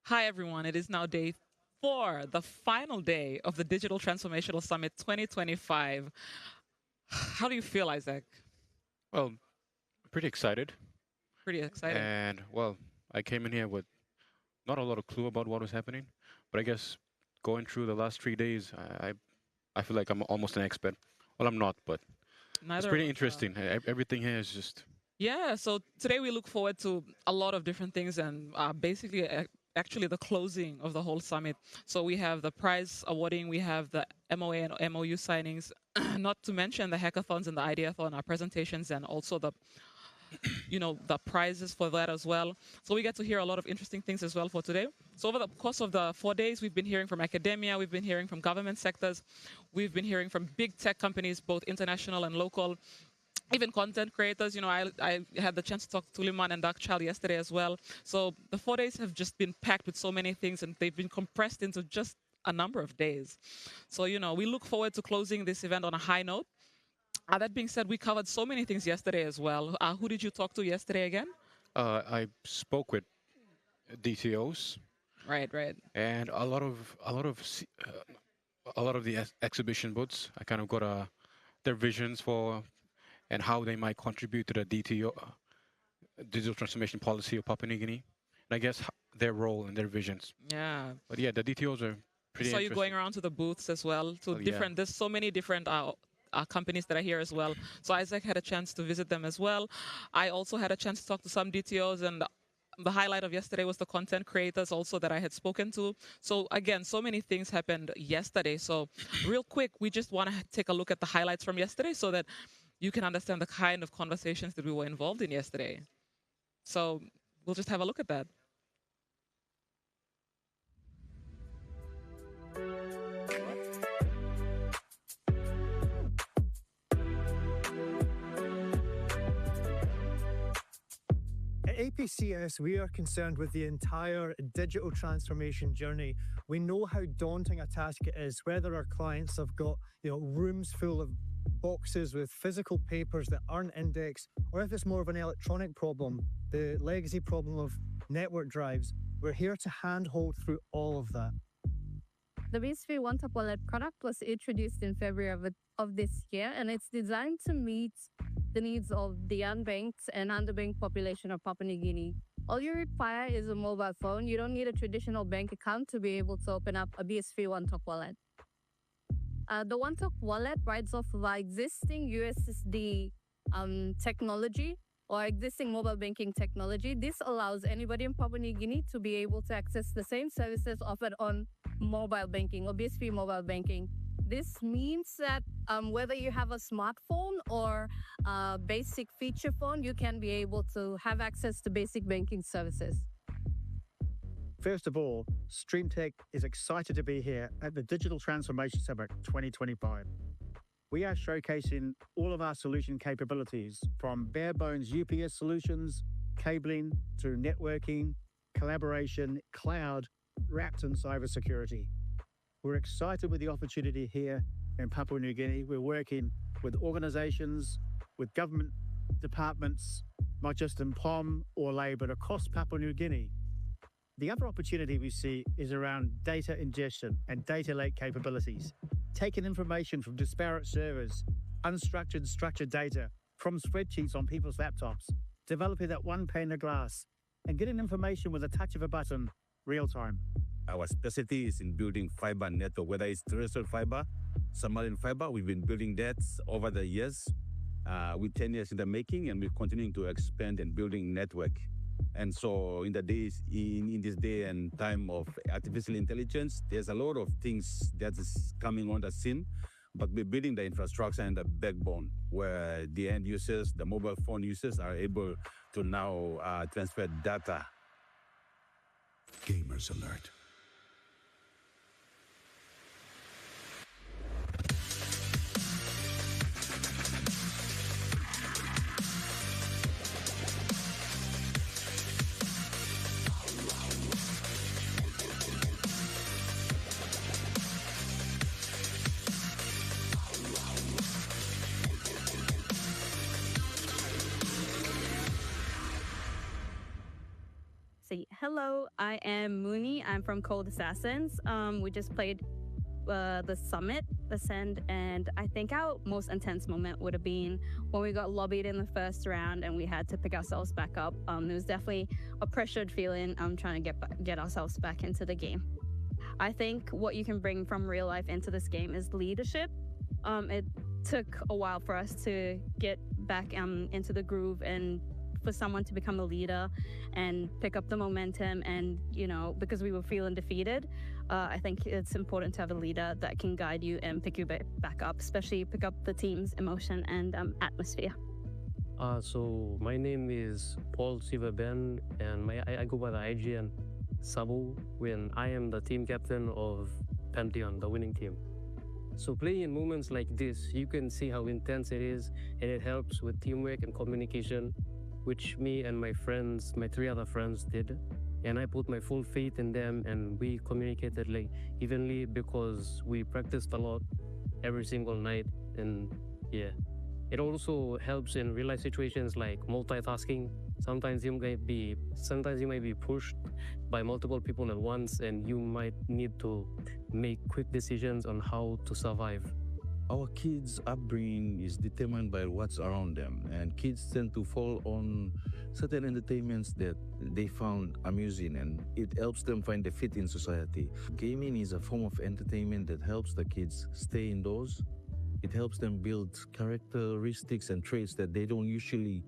Hi, everyone. It is now day 4, the final day of the Digital Transformational Summit 2025. How do you feel, Isaac? Well, pretty excited. Pretty exciting. And well, I came in here with not a lot of clue about what was happening, but I guess going through the last 3 days, I feel like I'm almost an expert. Well, I'm not, but it's Neither of pretty us are. interesting. Everything here is just Yeah, so today we look forward to a lot of different things and basically actually the closing of the whole summit. So we have the prize awarding, we have the MOA and MOU signings, not to mention the hackathons and the Ideathon, our presentations, and also the prizes for that as well. So we get to hear a lot of interesting things as well for today. So over the course of the 4 days, we've been hearing from academia, we've been hearing from government sectors, we've been hearing from big tech companies, both international and local, even content creators. I had the chance to talk to Liman and Darkchild yesterday as well. So the 4 days have just been packed with so many things, and they've been compressed into just a number of days. So, we look forward to closing this event on a high note. That being said, we covered so many things yesterday as well. Who did you talk to yesterday again? I spoke with DTOs Right, right. and a lot of the exhibition booths. I kind of got their visions for and how they might contribute to the DTO digital transformation policy of Papua New Guinea, and I guess their role and their visions. Yeah. But yeah, the DTOs are I pretty saw you going interesting. around to the booths as well, to Well, yeah. different, there's so many different companies that are here as well. So Isaac had a chance to visit them as well. I also had a chance to talk to some DTOs, and the highlight of yesterday was the content creators also that I had spoken to. So again, so many things happened yesterday. So real quick, we just want to take a look at the highlights from yesterday so that you can understand the kind of conversations that we were involved in yesterday. So we'll just have a look at that. At APCS, we are concerned with the entire digital transformation journey. We know how daunting a task it is, whether our clients have got rooms full of boxes with physical papers that aren't indexed, or if it's more of an electronic problem, the legacy problem of network drives. We're here to handhold through all of that. The BSV One Top Wallet product was introduced in February of this year, and it's designed to meet the needs of the unbanked and underbanked population of Papua New Guinea. All you require is a mobile phone. You don't need a traditional bank account to be able to open up a BSV One Top Wallet. The One Top Wallet rides off of our existing USSD technology or existing mobile banking technology. This allows anybody in Papua New Guinea to be able to access the same services offered on mobile banking or BSV mobile banking. This means that whether you have a smartphone or a basic feature phone, you can be able to have access to basic banking services. First of all, StreamTech is excited to be here at the Digital Transformation Summit 2025. We are showcasing all of our solution capabilities, from bare bones UPS solutions, cabling, to networking, collaboration, cloud, wrapped in cybersecurity. We're excited with the opportunity here in Papua New Guinea. We're working with organizations, with government departments, not just in POM or Lay, but across Papua New Guinea. The other opportunity we see is around data ingestion and data lake capabilities, taking information from disparate servers, unstructured and structured data from spreadsheets on people's laptops, developing that one pane of glass, and getting information with a touch of a button, real time. Our specialty is in building fiber network, whether it's terrestrial fiber, submarine fiber. We've been building that over the years, with 10 years in the making, and we're continuing to expand and building network. And so in this day and time of artificial intelligence, there's a lot of things that is coming on the scene, but we're building the infrastructure and the backbone where the end users, the mobile phone users, are able to now transfer data. Gamers alert. say hello. I am Mooney. I'm from Cold Assassins. We just played the summit, Ascend, and I think our most intense moment would have been when we got lobbied in the first round and we had to pick ourselves back up. There was definitely a pressured feeling trying to get ourselves back into the game. I think what you can bring from real life into this game is leadership. It took a while for us to get back into the groove and for someone to become a leader and pick up the momentum. And, because we were feeling defeated, I think it's important to have a leader that can guide you and pick you back up, especially pick up the team's emotion and atmosphere. So my name is Paul Sivaben, and I go by the IGN Sabu when I am the team captain of Pantheon, the winning team. So playing in moments like this, you can see how intense it is, and it helps with teamwork and communication, which me and my friends, my 3 other friends did. And I put my full faith in them, and we communicated like evenly because we practiced a lot every single night. And yeah, it also helps in real life situations like multitasking. Sometimes you might be pushed by multiple people at once, and you might need to make quick decisions on how to survive. Our kids' upbringing is determined by what's around them, and kids tend to fall on certain entertainments that they found amusing, and it helps them find a fit in society. Gaming is a form of entertainment that helps the kids stay indoors. It helps them build characteristics and traits that they don't usually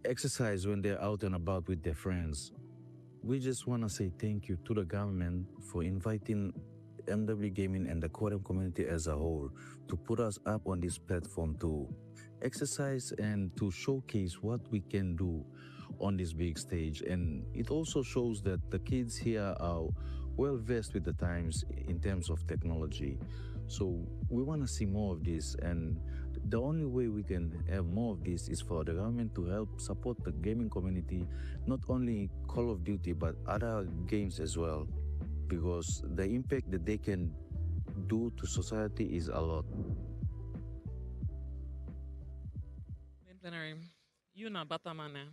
exercise when they're out and about with their friends. We just want to say thank you to the government for inviting MW Gaming and the Quorum community as a whole to put us up on this platform to exercise and to showcase what we can do on this big stage. And it also shows that the kids here are well versed with the times in terms of technology. So we want to see more of this, and the only way we can have more of this is for the government to help support the gaming community, not only Call of Duty but other games as well, because the impact that they can do to society is a lot. Main plenary. Yuna Batamane.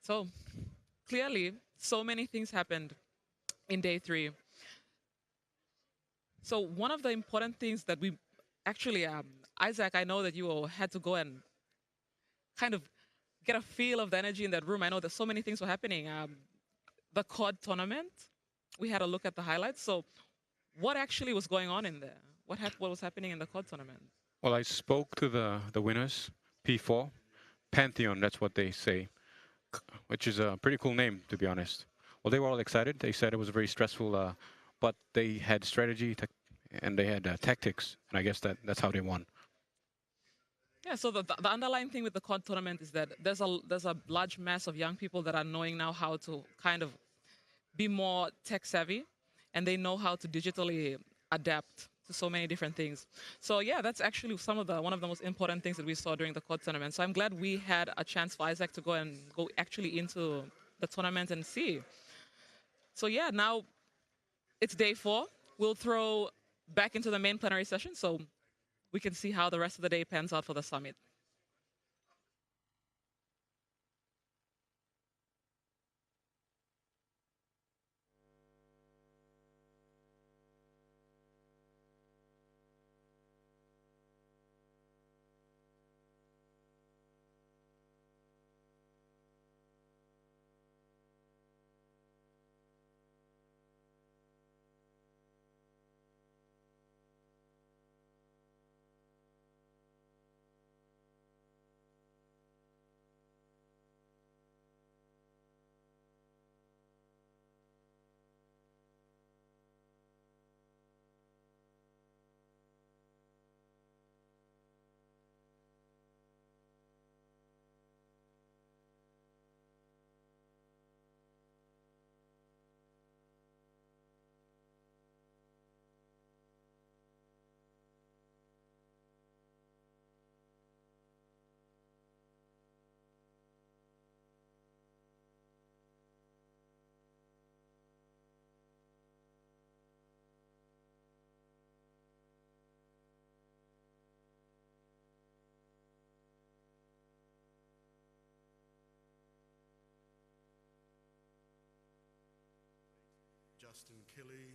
So clearly, so many things happened in day 3. So one of the important things that we actually, Isaac, I know that you all had to go and kind of get a feel of the energy in that room. I know that so many things were happening. The COD tournament, we had a look at the highlights. So what actually was going on in there? What was happening in the COD tournament? Well, I spoke to the winners, P4, Pantheon, that's what they say, which is a pretty cool name, to be honest. Well, they were all excited. They said it was very stressful, but they had strategy and they had tactics, and I guess that's how they won. Yeah, so the underlying thing with the COD tournament is that there's a large mass of young people that are knowing now how to kind of be more tech savvy, and they know how to digitally adapt to so many different things. So yeah, that's actually one of the most important things that we saw during the COD tournament. So I'm glad we had a chance for Isaac to go actually into the tournament and see. So yeah, now it's day 4. We'll throw back into the main plenary session so we can see how the rest of the day pans out for the summit. Justin Killey,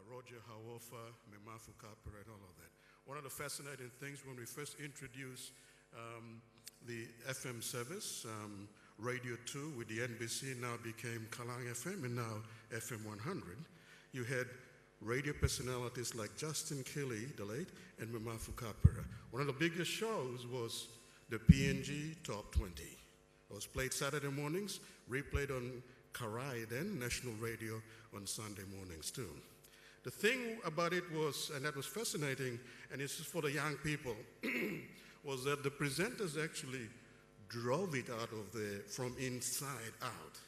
Roger Hawofa, Memafu Kapere, and all of that. One of the fascinating things when we first introduced the FM service, Radio 2 with the NBC now became Kalang FM and now FM 100. You had radio personalities like Justin Killey, the late, and Memafu Kapere. One of the biggest shows was the PNG Top 20. It was played Saturday mornings, replayed on Karai, then national radio on Sunday mornings too. The thing about it was, and that was fascinating, and it's just for the young people, was that the presenters actually drove it out of from inside out.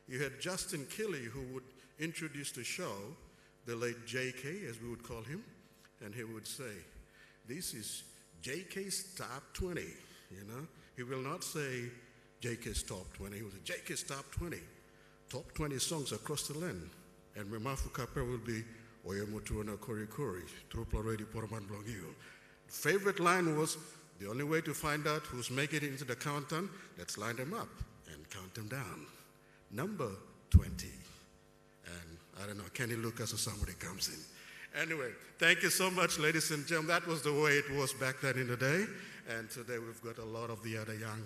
You had Justin Killey, who would introduce the show, the late JK, as we would call him, and he would say, this is JK's Top 20, you know? He will not say JK's Top 20, he will say JK's Top 20, top 20 songs across the land. And Memafu Kapere will be, Oye Mutuana Kori Kori, Trupla Ready Porman Blogio. Favorite line was, the only way to find out who's making it into the countdown, let's line them up and count them down. Number 20. And I don't know, Kenny Lucas or somebody comes in. Anyway, thank you so much, ladies and gentlemen. That was the way it was back then in the day. And today we've got a lot of the other young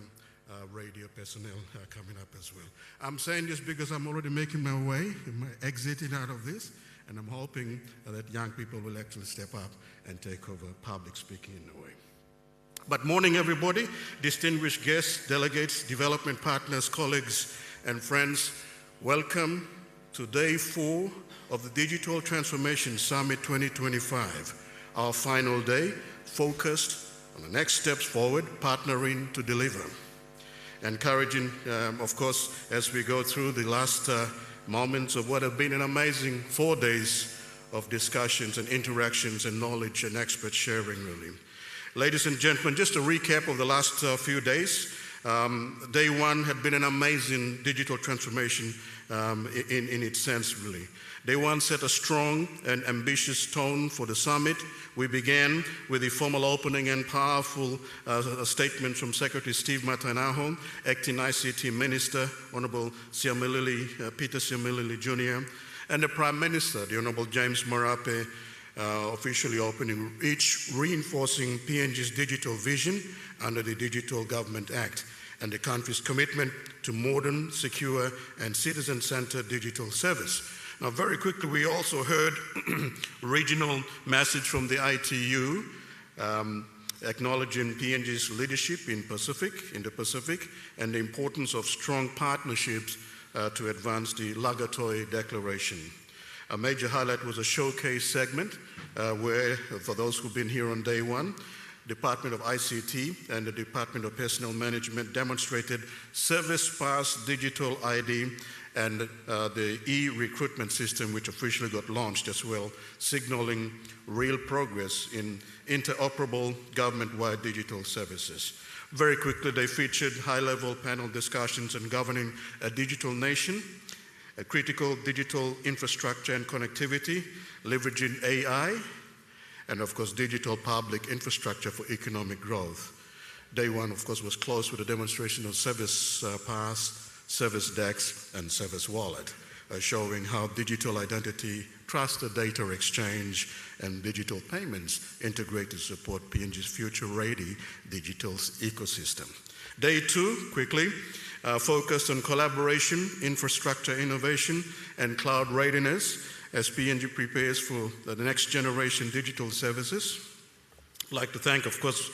radio personnel coming up as well. I'm saying this because I'm already making my way, exiting out of this. And I'm hoping that young people will actually step up and take over public speaking in a way. But morning, everybody, distinguished guests, delegates, development partners, colleagues, and friends. Welcome to day 4 of the Digital Transformation Summit 2025, our final day, focused on the next steps forward, partnering to deliver. Encouraging, of course, as we go through the last moments of what have been an amazing 4 days of discussions and interactions and knowledge and expert sharing, really. Ladies and gentlemen, just a recap of the last few days. Day 1 had been an amazing digital transformation in its sense, really. Day 1 set a strong and ambitious tone for the summit. We began with the formal opening and powerful statement from Secretary Steve Matanaho, Acting ICT Minister, Honorable Peter Siamilili Jr., and the Prime Minister, the Honorable James Marape, officially opening, each reinforcing PNG's digital vision under the Digital Government Act and the country's commitment to modern, secure, and citizen-centered digital service. Now, very quickly, we also heard regional message from the ITU, acknowledging PNG's leadership in the Pacific, and the importance of strong partnerships to advance the Lagatoi Declaration. A major highlight was a showcase segment where, for those who've been here on day 1, Department of ICT and the Department of Personnel Management demonstrated Service Pass Digital ID and the e-recruitment system, which officially got launched as well, signaling real progress in interoperable government-wide digital services. Very quickly, they featured high-level panel discussions on governing a digital nation, a critical digital infrastructure and connectivity, leveraging AI, and of course, digital public infrastructure for economic growth. Day 1, of course, was closed with a demonstration of Service Pass, Service Dex, and Service Wallet, showing how digital identity, trusted data exchange, and digital payments integrate to support PNG's future-ready digital ecosystem. Day 2, quickly, focused on collaboration, infrastructure innovation, and cloud readiness as PNG prepares for the next generation digital services. I'd like to thank, of course,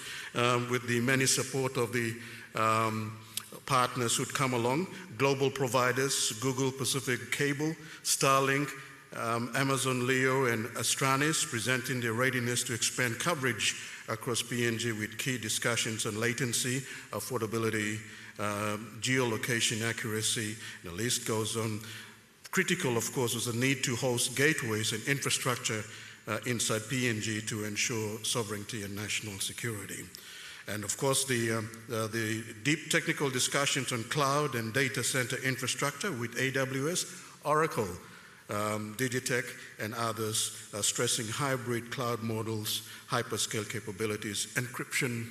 with the many support of the partners who'd come along, global providers, Google Pacific Cable, Starlink, Amazon Leo, and Astranis, presenting their readiness to expand coverage across PNG with key discussions on latency, affordability, geolocation accuracy, the list goes on. Critical, of course, was the need to host gateways and infrastructure inside PNG to ensure sovereignty and national security. And of course, the deep technical discussions on cloud and data center infrastructure with AWS, Oracle, Digitech, and others, stressing hybrid cloud models, hyperscale capabilities, encryption,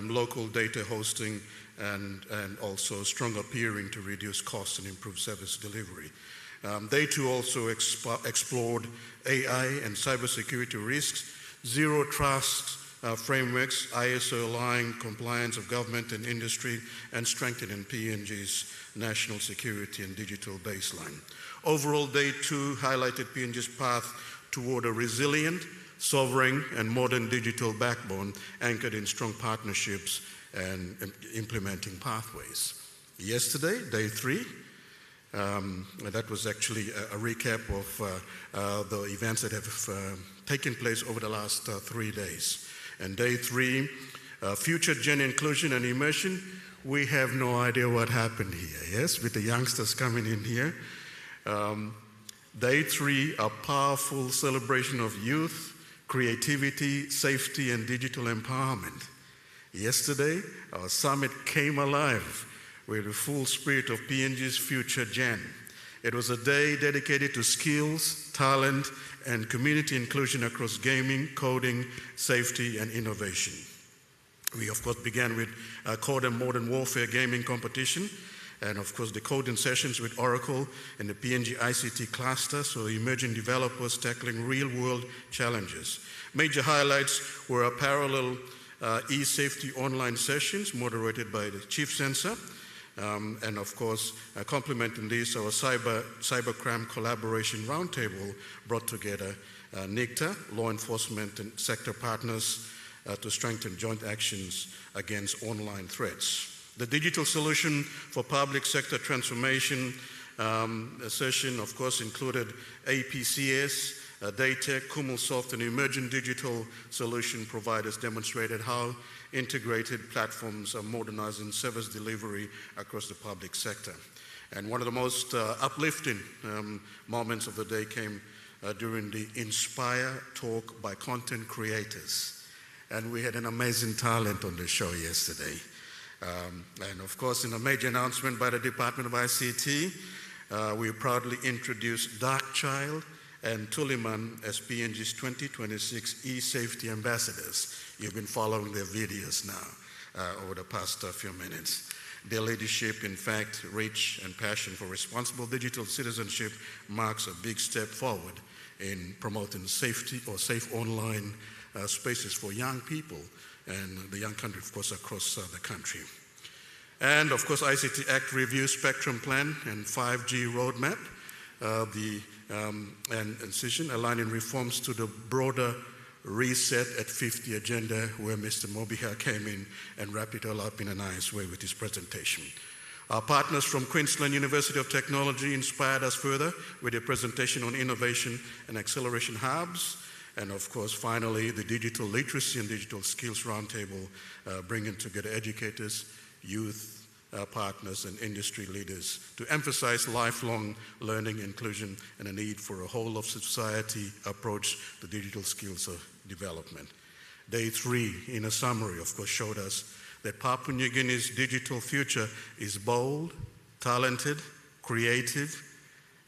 local data hosting, and also stronger peering to reduce costs and improve service delivery. They too also explored AI and cybersecurity risks, zero trust frameworks, ISO-aligned compliance of government and industry, and strengthening PNG's national security and digital baseline. Overall, Day 2 highlighted PNG's path toward a resilient, sovereign, and modern digital backbone anchored in strong partnerships and implementing pathways. Yesterday, Day 3, that was actually a recap of the events that have taken place over the last 3 days. And Day 3, future gen inclusion and immersion. We have no idea what happened here, yes, with the youngsters coming in here. Day 3, a powerful celebration of youth, creativity, safety, and digital empowerment. Yesterday, our summit came alive with the full spirit of PNG's future gen. It was a day dedicated to skills, talent, and community inclusion across gaming, coding, safety, and innovation. We, of course, began with Code and Modern Warfare gaming competition, and, of course, the coding sessions with Oracle and the PNG ICT cluster, so emerging developers tackling real-world challenges. Major highlights were a parallel e-safety online sessions moderated by the Chief Censor, and of course, complementing this, our cybercrime collaboration roundtable brought together NICTA, law enforcement and sector partners to strengthen joint actions against online threats. The digital solution for public sector transformation session, of course, included APCS, Daytech, Kumulsoft, and emerging digital solution providers demonstrated how integrated platforms are modernizing service delivery across the public sector. And one of the most uplifting moments of the day came during the Inspire talk by content creators. And we had an amazing talent on the show yesterday. And of course, in a major announcement by the Department of ICT, we proudly introduced Darkchild and Tuliman as PNG's 2026 e-safety ambassadors. You've been following their videos now over the past few minutes. Their leadership, in fact, reach and passion for responsible digital citizenship marks a big step forward in promoting safety or safe online spaces for young people and the young country, of course, across the country. And, of course, ICT Act review, spectrum plan, and 5G roadmap, and incision, aligning reforms to the broader reset at 50 agenda, where Mr. Mobiha came in and wrapped it all up in a nice way with his presentation. Our partners from Queensland University of Technology inspired us further with a presentation on innovation and acceleration hubs. And of course, finally, the Digital Literacy and Digital Skills Roundtable, bringing together educators, youth partners, and industry leaders to emphasize lifelong learning, inclusion, and a need for a whole-of-society approach to digital skills development. Day 3, in a summary, of course, showed us that Papua New Guinea's digital future is bold, talented, creative,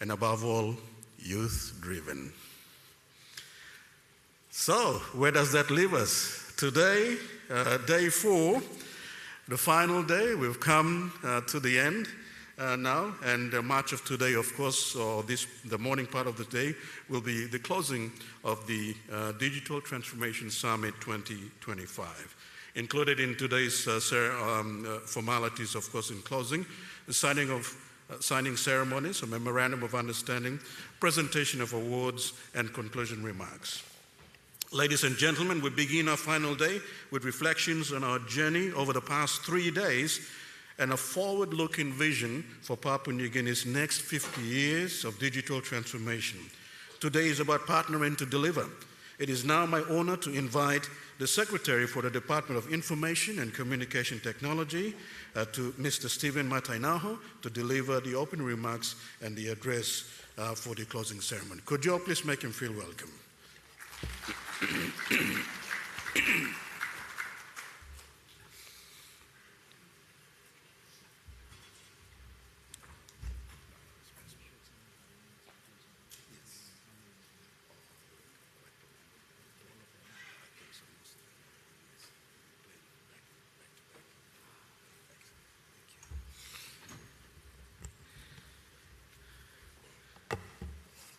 and above all, youth-driven. So, where does that leave us? Today, Day 4, the final day, we've come to the end now, and much of today, of course, or the morning part of the day, will be the closing of the Digital Transformation Summit 2025. Included in today's formalities, of course, in closing, the signing ceremonies, a memorandum of understanding, presentation of awards, and conclusion remarks. Ladies and gentlemen, we begin our final day with reflections on our journey over the past 3 days and a forward-looking vision for Papua New Guinea's next 50 years of digital transformation. Today is about partnering to deliver. It is now my honor to invite the Secretary for the Department of Information and Communication Technology, to Mr. Stephen Matainaho, to deliver the opening remarks and the address for the closing ceremony. Could you all please make him feel welcome?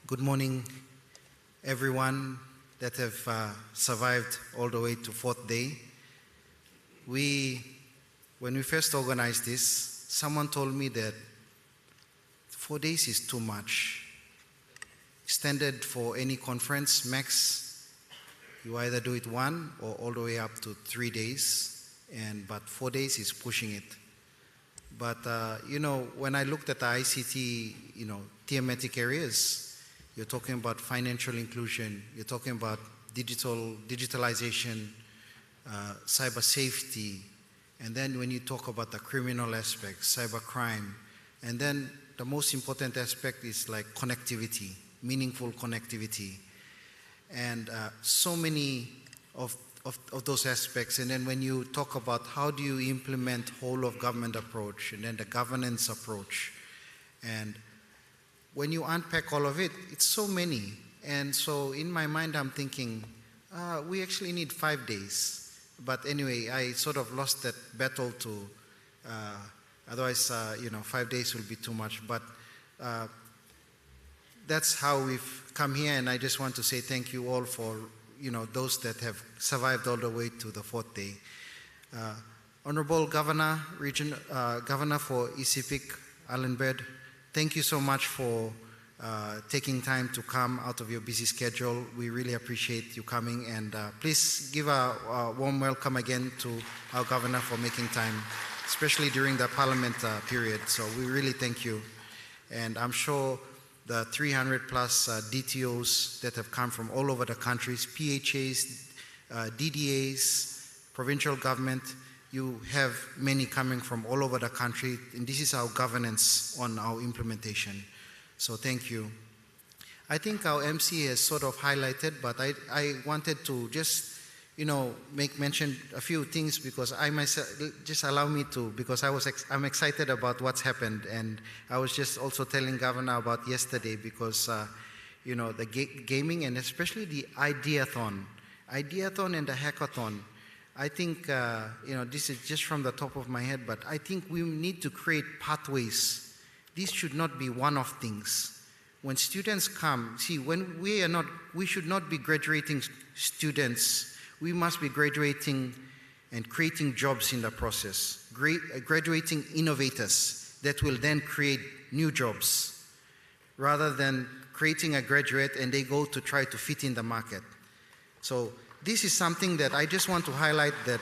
Good morning, everyone that have survived all the way to fourth day. When we first organized this, someone told me that 4 days is too much. Extended for any conference, max, you either do it 1 or all the way up to 3 days, but 4 days is pushing it. But, when I looked at the ICT, thematic areas, you're talking about financial inclusion, you're talking about digitalization, cyber safety, and then when you talk about the criminal aspect, cybercrime, and then the most important aspect is like connectivity, meaningful connectivity, and so many of those aspects. And then when you talk about how do you implement whole of government approach, and then the governance approach, and when you unpack all of it, it's so many. And so in my mind, I'm thinking, we actually need 5 days. But anyway, I sort of lost that battle to, otherwise, 5 days will be too much. But that's how we've come here, and I just want to say thank you all for, those that have survived all the way to the 4th day. Honorable Governor, Governor for ECPIC, Alan Baird, thank you so much for taking time to come out of your busy schedule. We really appreciate you coming, and please give a warm welcome again to our governor for making time, especially during the parliament period. So we really thank you. And I'm sure the 300 plus DTOs that have come from all over the countries, PHAs, DDAs, provincial government, you have many coming from all over the country, and this is our governance on our implementation. So thank you. I think our MC has sort of highlighted, but I wanted to just, make mention a few things, because I myself, just allow me to, because I'm excited about what's happened, and I was just also telling Governor about yesterday, because, the gaming, and especially the Ideathon and the Hackathon, I think, this is just from the top of my head, but I think we need to create pathways. These should not be one-off things. When students come, see, we should not be graduating students. We must be graduating and creating jobs in the process. Graduating innovators that will then create new jobs, rather than creating a graduate and they go to try to fit in the market. So this is something that I just want to highlight that,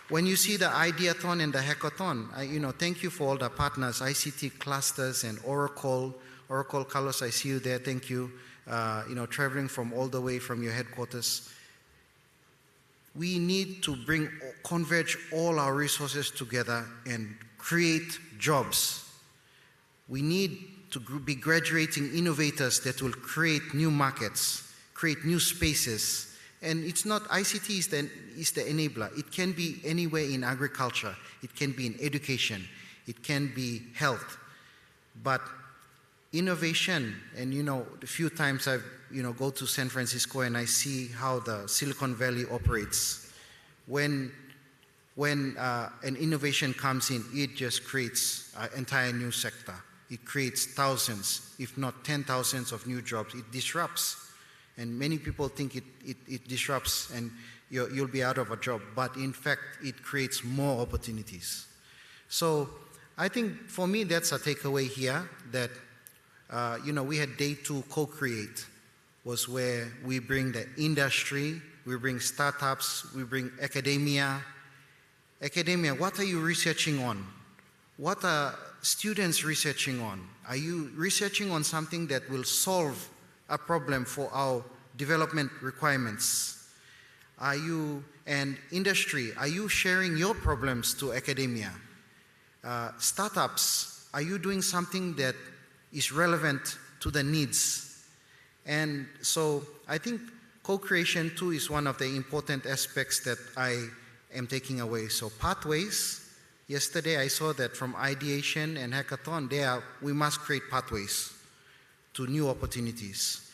when you see the Ideathon and the Hackathon, thank you for all the partners, ICT clusters and Oracle, Carlos, I see you there, thank you, traveling from all the way from your headquarters. We need to converge all our resources together and create jobs. We need to be graduating innovators that will create new markets, create new spaces. And it's not, ICT is the enabler. It can be anywhere in agriculture. It can be in education. It can be health. But innovation, and the few times I've, go to San Francisco and I see how the Silicon Valley operates. When an innovation comes in, it just creates an entire new sector. It creates thousands, if not 10,000s of new jobs. It disrupts. And many people think it disrupts and you'll be out of a job. But in fact, it creates more opportunities. So I think for me, that's a takeaway here that, we had day 2 co-create, was where we bring the industry, we bring startups, we bring academia. Academia, what are you researching on? What are students researching on? Are you researching on something that will solve a problem for our development requirements? And industry, are you sharing your problems to academia? Startups, are you doing something that is relevant to the needs? And so I think co-creation too is one of the important aspects that I am taking away. So pathways, yesterday I saw that from ideation and hackathon, we must create pathways to new opportunities.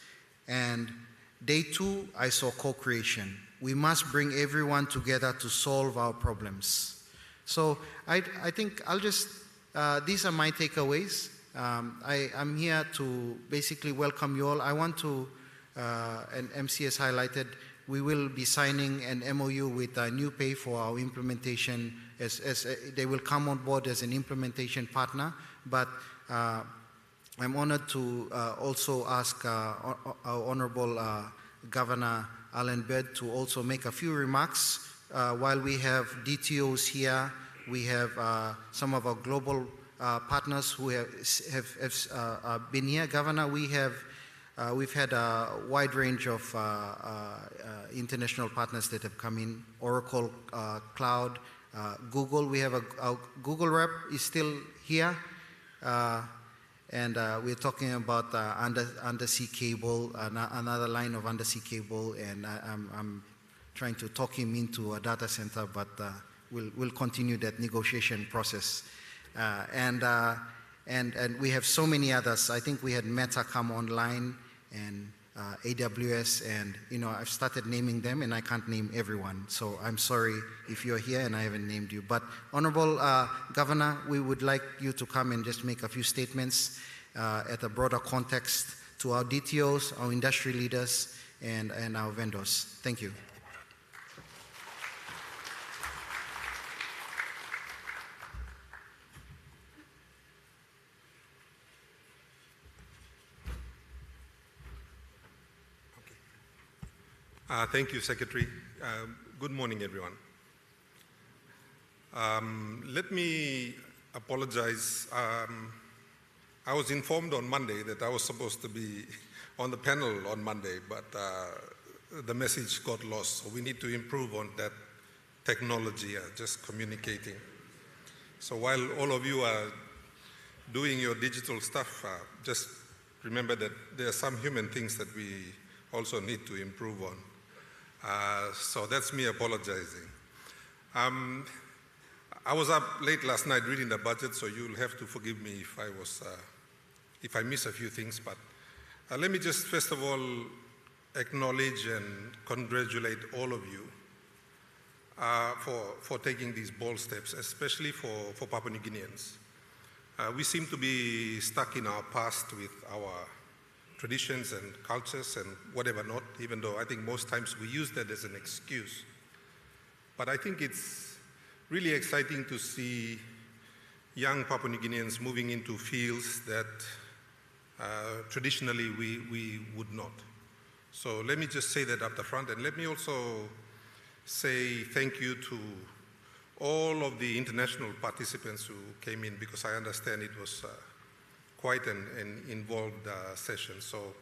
And day 2, I saw co-creation. We must bring everyone together to solve our problems. So I think I'll just, these are my takeaways. I'm here to basically welcome you all. I want to, and MC has highlighted, we will be signing an MOU with NewPay for our implementation, as they will come on board as an implementation partner, but I'm honored to also ask our Honorable Governor Alan Bird to also make a few remarks. While we have DTOs here, we have some of our global partners who have been here. Governor, we've had a wide range of international partners that have come in. Oracle Cloud, Google. We have our Google rep is still here. And we're talking about undersea cable, another line of undersea cable, and I'm trying to talk him into a data center, but we'll continue that negotiation process. And we have so many others. I think we had Meta come online, and AWS, and I've started naming them, and I can't name everyone. So I'm sorry if you're here and I haven't named you. But Honorable Governor, we would like you to come and just make a few statements at a broader context to our DTOs, our industry leaders, and our vendors. Thank you. Thank you, Secretary. Good morning, everyone. Let me apologize. I was informed on Monday that I was supposed to be on the panel on Monday, but the message got lost. So we need to improve on that technology, just communicating. So while all of you are doing your digital stuff, just remember that there are some human things that we also need to improve on. So that's me apologizing. I was up late last night reading the budget, so you'll have to forgive me if I miss a few things. But let me just first of all acknowledge and congratulate all of you for taking these bold steps, especially for Papua New Guineans. We seem to be stuck in our past with our traditions and cultures and whatever not, even though I think most times we use that as an excuse. But I think it's really exciting to see young Papua New Guineans moving into fields that traditionally we would not. So let me just say that up the front, and let me also say thank you to all of the international participants who came in, because I understand it was quite an involved session. So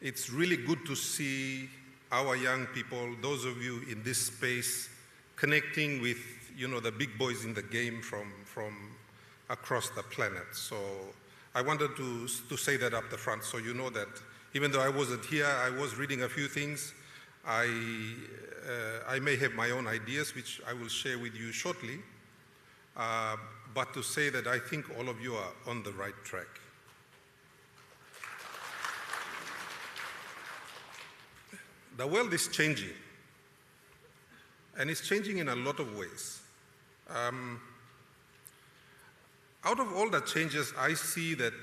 it's really good to see our young people, those of you in this space, connecting with the big boys in the game from across the planet. So I wanted to say that up the front, so you know that even though I wasn't here, I was reading a few things. I may have my own ideas, which I will share with you shortly. But to say that I think all of you are on the right track. The world is changing, and it's changing in a lot of ways. Out of all the changes, I see that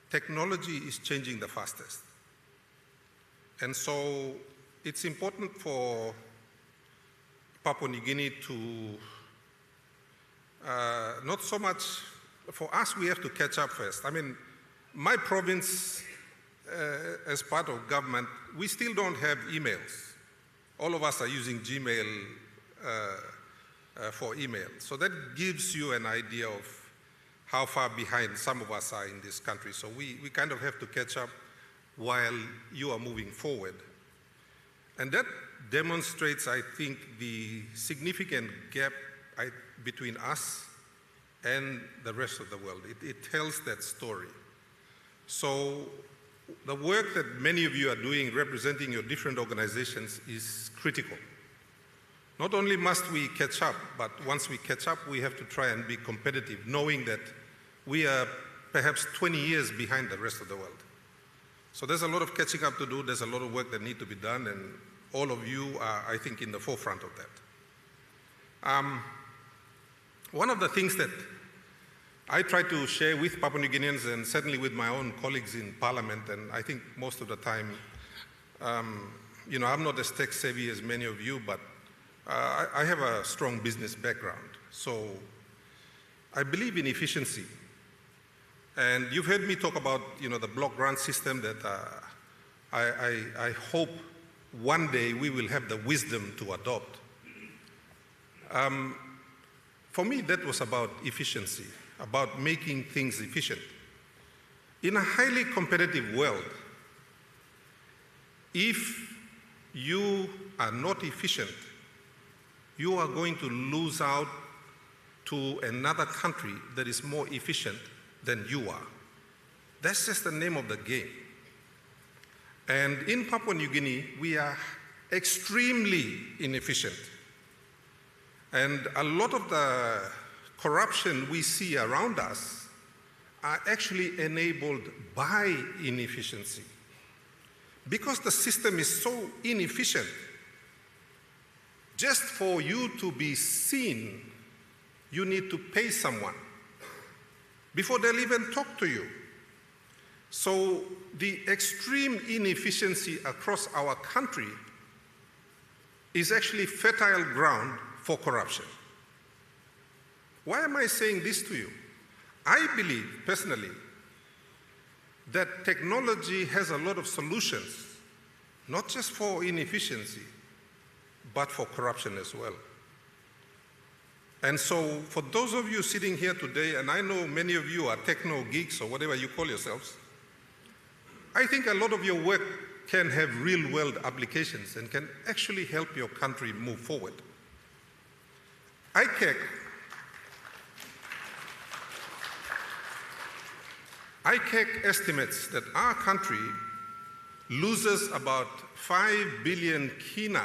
technology is changing the fastest. And so it's important for Papua New Guinea to not so much, for us, we have to catch up first. I mean, my province, as part of government, we still don't have emails. All of us are using Gmail for email. So that gives you an idea of how far behind some of us are in this country. So we kind of have to catch up while you are moving forward. And that demonstrates, I think, the significant gap between us and the rest of the world. It tells that story. So the work that many of you are doing representing your different organizations is critical. Not only must we catch up, but once we catch up, we have to try and be competitive, knowing that we are perhaps 20 years behind the rest of the world. So there's a lot of catching up to do, there's a lot of work that needs to be done, and all of you are, I think, in the forefront of that. One of the things that I try to share with Papua New Guineans and certainly with my own colleagues in Parliament, and I think most of the time, you know, I'm not as tech savvy as many of you, but I have a strong business background. So I believe in efficiency. And you've heard me talk about, you know, the block grant system that I hope one day we will have the wisdom to adopt. For me, that was about efficiency, about making things efficient. In a highly competitive world, if you are not efficient, you are going to lose out to another country that is more efficient than you are. That's just the name of the game. And in Papua New Guinea, we are extremely inefficient. And a lot of the corruption we see around us are actually enabled by inefficiency. Because the system is so inefficient, just for you to be seen, you need to pay someone before they'll even talk to you. So the extreme inefficiency across our country is actually fertile ground for corruption. Why am I saying this to you? I believe, personally, that technology has a lot of solutions, not just for inefficiency, but for corruption as well. And so for those of you sitting here today, and I know many of you are techno geeks or whatever you call yourselves, I think a lot of your work can have real-world applications and can actually help your country move forward. ICAC estimates that our country loses about 5 billion kina,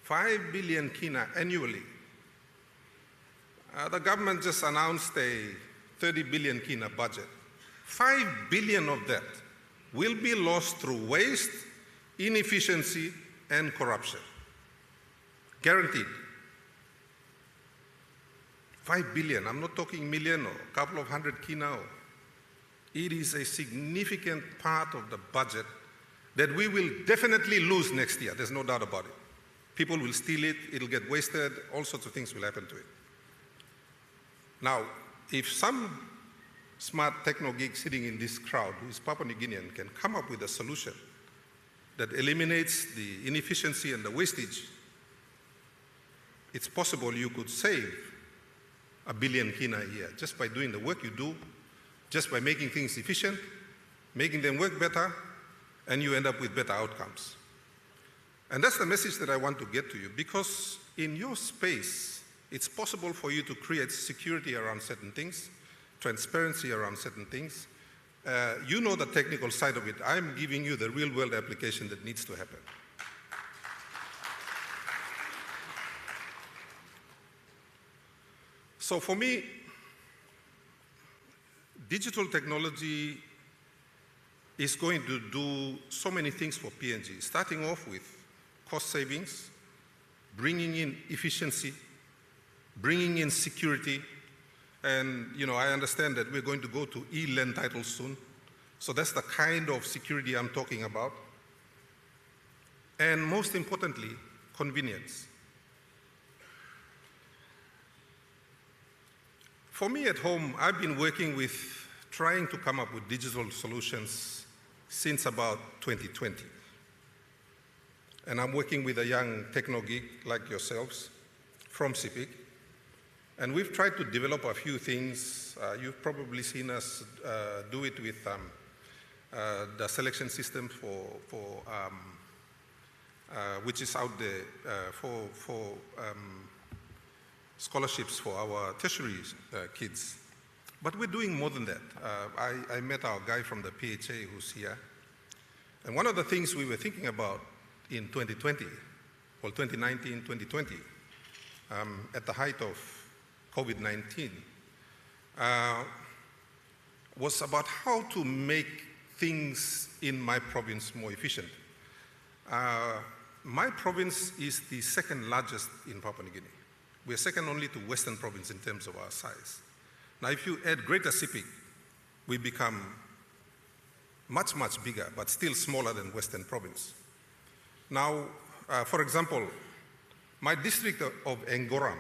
5 billion kina annually. The government just announced a 30 billion kina budget. 5 billion of that will be lost through waste, inefficiency, and corruption. Guaranteed. 5 billion, I'm not talking million or a couple of hundred kina. It is a significant part of the budget that we will definitely lose next year. There's no doubt about it. People will steal it, it'll get wasted, all sorts of things will happen to it. Now, if some smart techno geek sitting in this crowd who is Papua New Guinean can come up with a solution that eliminates the inefficiency and the wastage, it's possible you could save 1 billion kina a year just by doing the work you do, just by making things efficient, making them work better, and you end up with better outcomes. And that's the message that I want to get to you, because in your space, it's possible for you to create security around certain things, transparency around certain things. You know the technical side of it. I'm giving you the real-world application that needs to happen. So for me, digital technology is going to do so many things for PNG, starting off with cost savings, bringing in efficiency, bringing in security. And you know, I understand that we're going to go to e-land titles soon. So that's the kind of security I'm talking about. And most importantly, convenience. For me at home, I've been working with trying to come up with digital solutions since about 2020. And I'm working with a young techno geek like yourselves from CIPIC. And we've tried to develop a few things. You've probably seen us do it with the selection system which is out there for scholarships for our tertiary kids. But we're doing more than that. I met our guy from the PHA who's here. And one of the things we were thinking about in 2020, well, 2019, 2020, at the height of COVID-19, was about how to make things in my province more efficient. My province is the second largest in Papua New Guinea. We're second only to Western Province in terms of our size. Now, if you add Greater Sepik, we become much, much bigger, but still smaller than Western Province. Now, for example, my district of Ngoram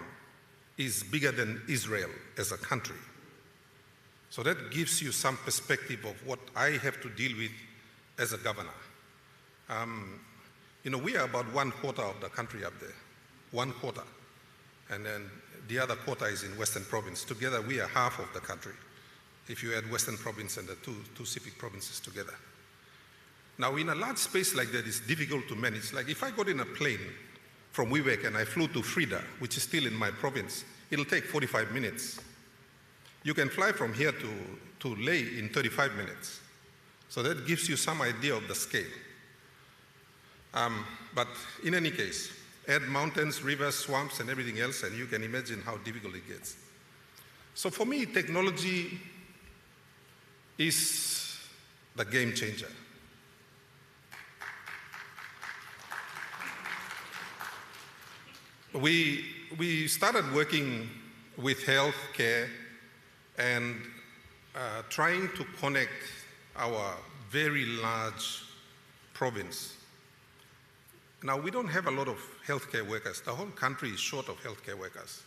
is bigger than Israel as a country. So that gives you some perspective of what I have to deal with as a governor. We are about 1/4 of the country up there, 1/4. And then the other quarter is in Western Province. Together, we are half of the country, if you add Western Province and the two Sepik provinces together. Now, in a large space like that, it's difficult to manage. Like if I got in a plane from Wewak and I flew to Frida, which is still in my province, it'll take 45 minutes. You can fly from here to Leh in 35 minutes. So that gives you some idea of the scale. But in any case, add mountains, rivers, swamps, and everything else, and you can imagine how difficult it gets. So for me, technology is the game changer. We started working with healthcare and trying to connect our very large province. Now, we don't have a lot of healthcare workers. The whole country is short of healthcare workers.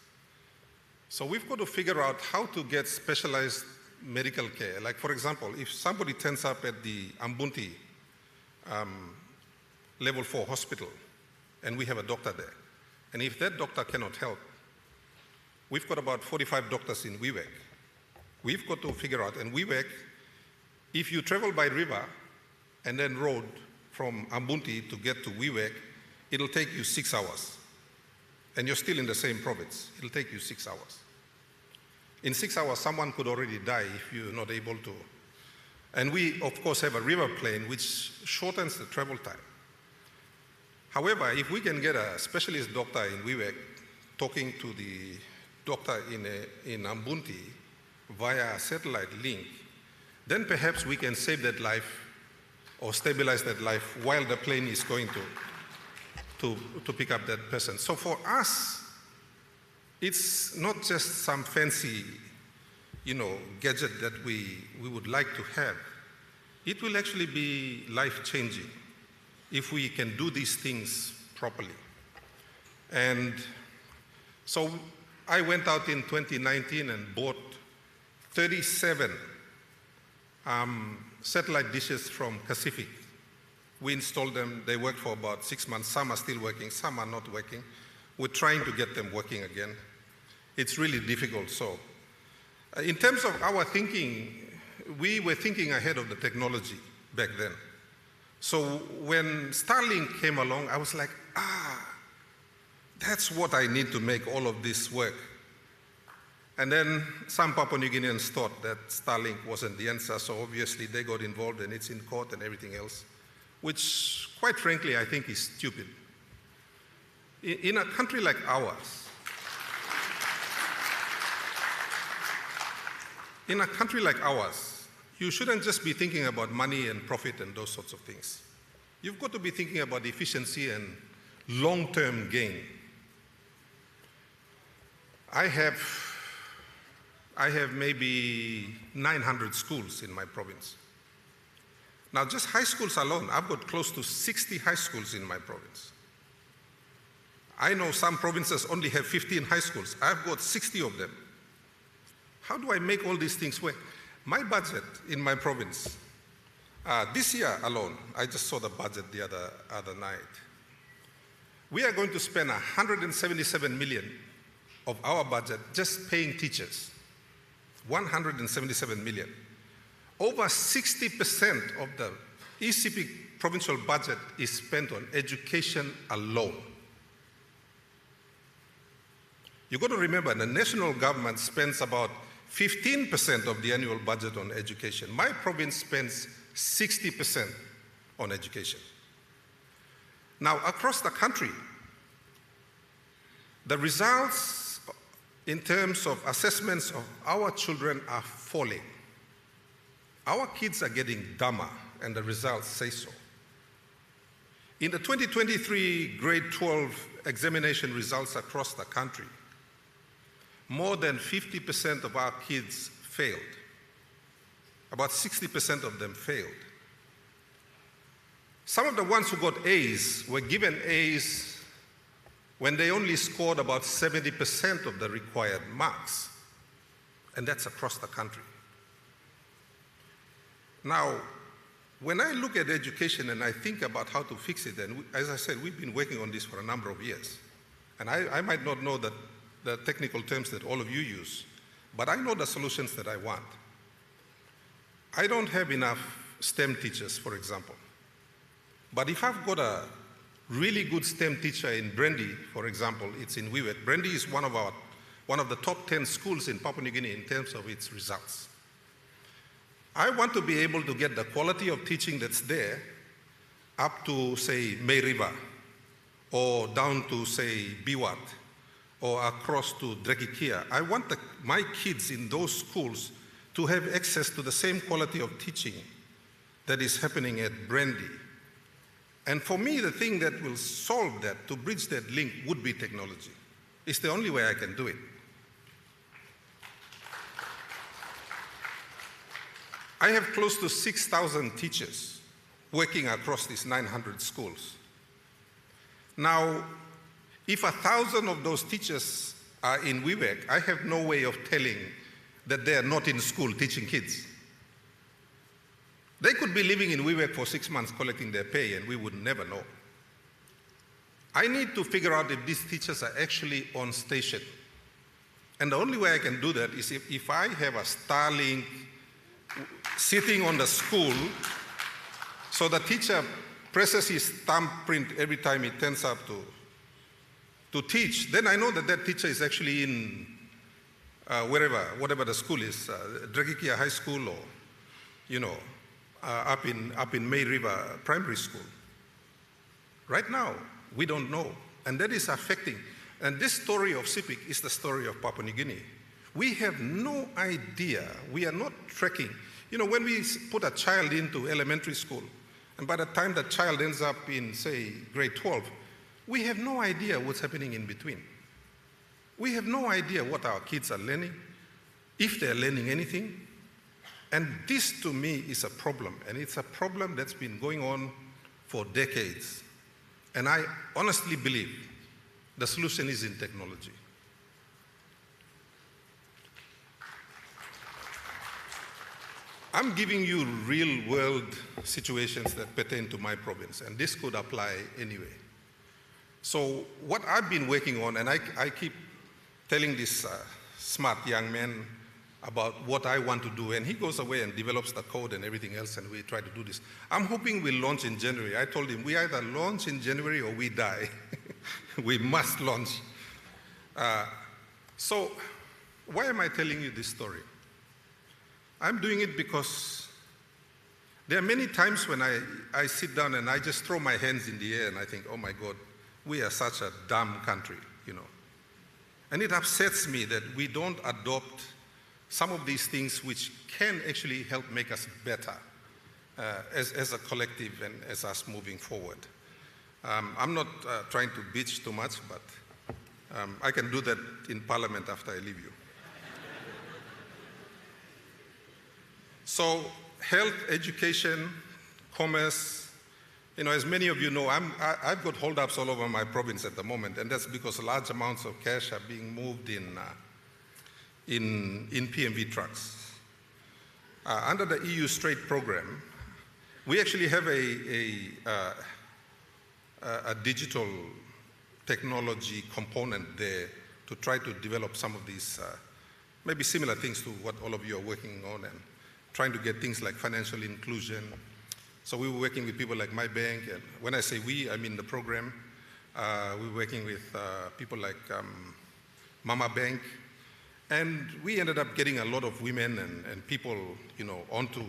So we've got to figure out how to get specialized medical care. Like, for example, if somebody turns up at the Ambunti level 4 hospital and we have a doctor there, and if that doctor cannot help, we've got about 45 doctors in Wewak. We've got to figure out, and Wewak, if you travel by river and then road from Ambunti to get to Wewak, it'll take you 6 hours. And you're still in the same province. It'll take you 6 hours. In 6 hours, someone could already die if you're not able to. And we, of course, have a river plane which shortens the travel time. However, if we can get a specialist doctor in Wewak talking to the doctor in Ambunti via a satellite link, then perhaps we can save that life or stabilize that life while the plane is going to pick up that person. So for us, it's not just some fancy, gadget that we would like to have. It will actually be life-changing if we can do these things properly. And so I went out in 2019 and bought 37 satellite dishes from Pacific. We installed them. They worked for about 6 months. Some are still working, some are not working. We're trying to get them working again. It's really difficult. So in terms of our thinking, we were thinking ahead of the technology back then. So when Starlink came along, I was like, that's what I need to make all of this work. And then some Papua New Guineans thought that Starlink wasn't the answer, so obviously they got involved and it's in court and everything else, which quite frankly I think is stupid. In a country like ours, you shouldn't just be thinking about money and profit and those sorts of things. You've got to be thinking about efficiency and long-term gain. I have maybe 900 schools in my province. Now, just high schools alone, I've got close to 60 high schools in my province. I know some provinces only have 15 high schools. I've got 60 of them. How do I make all these things work? My budget in my province, this year alone, I just saw the budget the other night. We are going to spend 177 million of our budget just paying teachers. 177 million. Over 60% of the ECP provincial budget is spent on education alone. You've got to remember, the national government spends about 15% of the annual budget on education. My province spends 60% on education. Now, across the country, the results in terms of assessments of our children are falling. Our kids are getting dumber, and the results say so. In the 2023 grade 12 examination results across the country, more than 50% of our kids failed. About 60% of them failed. Some of the ones who got A's were given A's when they only scored about 70% of the required marks. And that's across the country. Now, when I look at education and I think about how to fix it, and as I said, we've been working on this for a number of years. And I might not know the technical terms that all of you use, but I know the solutions that I want. I don't have enough STEM teachers, for example. But if I've got a really good STEM teacher in Brandy, for example, it's in Wewak. Brandy is one of the top 10 schools in Papua New Guinea in terms of its results. I want to be able to get the quality of teaching that's there up to, say, May River, or down to, say, Biwat, or across to Drekikia. I want my kids in those schools to have access to the same quality of teaching that is happening at Brandy. And for me, the thing that will solve that, to bridge that link, would be technology. It's the only way I can do it. I have close to 6,000 teachers working across these 900 schools. Now, if 1,000 of those teachers are in Wewak, I have no way of telling that they are not in school teaching kids. They could be living in Wewak for 6 months collecting their pay, and we would never know. I need to figure out if these teachers are actually on station. And the only way I can do that is if I have a Starlink sitting on the school, so the teacher presses his thumbprint every time he turns up to teach, then I know that that teacher is actually in whatever the school is, Drekikia High School, or, up in May River Primary School. Right now, we don't know, and that is affecting. And this story of CIPIC is the story of Papua New Guinea. We have no idea, we are not tracking. When we put a child into elementary school, and by the time that child ends up in, say, grade 12, we have no idea what's happening in between. We have no idea what our kids are learning, if they're learning anything. And this, to me, is a problem. And it's a problem that's been going on for decades. And I honestly believe the solution is in technology. I'm giving you real-world situations that pertain to my province, and this could apply anyway. So what I've been working on, and I keep telling this smart young man about what I want to do, and he goes away and develops the code and everything else, and we try to do this. I'm hoping we'll launch in January. I told him, we either launch in January or we die. We must launch. So why am I telling you this story? I'm doing it because there are many times when I sit down and I just throw my hands in the air and I think, oh my God, we are such a dumb country, And it upsets me that we don't adopt some of these things which can actually help make us better as a collective and as us moving forward. I'm not trying to bitch too much, but I can do that in Parliament after I leave you. So health, education, commerce, as many of you know, I've got holdups all over my province at the moment, and that's because large amounts of cash are being moved in PMV trucks. Under the EU Straight program, we actually have a digital technology component there to try to develop some of these, maybe similar things to what all of you are working on, and trying to get things like financial inclusion. So we were working with people like My Bank, and when I say we, I mean the program. We were working with people like Mama Bank, and we ended up getting a lot of women and people, onto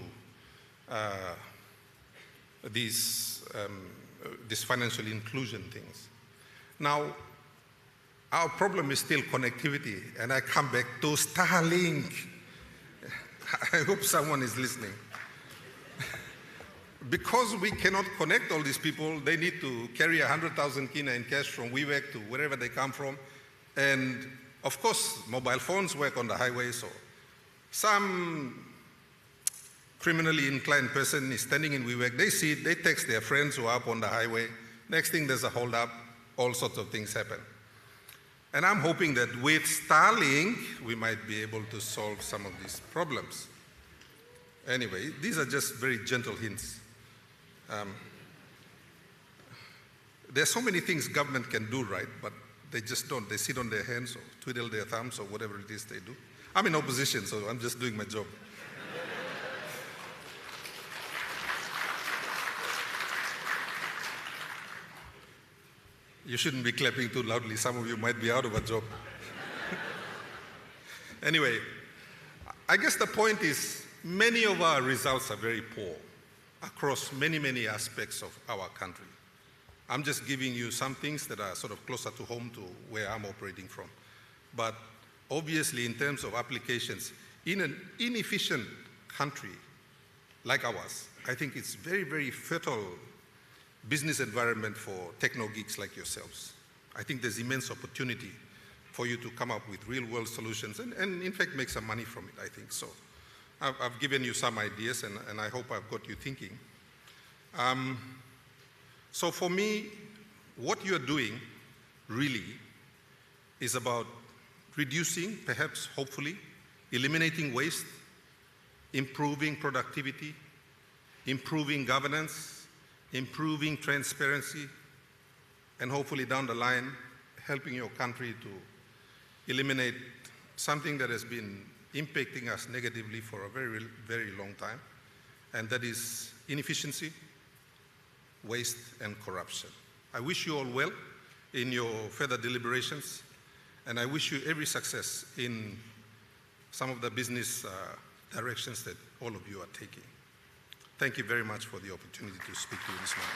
these financial inclusion things. Now, our problem is still connectivity, and I come back to Starlink. I hope someone is listening. Because we cannot connect all these people, they need to carry 100,000 kina in cash from Wewak to wherever they come from, and of course, mobile phones work on the highway, so some criminally inclined person is standing in WeWork, they see it, they text their friends who are up on the highway, next thing there's a hold-up, all sorts of things happen. And I'm hoping that with Starlink, we might be able to solve some of these problems. Anyway, these are just very gentle hints. There's so many things government can do, right? But they just don't. They sit on their hands or twiddle their thumbs or whatever it is they do. I'm in opposition, so I'm just doing my job. You shouldn't be clapping too loudly. Some of you might be out of a job. Anyway, I guess the point is many of our results are very poor across many, many aspects of our country. I'm just giving you some things that are sort of closer to home to where I'm operating from. But obviously, in terms of applications, in an inefficient country like ours, I think it's very, very fertile business environment for techno geeks like yourselves. I think there's immense opportunity for you to come up with real-world solutions and in fact, make some money from it, I think. So I've given you some ideas, and I hope I've got you thinking. So for me, what you're doing really is about reducing, perhaps, hopefully, eliminating waste, improving productivity, improving governance, improving transparency, and hopefully down the line, helping your country to eliminate something that has been impacting us negatively for a very, very long time, and that is inefficiency, waste, and corruption. I wish you all well in your further deliberations, and I wish you every success in some of the business directions that all of you are taking. Thank you very much for the opportunity to speak to you this morning.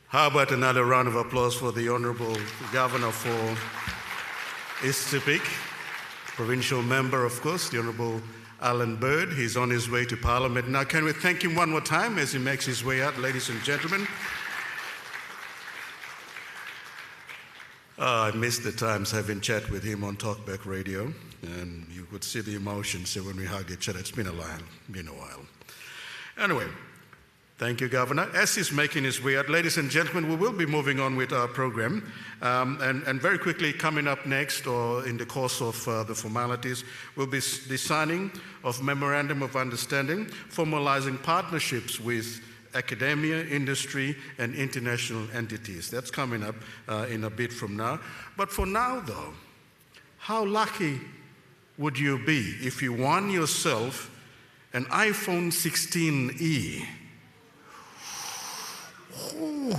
How about another round of applause for the Honourable Governor for East Sepik, provincial member, of course, the Honourable Alan Bird. He's on his way to Parliament. Now, can we thank him one more time as he makes his way out, ladies and gentlemen? I missed the times having chat with him on Talkback Radio, and you could see the emotions when we hugged each other. It's been a while. Anyway, thank you, Governor. As he's making his way out, ladies and gentlemen, we will be moving on with our program. And very quickly, coming up next, or in the course of the formalities, will be the signing of Memorandum of Understanding, formalizing partnerships with academia, industry, and international entities. That's coming up in a bit from now. But for now, though, how lucky would you be if you won yourself an iPhone 16e? Ooh.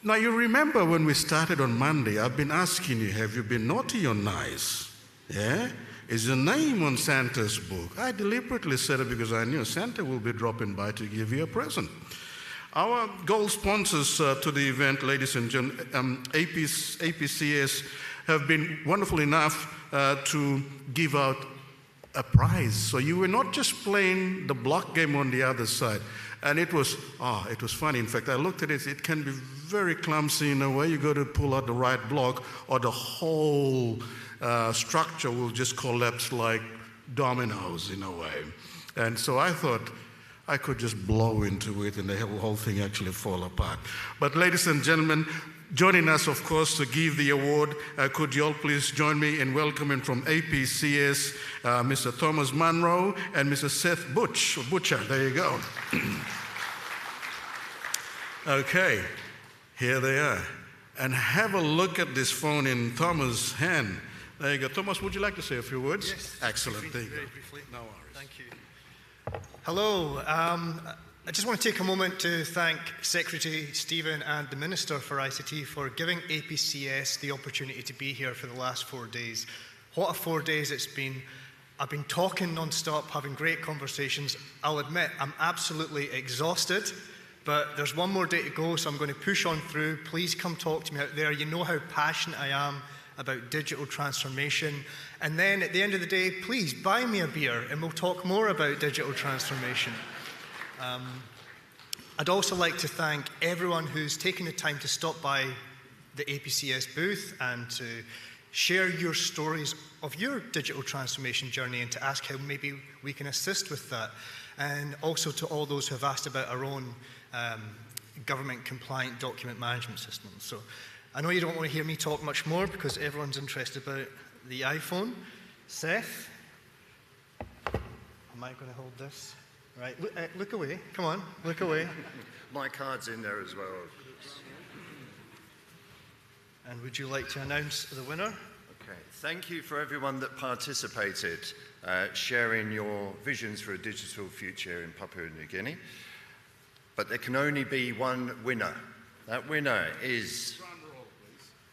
Now, you remember when we started on Monday, I've been asking you, have you been naughty or nice? Yeah? Is your name on Santa's book? I deliberately said it because I knew Santa will be dropping by to give you a present. Our gold sponsors to the event, ladies and gentlemen, APCS, have been wonderful enough to give out a prize. So you were not just playing the block game on the other side. And it was funny. In fact, I looked at it. It can be very clumsy in a way. You got to pull out the right block, or the whole structure will just collapse like dominoes in a way. And so I thought I could just blow into it and the whole thing actually fall apart. But ladies and gentlemen, joining us, of course, to give the award, could you all please join me in welcoming from APCS, Mr. Thomas Munro and Mr. Seth Butcher. There you go. Okay, here they are. And have a look at this phone in Thomas' hand. There you go. Thomas, would you like to say a few words? Yes. Excellent. There you go. Briefly. No worries. Thank you. Hello. I just want to take a moment to thank Secretary Stephen and the Minister for ICT for giving APCS the opportunity to be here for the last 4 days. What a 4 days it's been. I've been talking non-stop, having great conversations. I'll admit I'm absolutely exhausted, but there's one more day to go, so I'm going to push on through. Please come talk to me out there. You know how passionate I am about digital transformation. And then at the end of the day, please buy me a beer and we'll talk more about digital transformation. I'd also like to thank everyone who's taken the time to stop by the APCS booth and to share your stories of your digital transformation journey and to ask how maybe we can assist with that. And also to all those who have asked about our own government-compliant document management system. So I know you don't want to hear me talk much more because everyone's interested about the iPhone. Seth, am I going to hold this? Right, look away. Come on, look away. My card's in there as well. And would you like to announce the winner? Okay, thank you for everyone that participated, sharing your visions for a digital future in Papua New Guinea. But there can only be one winner. That winner is,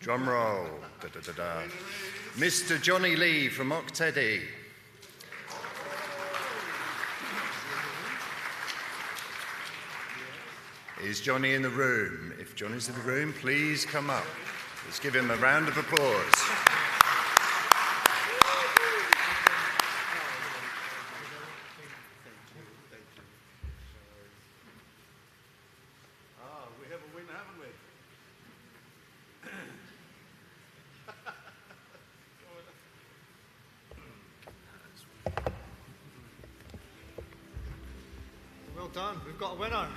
drum roll, da, da, da, da. Mr. Johnny Lee from Oktedi. Is Johnny in the room? If Johnny's in the room, please come up. Let's give him a round of applause. We have a winner, haven't we? Well done, we've got a winner.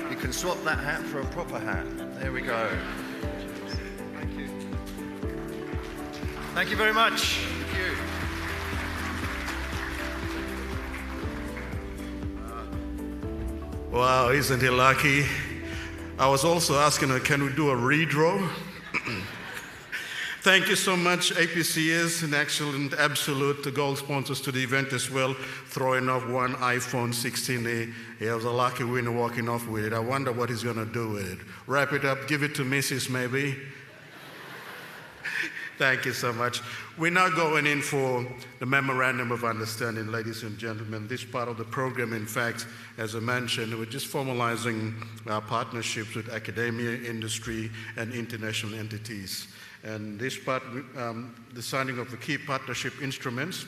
You can swap that hat for a proper hat. There we go. Thank you. Thank you very much. Thank you. Wow, isn't he lucky? I was also asking her, can we do a redraw? Thank you so much, APCS, an excellent, absolute gold sponsors to the event as well, throwing off one iPhone 16A. He was a lucky winner walking off with it. I wonder what he's going to do with it. Wrap it up, give it to Mrs. maybe. Thank you so much. We're now going in for the Memorandum of Understanding, ladies and gentlemen. This part of the program, in fact, as I mentioned, we're just formalizing our partnerships with academia, industry, and international entities. And this part, the signing of the key partnership instruments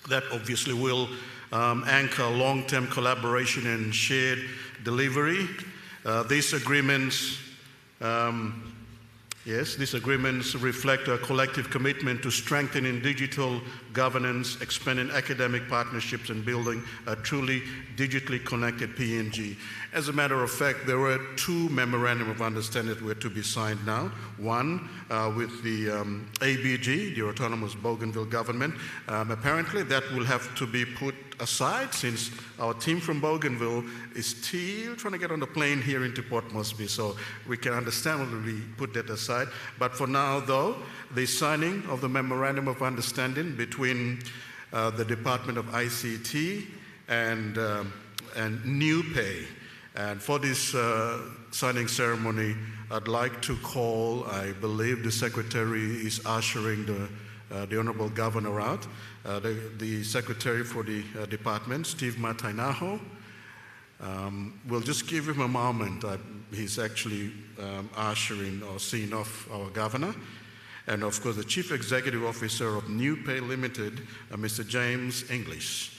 that obviously will anchor long-term collaboration and shared delivery. These agreements reflect a collective commitment to strengthening digital governance, expanding academic partnerships, and building a truly digitally connected PNG. As a matter of fact, there were two memorandum of understanding that were to be signed now. One with the ABG, the Autonomous Bougainville Government. Apparently that will have to be put aside since our team from Bougainville is still trying to get on the plane here into Port Moresby, so we can understandably put that aside. But for now, though, the signing of the Memorandum of Understanding between the Department of ICT and New Pay. And for this signing ceremony, I'd like to call, I believe the Secretary is ushering the Honorable Governor out, the Secretary for the Department, Steve Matainaho. We'll just give him a moment. He's actually ushering or seeing off our Governor. And of course, the Chief Executive Officer of New Pay Limited, Mr. James English.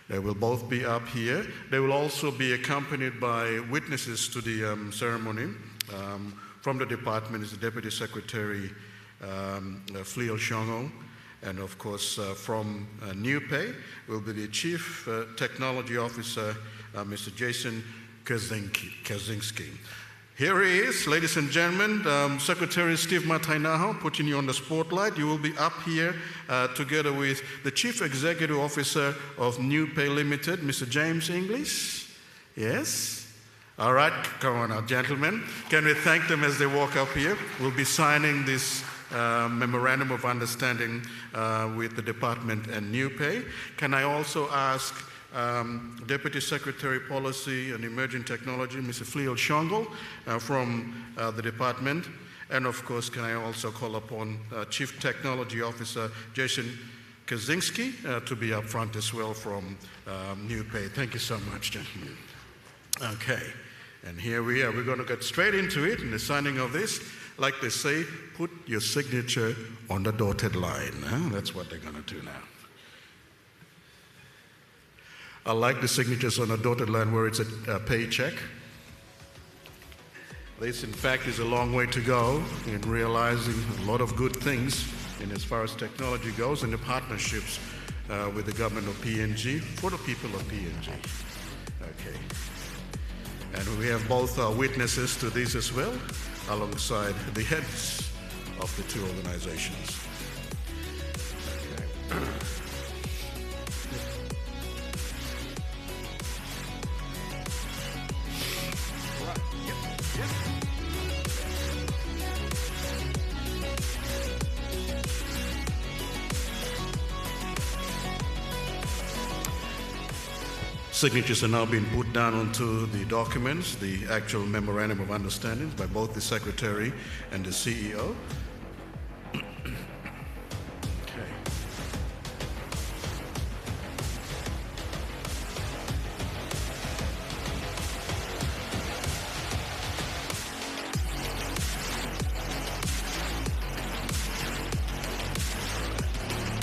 They will both be up here. They will also be accompanied by witnesses to the ceremony. From the department is the Deputy Secretary, Fleo Shongo, and of course from New Pay will be the Chief Technology Officer, Mr. Jason Kaczynski. Here he is, ladies and gentlemen, Secretary Steve Matainaho, putting you on the spotlight. You will be up here together with the Chief Executive Officer of New Pay Limited, Mr. James English. Yes? All right, come on now, gentlemen. Can we thank them as they walk up here? We'll be signing this Memorandum of Understanding with the department and New Pay. Can I also ask Deputy Secretary Policy and Emerging Technology, Mr. Fleo Shongo from the department. And of course, can I also call upon Chief Technology Officer Jason Kaczynski to be up front as well from New Pay. Thank you so much, gentlemen. Okay, and here we are. We're going to get straight into it in the signing of this. Like they say, put your signature on the dotted line. That's what they're going to do now. I like the signatures on a dotted line where it's a paycheck. This, in fact, is a long way to go in realizing a lot of good things in as far as technology goes and the partnerships with the government of PNG for the people of PNG. Okay. And we have both witnesses to this as well, alongside the heads of the two organizations. Okay. Signatures are now being put down onto the documents, the actual memorandum of understanding by both the Secretary and the CEO. Okay.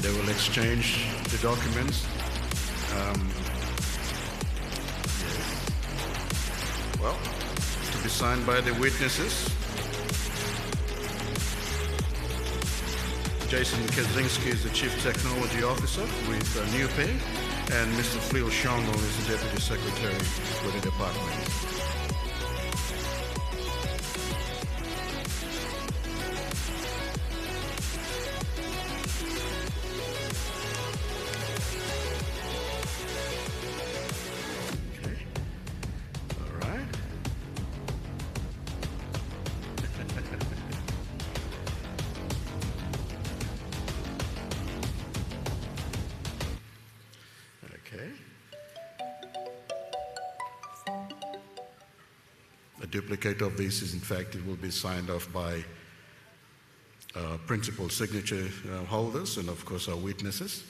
They will exchange the documents. Well, to be signed by the witnesses. Jason Kaczynski is the Chief Technology Officer with NewPay, and Mr. Flil Shongo is the Deputy Secretary with the department. A duplicate of this is, in fact, it will be signed off by principal signature holders and, of course, our witnesses.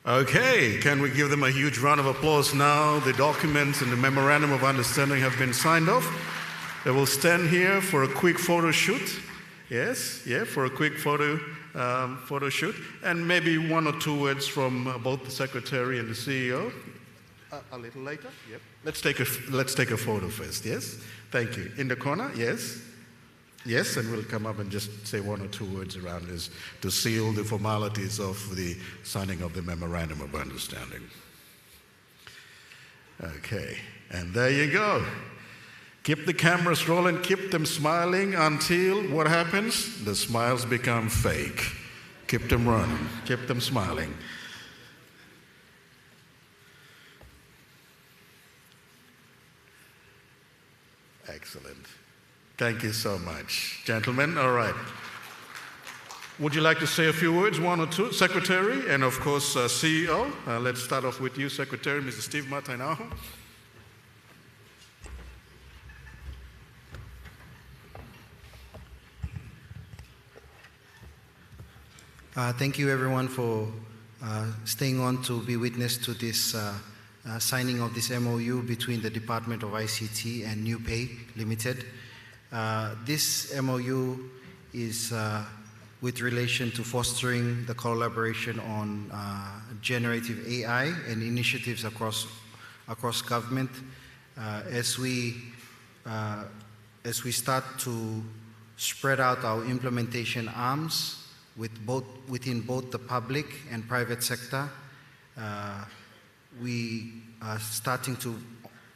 Okay, can we give them a huge round of applause now? The documents and the memorandum of understanding have been signed off. They will stand here for a quick photo shoot. Yes, yeah, for a quick photo shoot, and maybe one or two words from both the Secretary and the CEO. A little later. Yep. Let's take a photo first. Yes. Thank you. In the corner. Yes. Yes, and we'll come up and just say one or two words around this to seal the formalities of the signing of the Memorandum of Understanding. Okay, and there you go. Keep the cameras rolling, keep them smiling until what happens? The smiles become fake. Keep them running, keep them smiling. Excellent. Thank you so much. Gentlemen, all right. Would you like to say a few words, one or two? Secretary, and of course, CEO. Let's start off with you, Secretary, Mr. Steve Matainaho. Thank you, everyone, for staying on to be witness to this signing of this MOU between the Department of ICT and NewPay Limited. This MOU is with relation to fostering the collaboration on generative AI and initiatives across government. as we start to spread out our implementation arms within both the public and private sector. We are starting to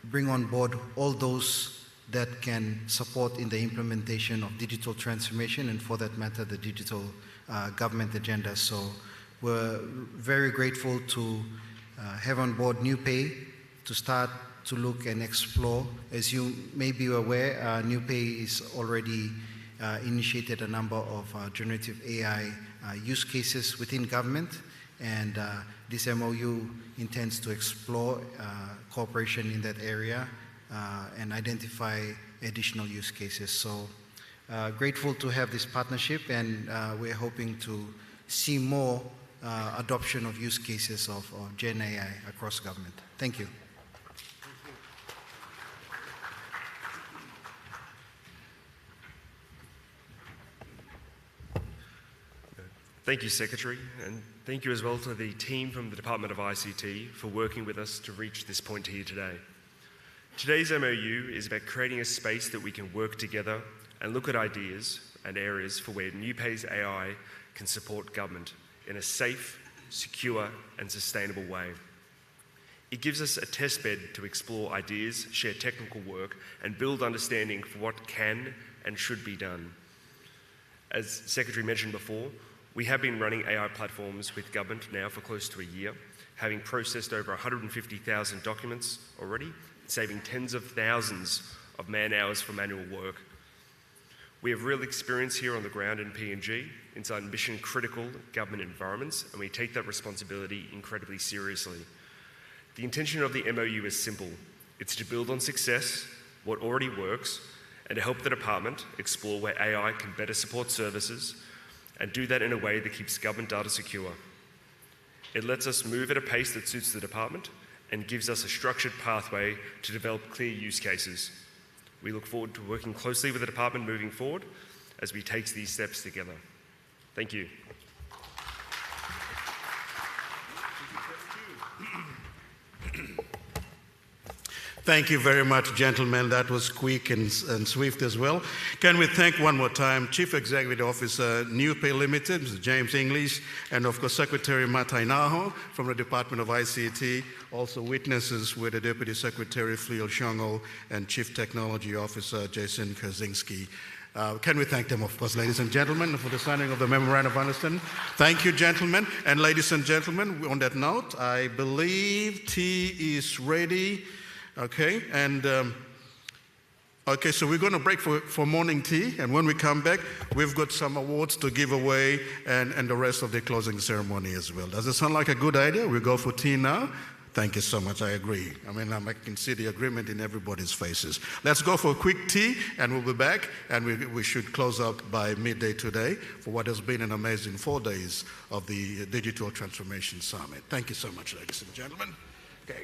bring on board all those that can support in the implementation of digital transformation and, for that matter, the digital government agenda. So we're very grateful to have on board NewPay to start to look and explore. As you may be aware, NewPay is already initiated a number of generative AI use cases within government, and this MOU intends to explore cooperation in that area and identify additional use cases. So grateful to have this partnership, and we're hoping to see more adoption of use cases of Gen AI across government. Thank you. Thank you, Secretary, and thank you as well to the team from the Department of ICT for working with us to reach this point here today. Today's MOU is about creating a space that we can work together and look at ideas and areas for where NewPay's AI can support government in a safe, secure, and sustainable way. It gives us a testbed to explore ideas, share technical work, and build understanding for what can and should be done. As Secretary mentioned before, we have been running AI platforms with government now for close to a year, having processed over 150,000 documents already, saving tens of thousands of man-hours for manual work. We have real experience here on the ground in PNG, inside mission-critical government environments, and we take that responsibility incredibly seriously. The intention of the MOU is simple. It's to build on success, what already works, and to help the department explore where AI can better support services and do that in a way that keeps government data secure. It lets us move at a pace that suits the department and gives us a structured pathway to develop clear use cases. We look forward to working closely with the department moving forward as we take these steps together. Thank you. Thank you very much, gentlemen. That was quick and swift as well. Can we thank one more time Chief Executive Officer, NewPay Limited, Mr. James English, and of course Secretary Matainaho from the Department of ICT. Also witnesses were the Deputy Secretary Fleo Shongo and Chief Technology Officer Jason Kaczynski. Can we thank them, of course, ladies and gentlemen, for the signing of the Memorandum of Understanding. Thank you, gentlemen. And ladies and gentlemen, on that note, I believe tea is ready. Okay, and okay, so we're going to break for morning tea, and when we come back, we've got some awards to give away and the rest of the closing ceremony as well. Does it sound like a good idea? We go for tea now? Thank you so much, I agree. I mean, I can see the agreement in everybody's faces. Let's go for a quick tea, and we'll be back, and we should close up by midday today for what has been an amazing 4 days of the Digital Transformation Summit. Thank you so much, ladies and gentlemen. Okay.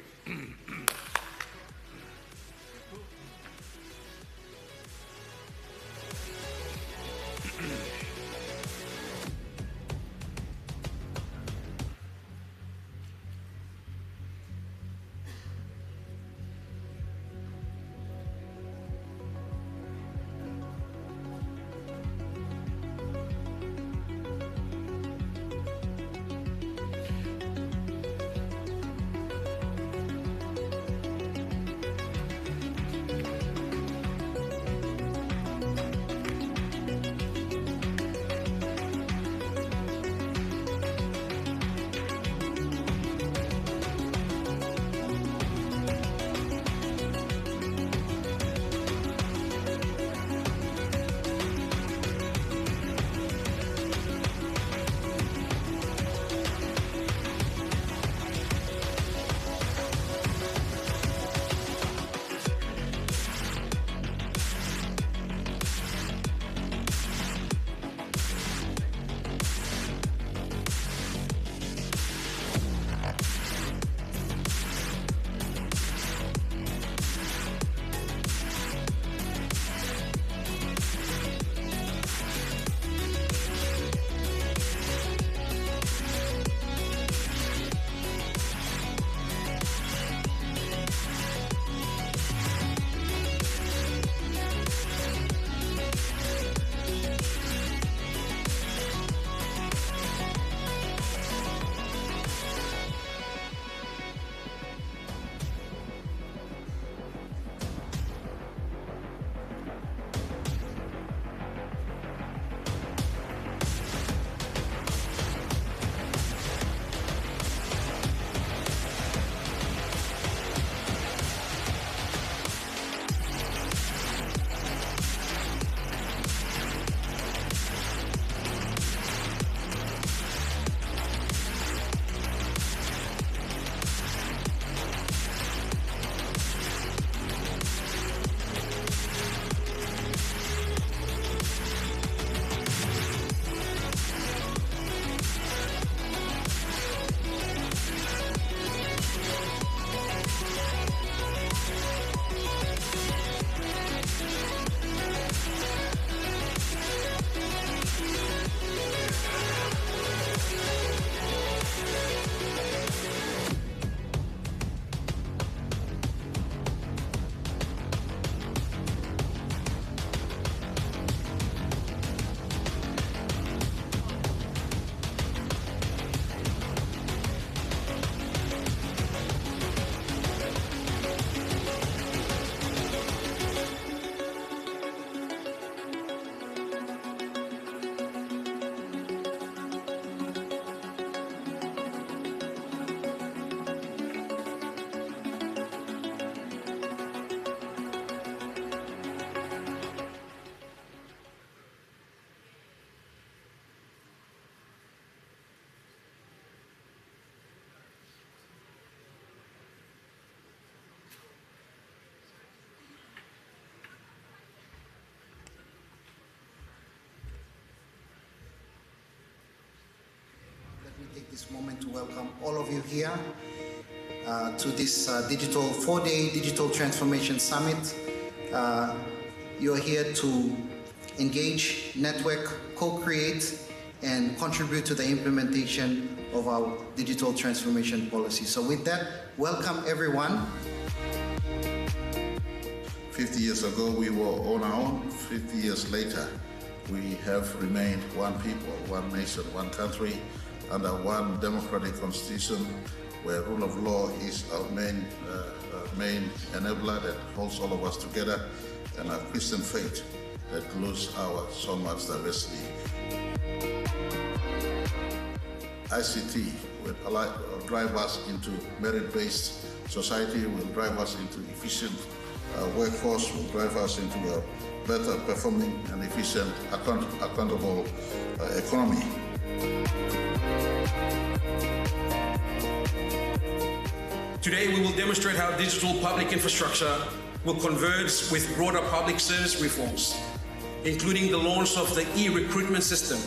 this moment to welcome all of you here to this four-day Digital Transformation Summit. You're here to engage, network, co-create, and contribute to the implementation of our digital transformation policy. So with that, welcome everyone. 50 years ago, we were on our own. 50 years later, we have remained one people, one nation, one country, under one democratic constitution, where rule of law is our main enabler that holds all of us together, and our Christian faith that includes our so much diversity. ICT will drive us into merit-based society, will drive us into efficient workforce, will drive us into a better performing and efficient, accountable economy. Today we will demonstrate how digital public infrastructure will converge with broader public service reforms, including the launch of the e-recruitment system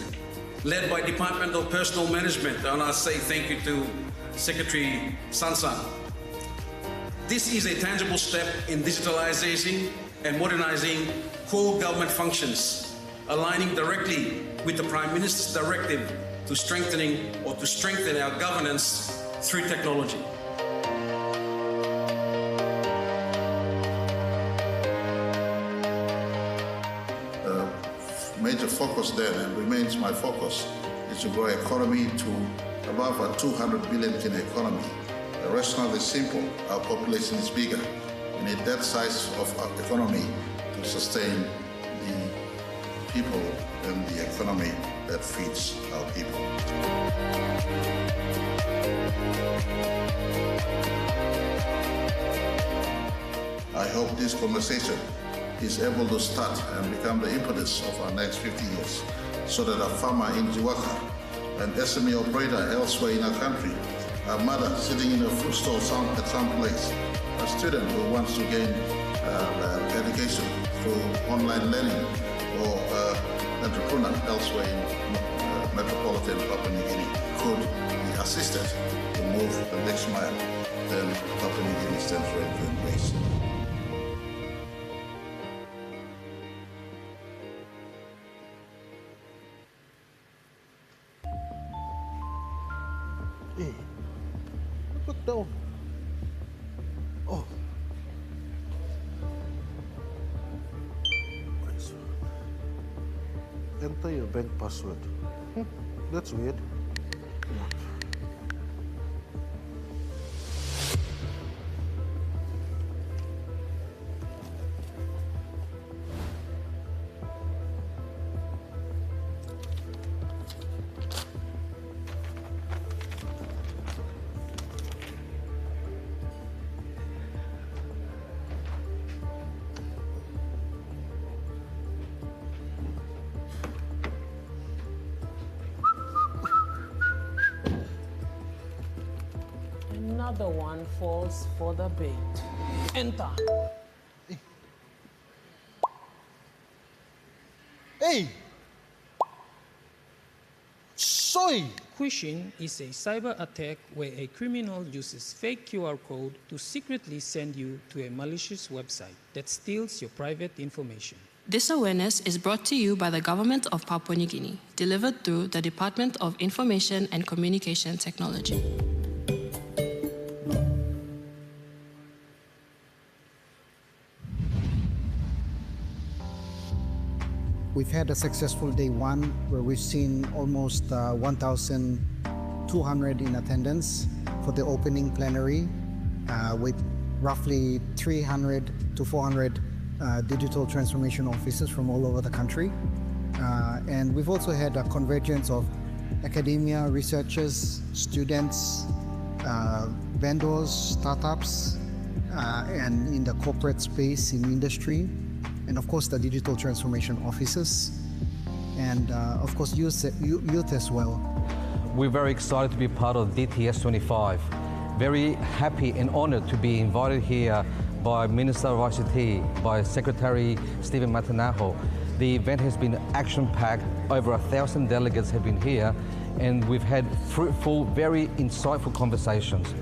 led by Department of Personnel Management, and I say thank you to Secretary Sansan. This is a tangible step in digitalizing and modernizing core government functions, aligning directly with the Prime Minister's directive to strengthen our governance through technology. Major focus then, and remains my focus, is to grow economy to above a 200 billion economy. The rationale is simple. Our population is bigger. We need that size of our economy to sustain the people and the economy that feeds our people. I hope this conversation is able to start and become the impetus of our next 50 years, so that a farmer in Jiwaka, an SME operator elsewhere in our country, a mother sitting in a food stall at some place, a student who wants to gain education through online learning, or an entrepreneur elsewhere in metropolitan Papua New Guinea could be assisted to move the next mile than Papua New Guinea stands ready to embrace. Hey, look down. Oh. Enter your bank password. That's weird. Another one falls for the bait. Enter. Hey! Soy! Phishing is a cyber attack where a criminal uses fake QR code to secretly send you to a malicious website that steals your private information. This awareness is brought to you by the Government of Papua New Guinea, delivered through the Department of Information and Communication Technology. We've had a successful day one where we've seen almost 1,200 in attendance for the opening plenary with roughly 300 to 400 digital transformation officers from all over the country. And we've also had a convergence of academia, researchers, students, vendors, startups, and in the corporate space, in industry, and of course the digital transformation officers, and of course youth as well. We're very excited to be part of DTS 25. Very happy and honored to be invited here by Minister of ICT, by Secretary Stephen Matanaho. The event has been action-packed. Over 1,000 delegates have been here. and we've had fruitful, very insightful conversations.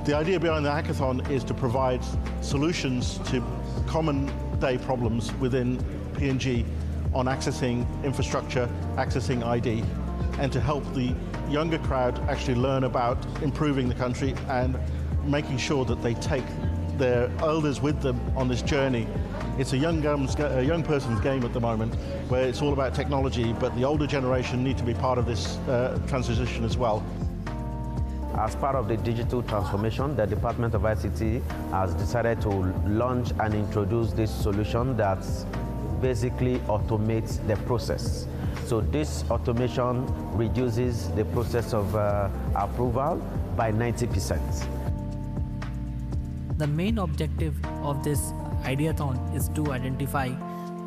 The idea behind the hackathon is to provide solutions to common day problems within PNG on accessing infrastructure, accessing ID, and to help the younger crowd actually learn about improving the country and making sure that they take their elders with them on this journey. It's a young person's game at the moment, where it's all about technology, but the older generation need to be part of this transition as well. As part of the digital transformation, the Department of ICT has decided to launch and introduce this solution that basically automates the process. So this automation reduces the process of approval by 90%. The main objective of this Ideathon is to identify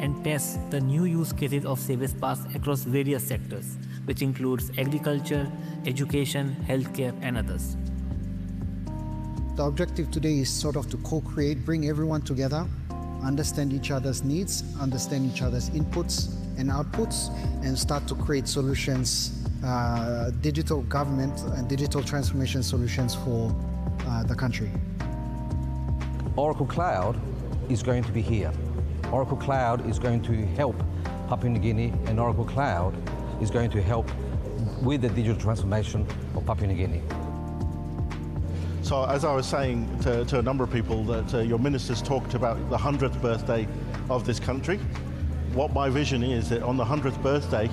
and test the new use cases of Service Pass across various sectors, which includes agriculture, education, healthcare, and others. The objective today is sort of to co-create, bring everyone together, understand each other's needs, understand each other's inputs and outputs, and start to create solutions, digital government and digital transformation solutions for the country. Oracle Cloud is going to be here. Oracle Cloud is going to help Papua New Guinea, and Oracle Cloud is going to help with the digital transformation of Papua New Guinea. So as I was saying to a number of people, that your ministers talked about the 100th birthday of this country. What my vision is that on the 100th birthday,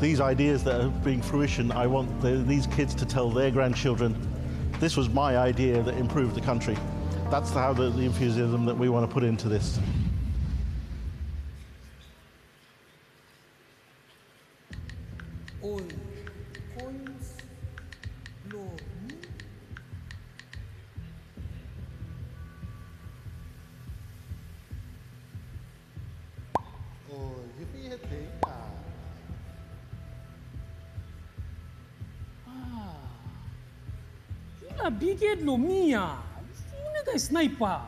these ideas that are being fruition, I want these kids to tell their grandchildren, this was my idea that improved the country. That's how the enthusiasm that we want to put into this. Biged lo mia. Nigga sniper.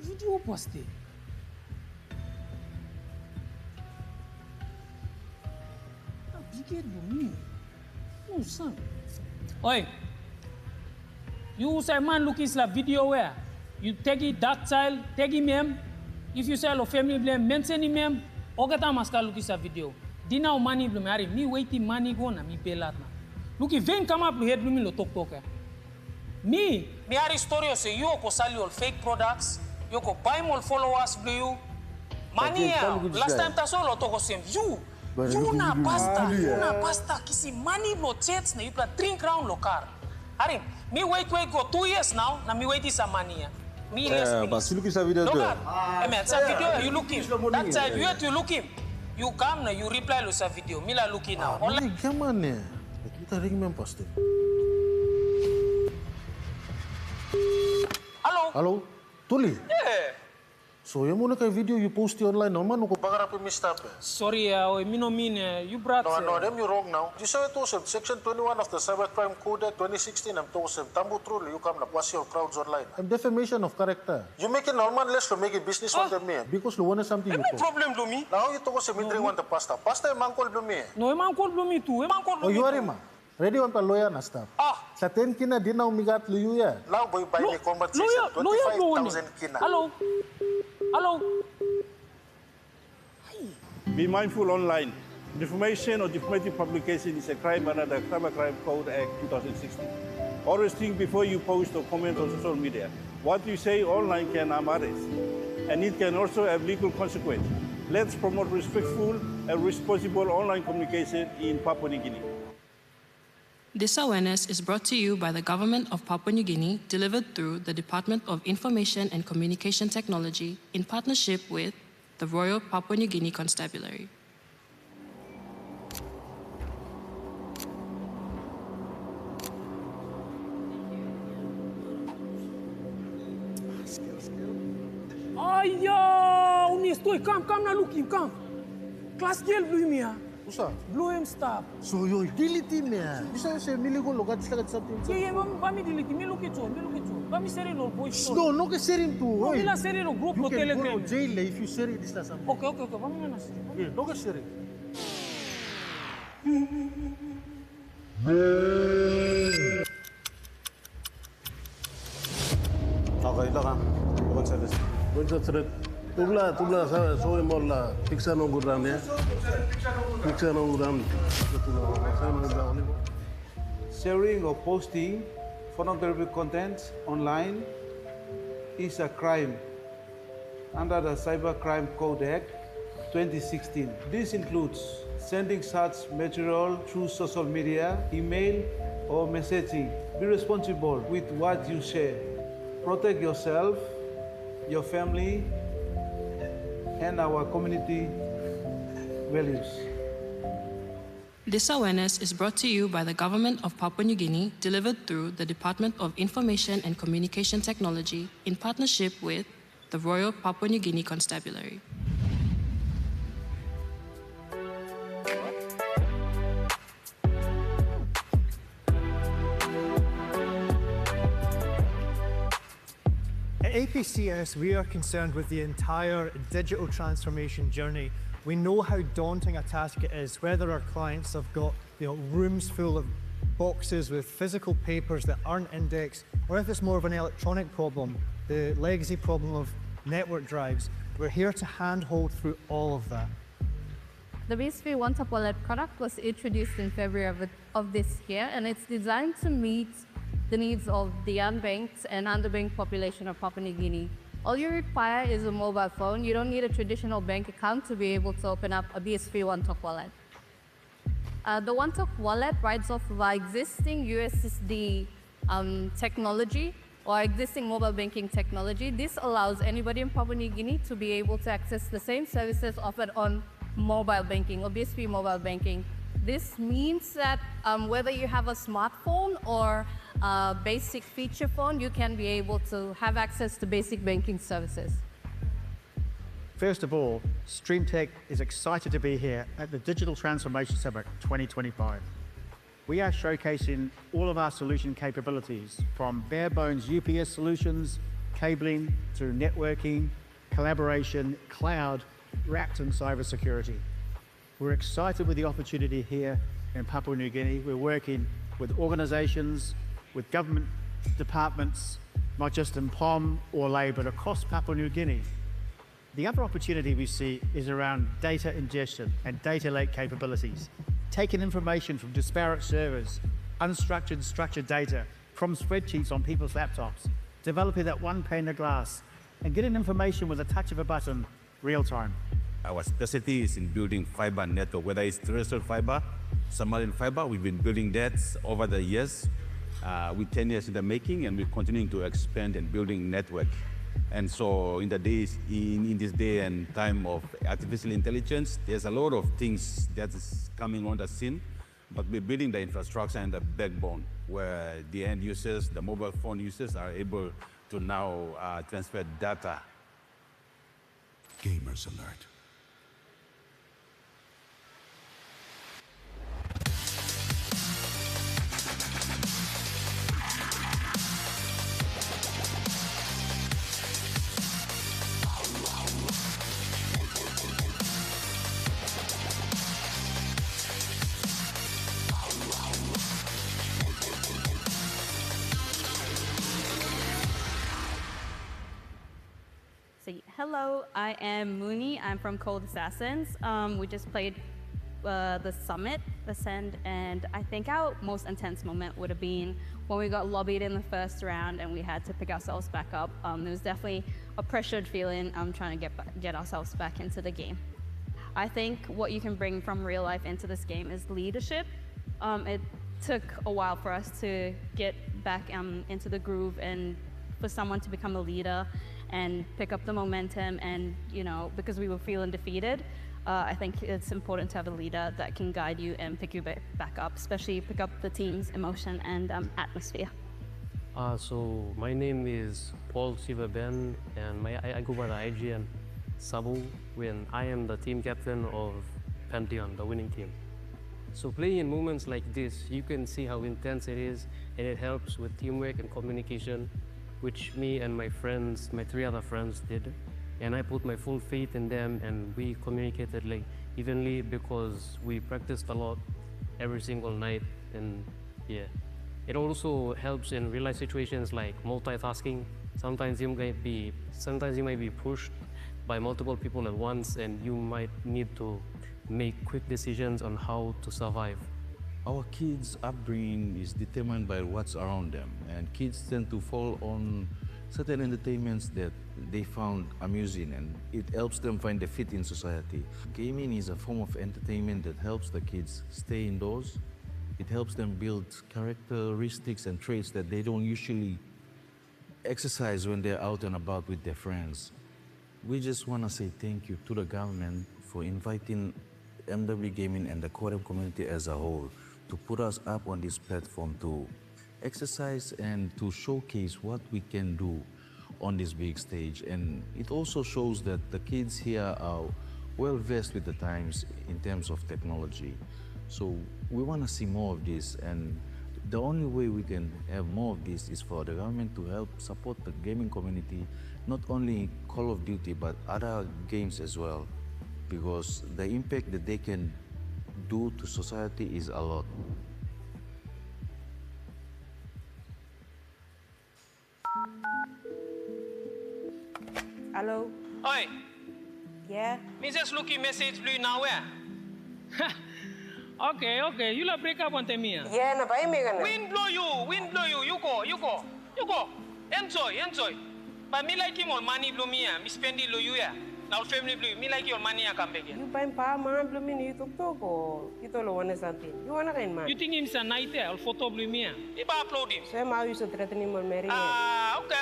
Video poste. Biged lo mia. Oh son. Oi. You say man look is la video where you take it that child, take him him. If you say lo family blame, mention him him. Ogata maska look is a video. Dina o money blame ari me waiting money go na mi pelat na. Look if ven come up lo head blame lo talk. Me are story say you ko sell your fake products, you ko buy more followers blue you. Money last time ta solo to ko same you na pasta kisi money no chats na you pla drink round lo car. Ari me wait go 2 years now na me wait is a money. Me less. But you look at video too. It's a video you looking. That side you have to look him. You come now you reply to sa video. Me la looking now. Only come on ne. Kita ring mem poste. Hello, Tuli? Yeah. So, you want to video you post online, no man, no bagar up missed up. Sorry, me no mean you brought. No, them you wrong now. You say it was Section 21 of the Cybercrime Code 2016. I'm told Tambu truly you come to pass your crowds online. And defamation of character. You make it normal less to make it business on the me. Because you want something you no problem to me. Now you talk about me want the pasta. Pasta man call to me. No, man call to me too. Man call to me. Oh, you are ma. Ready on the lawyer na staff. Sa 10 kina din na umigat luyo ya. Now boy buy me combat season 25,000 kina. Hello. Be mindful online. Defamation or defamative publication is a crime under the Cybercrime Code Act 2016. Always think before you post or comment on social media. What you say online can harm others, and it can also have legal consequences. Let's promote respectful and responsible online communication in Papua New Guinea. This awareness is brought to you by the Government of Papua New Guinea, delivered through the Department of Information and Communication Technology in partnership with the Royal Papua New Guinea Constabulary. Aya, unisтой, come na look him, come. Class girl blue me. Usa? Blow him stop. So you delete him ya. Bisa say miligo logat sila something. Yeah, mami delete me look it. Mami seri no boy. No ke serin tu. No, mila seri no group no Telegram. You can go to jail if you share this something. Okay. Mami na seri. Yeah, no ke serin. Sharing or posting pornographic content online is a crime under the Cybercrime Code Act 2016. This includes sending such material through social media, email, or messaging. Be responsible with what you share. Protect yourself, your family, and our community values. This awareness is brought to you by the Government of Papua New Guinea, delivered through the Department of Information and Communication Technology in partnership with the Royal Papua New Guinea Constabulary. At APCS, we are concerned with the entire digital transformation journey. We know how daunting a task it is, whether our clients have got rooms full of boxes with physical papers that aren't indexed, or if it's more of an electronic problem, the legacy problem of network drives. We're here to handhold through all of that. The BSP One Top Wallet product was introduced in February of this year, and it's designed to meet the needs of the unbanked and underbanked population of Papua New Guinea. All you require is a mobile phone. You don't need a traditional bank account to be able to open up a BSP One Top Wallet. The One Top Wallet rides off of our existing USSD technology or existing mobile banking technology. This allows anybody in Papua New Guinea to be able to access the same services offered on mobile banking or BSP mobile banking. This means that whether you have a smartphone or a basic feature phone, you can be able to have access to basic banking services. First of all, StreamTech is excited to be here at the Digital Transformation Summit 2025. We are showcasing all of our solution capabilities, from bare bones UPS solutions, cabling, to networking, collaboration, cloud, wrapped in cybersecurity. We're excited with the opportunity here in Papua New Guinea. We're working with organizations, with government departments, not just in POM or Lae, but across Papua New Guinea. The other opportunity we see is around data ingestion and data lake capabilities, taking information from disparate servers, unstructured, structured data from spreadsheets on people's laptops, developing that one pane of glass, and getting information with a touch of a button, real time. Our specialty is in building fiber network, whether it's terrestrial fiber, submarine fiber. We've been building that over the years, with 10 years in the making, and we're continuing to expand and building network. And so in this day and time of artificial intelligence, there's a lot of things that is coming on the scene, but we're building the infrastructure and the backbone where the end users, the mobile phone users, are able to now transfer data. Gamers alert. Hello, I am Mooney. I'm from Cold Assassins. We just played the Summit, Ascend, and I think our most intense moment would have been when we got lobbied in the first round and we had to pick ourselves back up. There was definitely a pressured feeling trying to get ourselves back into the game. I think what you can bring from real life into this game is leadership. It took a while for us to get back into the groove and for someone to become a leader and pick up the momentum, and because we were feeling defeated, I think it's important to have a leader that can guide you and pick you back up, especially pick up the team's emotion and atmosphere. So my name is Paul Siva-Ben, and I go by the IGN Sabu, when I am the team captain of Pantheon, the winning team. So playing in moments like this, you can see how intense it is, and it helps with teamwork and communication, which me and my friends, my 3 other friends did. And I put my full faith in them, and we communicated like evenly because we practiced a lot every single night, and yeah. It also helps in real-life situations like multitasking. Sometimes you might be pushed by multiple people at once, and you might need to make quick decisions on how to survive. Our kids' upbringing is determined by what's around them, and kids tend to fall on certain entertainments that they found amusing, and it helps them find a fit in society. Gaming is a form of entertainment that helps the kids stay indoors. It helps them build characteristics and traits that they don't usually exercise when they're out and about with their friends. We just want to say thank you to the government for inviting MW Gaming and the Quorum community as a whole to put us up on this platform to exercise and to showcase what we can do on this big stage. And it also shows that the kids here are well versed with the times in terms of technology. So we want to see more of this, and the only way we can have more of this is for the government to help support the gaming community, not only Call of Duty, but other games as well, because the impact that they can do to society is a lot. Hello? Oi! Yeah? Me just looking message blue now where? Okay, you la break up on me. Yeah, na ba me gana? Wind blow you, you go. Enjoy. But me like him all money blow me, me spend it blow you ya. Now family blue, me like your money I come back again. You buy pa man blow me ni TikTok ko. Ito lo wana something. You wanna kain man? You think him's a night or photo blue me? Iba upload him. So ma you so threatening mo marry. Okay.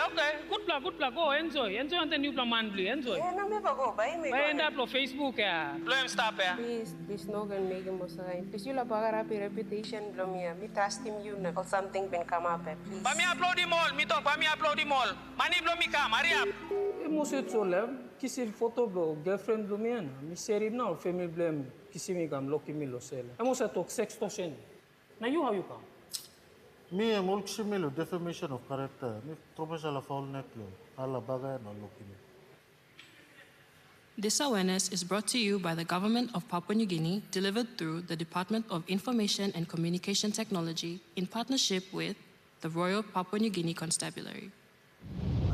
Good luck. Go enjoy on the new man blue. Enjoy. Yeah, na me pa go. Buy me. Buy end up on Facebook ya. Blow him stop ya. Please no can make him sa kain. Please you la pagarapi reputation blow me. Me trust him you na or something been come up. Please. But me upload him all. Me talk. But me upload him all. Money blow me come. Hurry up. Mo se tsolem. Kisi photo blow girlfriend blow me na. Me share na or family blame. Kisi me gam lucky me lo sele. Mo se talk sextortion. Na you how you come? Me am also defamation of character. Me troubles ala foul neklo. Ala bagay na lucky me. This awareness is brought to you by the Government of Papua New Guinea, delivered through the Department of Information and Communication Technology in partnership with the Royal Papua New Guinea Constabulary.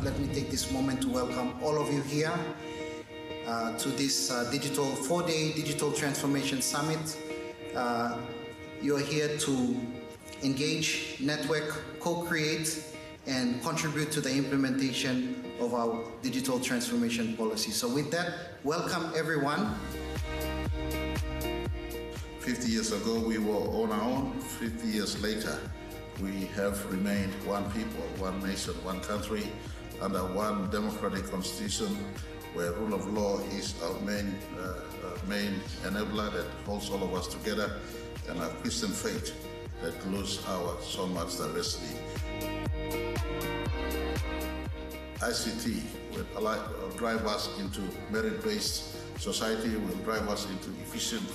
Let me take this moment to welcome all of you here to this 4-day Digital Transformation Summit. You are here to engage, network, co-create, and contribute to the implementation of our digital transformation policy. So with that, welcome everyone. 50 years ago, we were on our own. 50 years later, we have remained one people, one nation, one country, under one democratic constitution, where rule of law is our main enabler that holds all of us together, and our Christian faith that glues our so much diversity. ICT will drive us into merit-based society, will drive us into efficient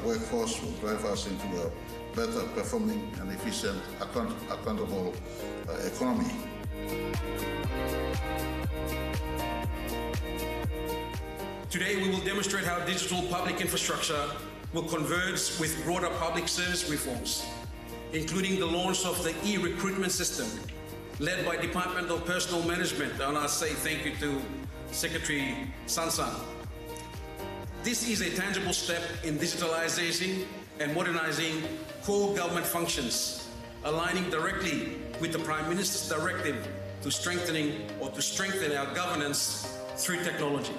workforce, will drive us into a better performing and efficient, accountable economy. Today we will demonstrate how digital public infrastructure will converge with broader public service reforms, including the launch of the e-recruitment system led by Department of Personnel Management, and I say thank you to Secretary Sansan. This is a tangible step in digitalizing and modernizing core government functions, aligning directly with the Prime Minister's directive to strengthen our governance through technology.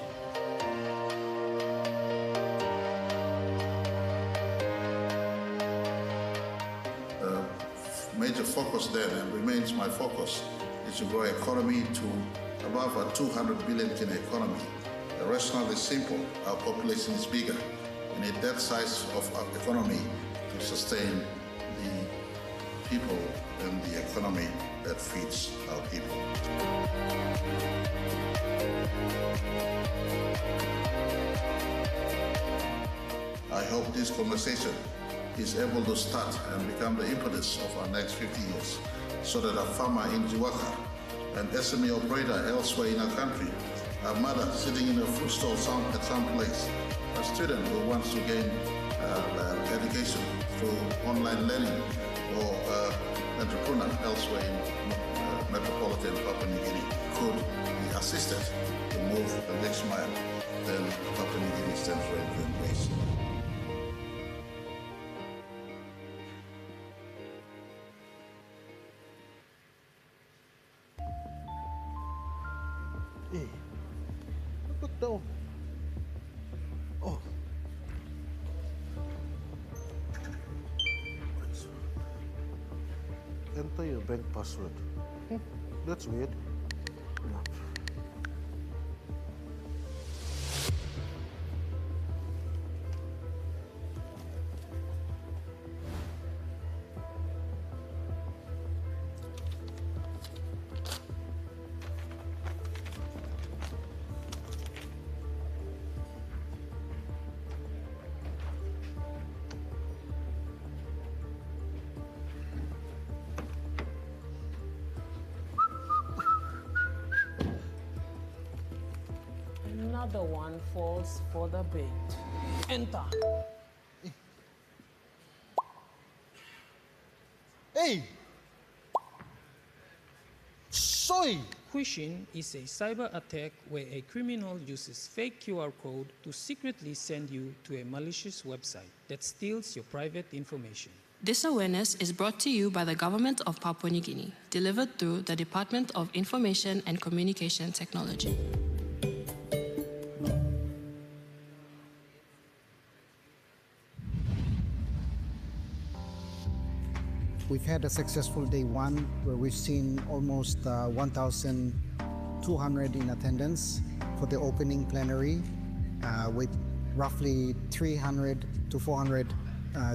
Major focus then, and remains my focus, is to grow economy to above a 200 billion economy. The rationale is simple. Our population is bigger. We need that size of our economy to sustain the people and the economy that feeds our people. I hope this conversation is able to start and become the impetus of our next 50 years, so that a farmer in Jiwaka, an SME operator elsewhere in our country, a mother sitting in a food stall at some place, a student who wants to gain education to online learning or entrepreneur elsewhere in metropolitan Papua New Guinea could be assisted to move the next mile, then Papua New Guinea stands ready to embrace. Hey, look down. Oh. Enter your bank password. That's weird. Another one falls for the bait. Enter. Hey! Soy! Phishing is a cyber attack where a criminal uses fake QR code to secretly send you to a malicious website that steals your private information. This awareness is brought to you by the government of Papua New Guinea, delivered through the Department of Information and Communication Technology. We've had a successful day one where we've seen almost 1,200 in attendance for the opening plenary with roughly 300 to 400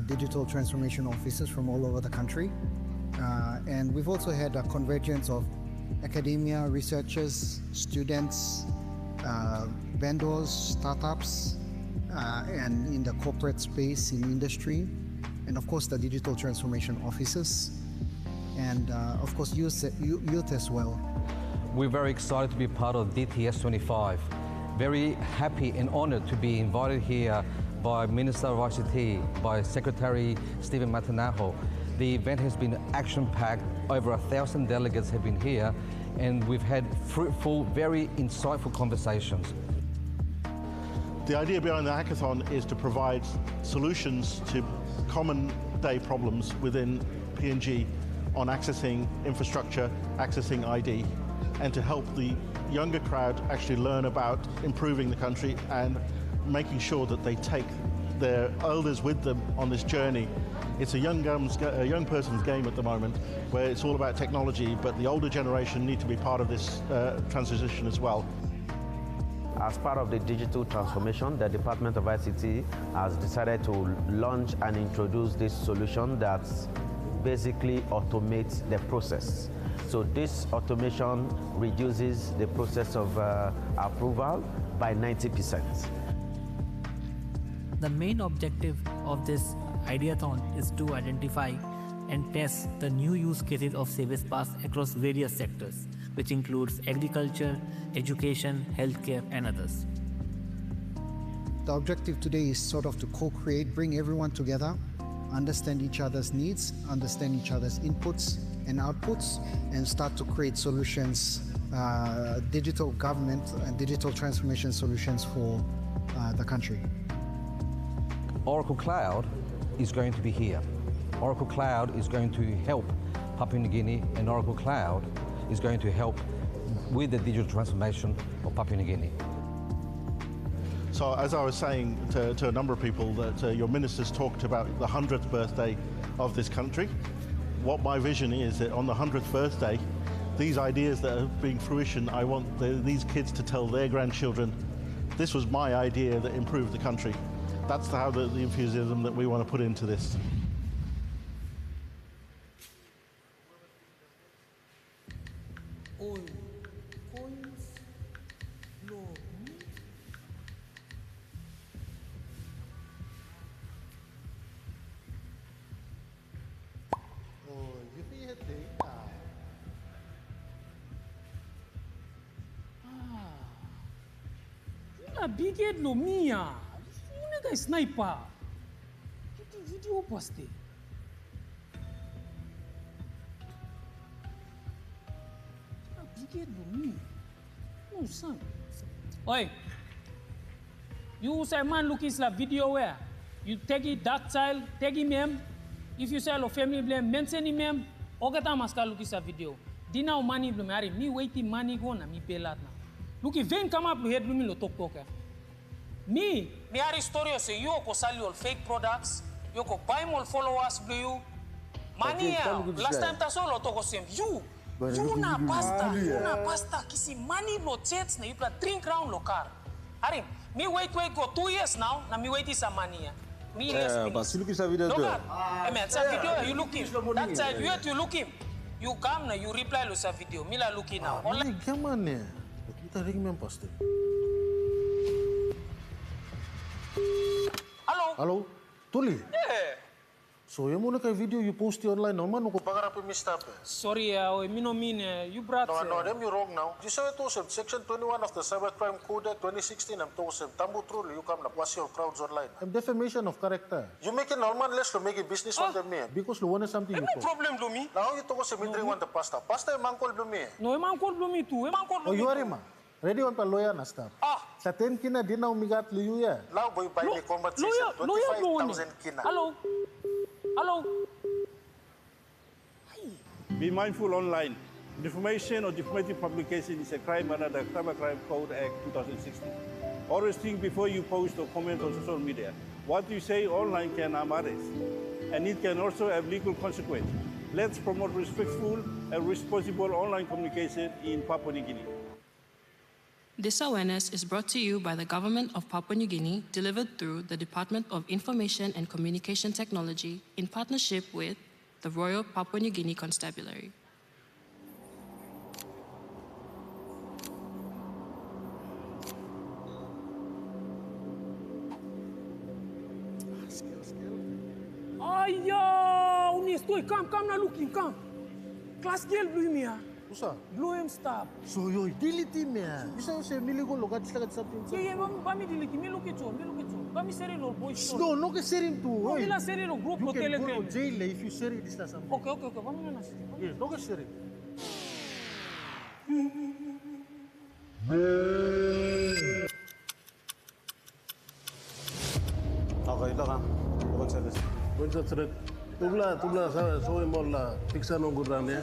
digital transformation officers from all over the country. And we've also had a convergence of academia, researchers, students, vendors, startups, and in the corporate space, in industry, and of course the digital transformation officers, and of course youth as well. We're very excited to be part of DTS 25. Very happy and honored to be invited here by Minister of ICT, by Secretary Stephen Matanaho. The event has been action-packed. Over 1,000 delegates have been here, and we've had fruitful, very insightful conversations. The idea behind the hackathon is to provide solutions to common day problems within PNG on accessing infrastructure, accessing ID, and to help the younger crowd actually learn about improving the country and making sure that they take their elders with them on this journey. It's a young person's game at the moment, where it's all about technology, but the older generation need to be part of this transition as well. As part of the digital transformation, the Department of ICT has decided to launch and introduce this solution that basically automates the process. So this automation reduces the process of approval by 90%. The main objective of this Ideathon is to identify and test the new use cases of CyberCX across various sectors, which includes agriculture, education, healthcare, and others. The objective today is sort of to co-create, bring everyone together, understand each other's needs, understand each other's inputs and outputs, and start to create solutions, digital government and digital transformation solutions for the country. Oracle Cloud is going to be here. Oracle Cloud is going to help Papua New Guinea, and Oracle Cloud is going to help with the digital transformation of Papua New Guinea. So as I was saying to a number of people, that your ministers talked about the 100th birthday of this country. What my vision is that on the 100th birthday, these ideas that are being fruition, I want these kids to tell their grandchildren, this was my idea that improved the country. That's how the enthusiasm that we want to put into this. Biged lo mia. Una guy sniper. video poste. Biget bumi. No son. Oi. You say man look is la video where you take it that child, take him mem. If you say a family blame, mention him mem. Ogata maska look is a video. Dina money blame ari me waiting money go na me pay lat na. Look if vein come up to head blame lo talk. Me are story say you ko sell your fake products, you ko buy more followers blue you. Money last time ta solo to ko same you. You na pasta kisi money lo chance na you pla drink round lo car. Arim, me wait go 2 years now, na me wait is a money. Me yeah, but you look at video. Look at, man, sa video you look him. That side you look him. You come na you reply lo sa video. Me la look now. Online kaman ne. Kita ring mem poste. Hello. Hello. Tuli. Yeah. So you muna kay video you post online no man ko pagara pa mistap. Sorry, me no mean you brought. No, them you wrong now. You say to section 21 of the Cybercrime Code 2016 I'm to tambu true you come na was your crowds online. I'm defamation of character. You make it normal less to make a business on them me because you want something you no problem to me. Now you to say me want the pasta. Pasta man call to me. No, man call to me too. Man call to me. Oh, you are ma. Ready on pa lawyer na staff. Sa 10 kina din na umigat liu ya. Now boy buy me combat section 25,000 kina. Hello. Hello. Be mindful online. Defamation or defamative publication is a crime under the Cybercrime Code Act 2016. Always think before you post or comment on social media. What you say online can harm others, and it can also have legal consequences. Let's promote respectful and responsible online communication in Papua New Guinea. This awareness is brought to you by the Government of Papua New Guinea, delivered through the Department of Information and Communication Technology in partnership with the Royal Papua New Guinea Constabulary. Aya, unistou, come na looking, come. Class girl blue me ah. Usa? Blue him stop. So you delete me ah. You say miligo logat sila something. Yeah, ba mi delete, me look it. Ba mi seri lo boy store. No, no ke serin tu. No, mi la seri lo group lo Telegram. You can go to jail if you seri this la something. Okay, ba mi na seri. Yeah, no ke seri. Okay, ito ka. Bukod sa list. Tubla, so mola picture no guram ya.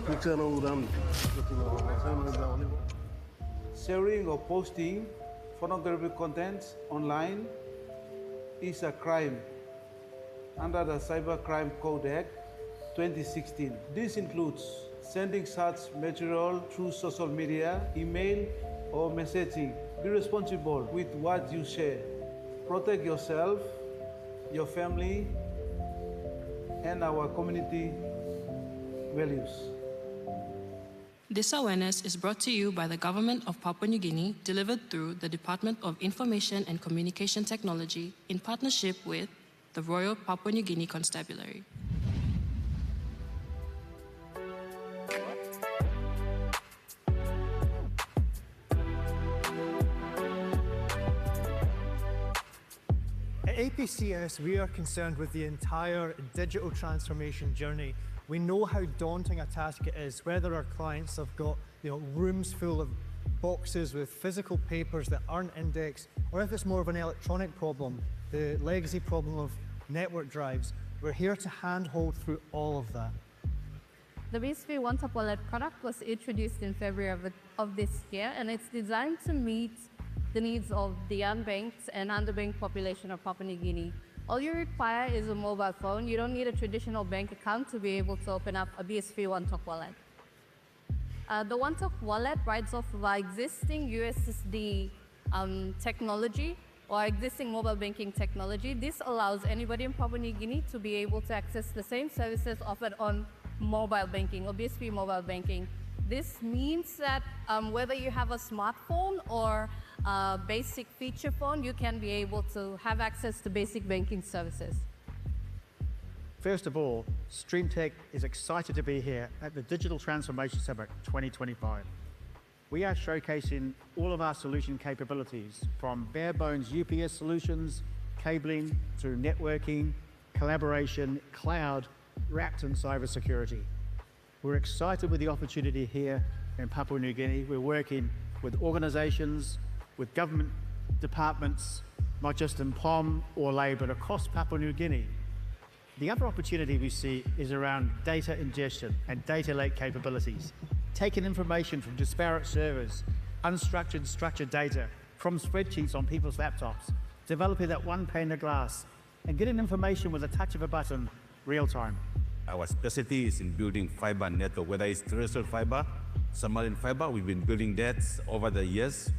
Picture no guram. Sharing or posting pornographic content online is a crime under the Cybercrime Code Act 2016. This includes sending such material through social media, email, or messaging. Be responsible with what you share. Protect yourself, your family, and our community values. This awareness is brought to you by the Government of Papua New Guinea, delivered through the Department of Information and Communication Technology in partnership with the Royal Papua New Guinea Constabulary. At APCS, we are concerned with the entire digital transformation journey. We know how daunting a task it is, whether our clients have got rooms full of boxes with physical papers that aren't indexed, or if it's more of an electronic problem, the legacy problem of network drives. We're here to handhold through all of that. The BSV One Top Wallet product was introduced in February of this year, and it's designed to meet the needs of the unbanked and underbanked population of Papua New Guinea. All you require is a mobile phone. You don't need a traditional bank account to be able to open up a BSV One Top Wallet. The One Top Wallet rides off of our existing USSD technology or existing mobile banking technology. This allows anybody in Papua New Guinea to be able to access the same services offered on mobile banking or BSV mobile banking. This means that whether you have a smartphone or a basic feature phone, you can be able to have access to basic banking services. First of all, StreamTech is excited to be here at the Digital Transformation Summit 2025. We are showcasing all of our solution capabilities, from bare bones UPS solutions, cabling, through networking, collaboration, cloud, wrapped in cybersecurity. We're excited with the opportunity here in Papua New Guinea. We're working with organizations, with government departments, not just in POM or Lay, but across Papua New Guinea. The other opportunity we see is around data ingestion and data lake capabilities, taking information from disparate servers, unstructured, structured data from spreadsheets on people's laptops, developing that one pane of glass, and getting information with a touch of a button, real time. Our specialty is in building fiber network, whether it's terrestrial fiber, submarine fiber. We've been building that over the years,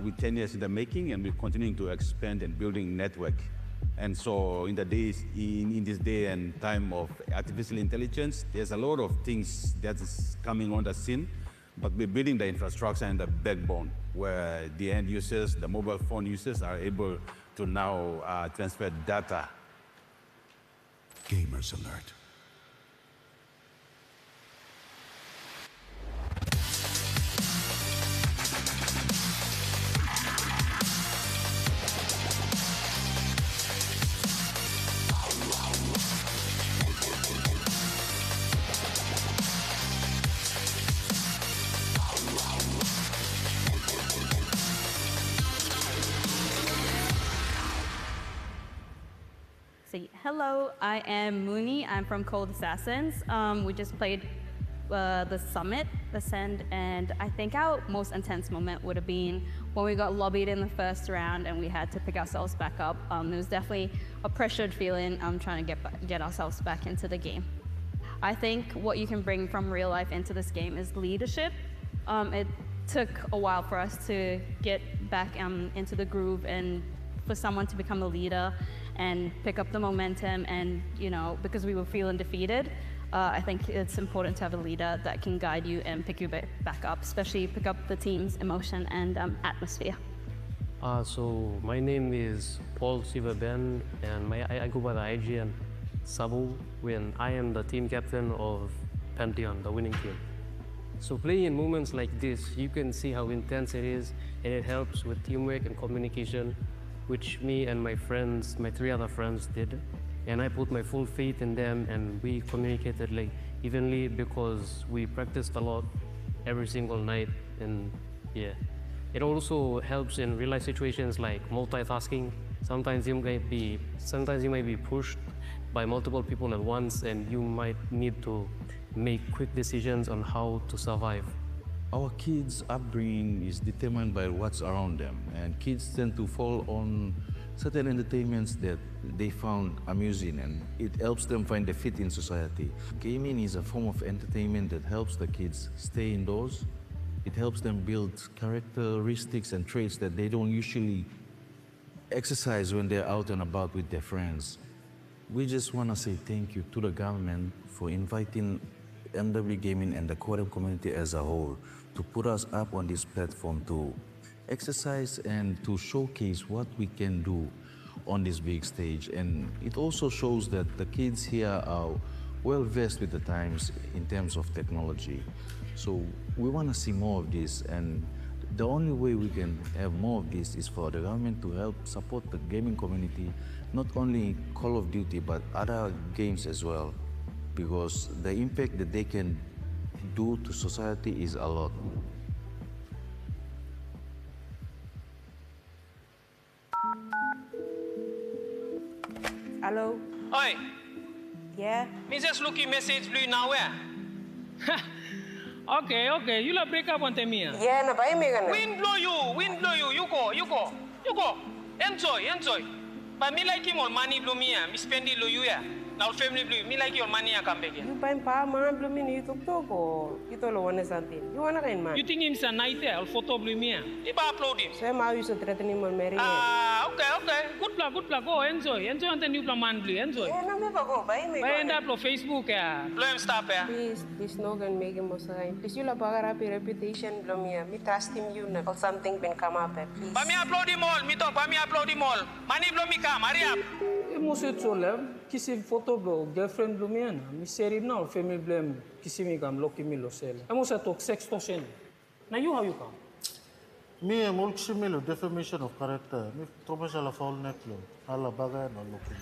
with 10 years in the making, and we're continuing to expand and building network. And so in this day and time of artificial intelligence, there's a lot of things that is coming on the scene, but we're building the infrastructure and the backbone where the end users, the mobile phone users are able to now transfer data. Gamers alert. Hello, I am Mooney. I'm from Cold Assassins. We just played the Summit, Ascend, and I think our most intense moment would have been when we got lobbied in the first round and we had to pick ourselves back up. There was definitely a pressured feeling trying to get ourselves back into the game. I think what you can bring from real life into this game is leadership. It took a while for us to get back into the groove and for someone to become a leader and pick up the momentum, and because we were feeling defeated, I think it's important to have a leader that can guide you and pick you back up, especially pick up the team's emotion and atmosphere. So my name is Paul Sivaben, and I go by the IGN Sabu, when I am the team captain of Pantheon, the winning team. So playing in moments like this, you can see how intense it is, and it helps with teamwork and communication, which me and my friends, my 3 other friends did. And I put my full faith in them, and we communicated like evenly because we practiced a lot every single night. And yeah, it also helps in real life situations like multitasking. Sometimes you might be pushed by multiple people at once, and you might need to make quick decisions on how to survive. Our kids' upbringing is determined by what's around them, and kids tend to fall on certain entertainments that they found amusing, and it helps them find a fit in society. Gaming is a form of entertainment that helps the kids stay indoors. It helps them build characteristics and traits that they don't usually exercise when they're out and about with their friends. We just want to say thank you to the government for inviting MW Gaming and the Quorum community as a whole to put us up on this platform to exercise and to showcase what we can do on this big stage. And it also shows that the kids here are well versed with the times in terms of technology. So we want to see more of this, and the only way we can have more of this is for the government to help support the gaming community, not only Call of Duty, but other games as well, because the impact that they can do to society is a lot. Hello? Oi! Yeah? Me just looking message blue now where? Okay, you la break up on me. Yeah, na ba me gana? Wind blow you, you go. Enjoy. But me like him all money blow me, me spend it you ya. Now family blue, me like your money come back. You buy pa man blow me ni TikTok ko. Ito lo wana something. You wanna kain man? You think him sa night al photo blue me? Iba upload him. Saya mau you sa threatening man Mary. Okay. Good plug. Go enjoy until you man blue. Enjoy. Yeah, na me ba go? Buy me. Buy end up on Facebook ya. Blow him stop ya. Please no can make him say. Please you la bagara reputation blow me. Me trust him you na. Or something can come up. Please. Ba me upload him all. Me talk. Ba me upload him all. Money blow me come. Hurry up. Monsieur Tsolem, kisi photo blo girlfriend blumian, mi serib na family blame kisi mi gam loki mi lo sel. Emo sa tok sex to sen. Na you how you come? Mi mulksimilo defamation of character. Mi tropa la foul neklo. Ala bagay no lokilo.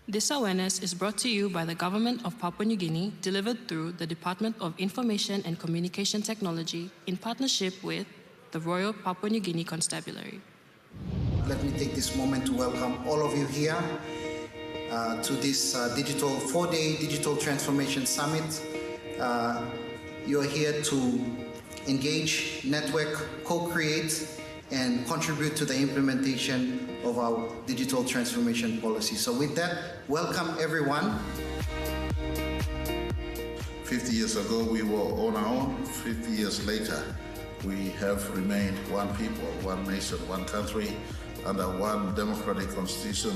This awareness is brought to you by the Government of Papua New Guinea, delivered through the Department of Information and Communication Technology in partnership with the Royal Papua New Guinea Constabulary. Let me take this moment to welcome all of you here to this four-day digital transformation summit. You're here to engage, network, co-create, and contribute to the implementation of our digital transformation policy. So with that, welcome everyone. 50 years ago, we were on our own. 50 years later, we have remained one people, one nation, one country, under one democratic constitution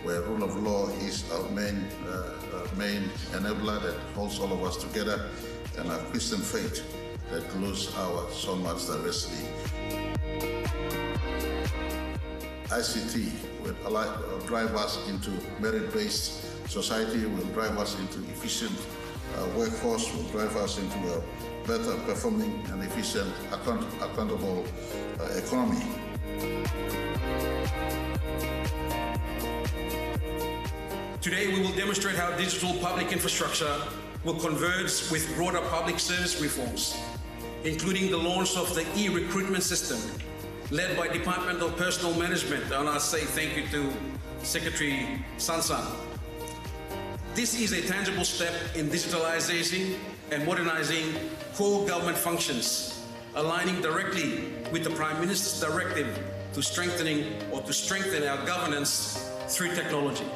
where rule of law is our main enabler that holds all of us together, and our Christian faith that glues our so much diversity. ICT will drive us into merit-based society, will drive us into efficient workforce, will drive us into a better performing and efficient, accountable economy. Today we will demonstrate how digital public infrastructure will converge with broader public service reforms, including the launch of the e-recruitment system, led by Department of Personnel Management, and I say thank you to Secretary Sansan. This is a tangible step in digitalizing and modernizing core government functions, aligning directly with the Prime Minister's directive to strengthen our governance through technology.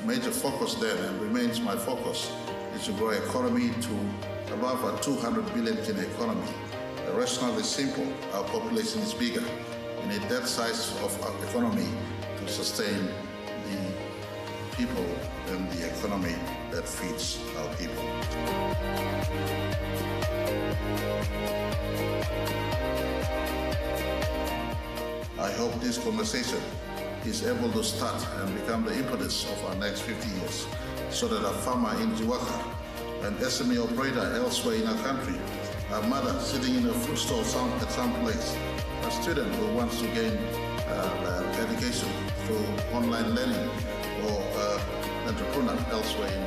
Major focus then, and remains my focus, is to grow economy to above a 200 billion economy. The rationale is simple. Our population is bigger. We need that size of our economy to sustain the people and the economy that feeds our people. I hope this conversation is able to start and become the impetus of our next 50 years, so that a farmer in Jiwaka, an SME operator elsewhere in our country, a mother sitting in a food store at some place, a student who wants to gain education through online learning, or an entrepreneur elsewhere in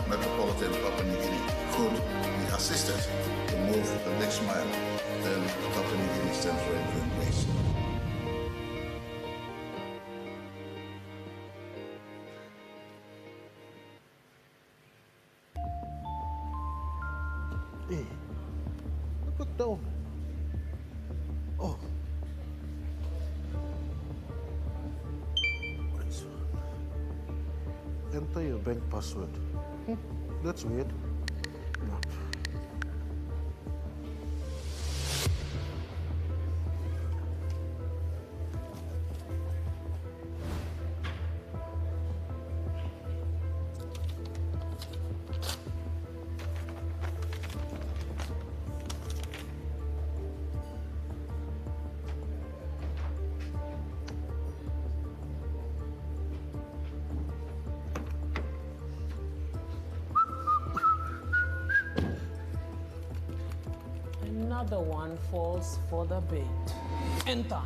metropolitan Papua New Guinea could be assisted to move the next mile than Papua New Guinea stands ready to embrace. Hey, look down. Oh. Enter your bank password. That's weird. No. Another one falls for the bait. Enter.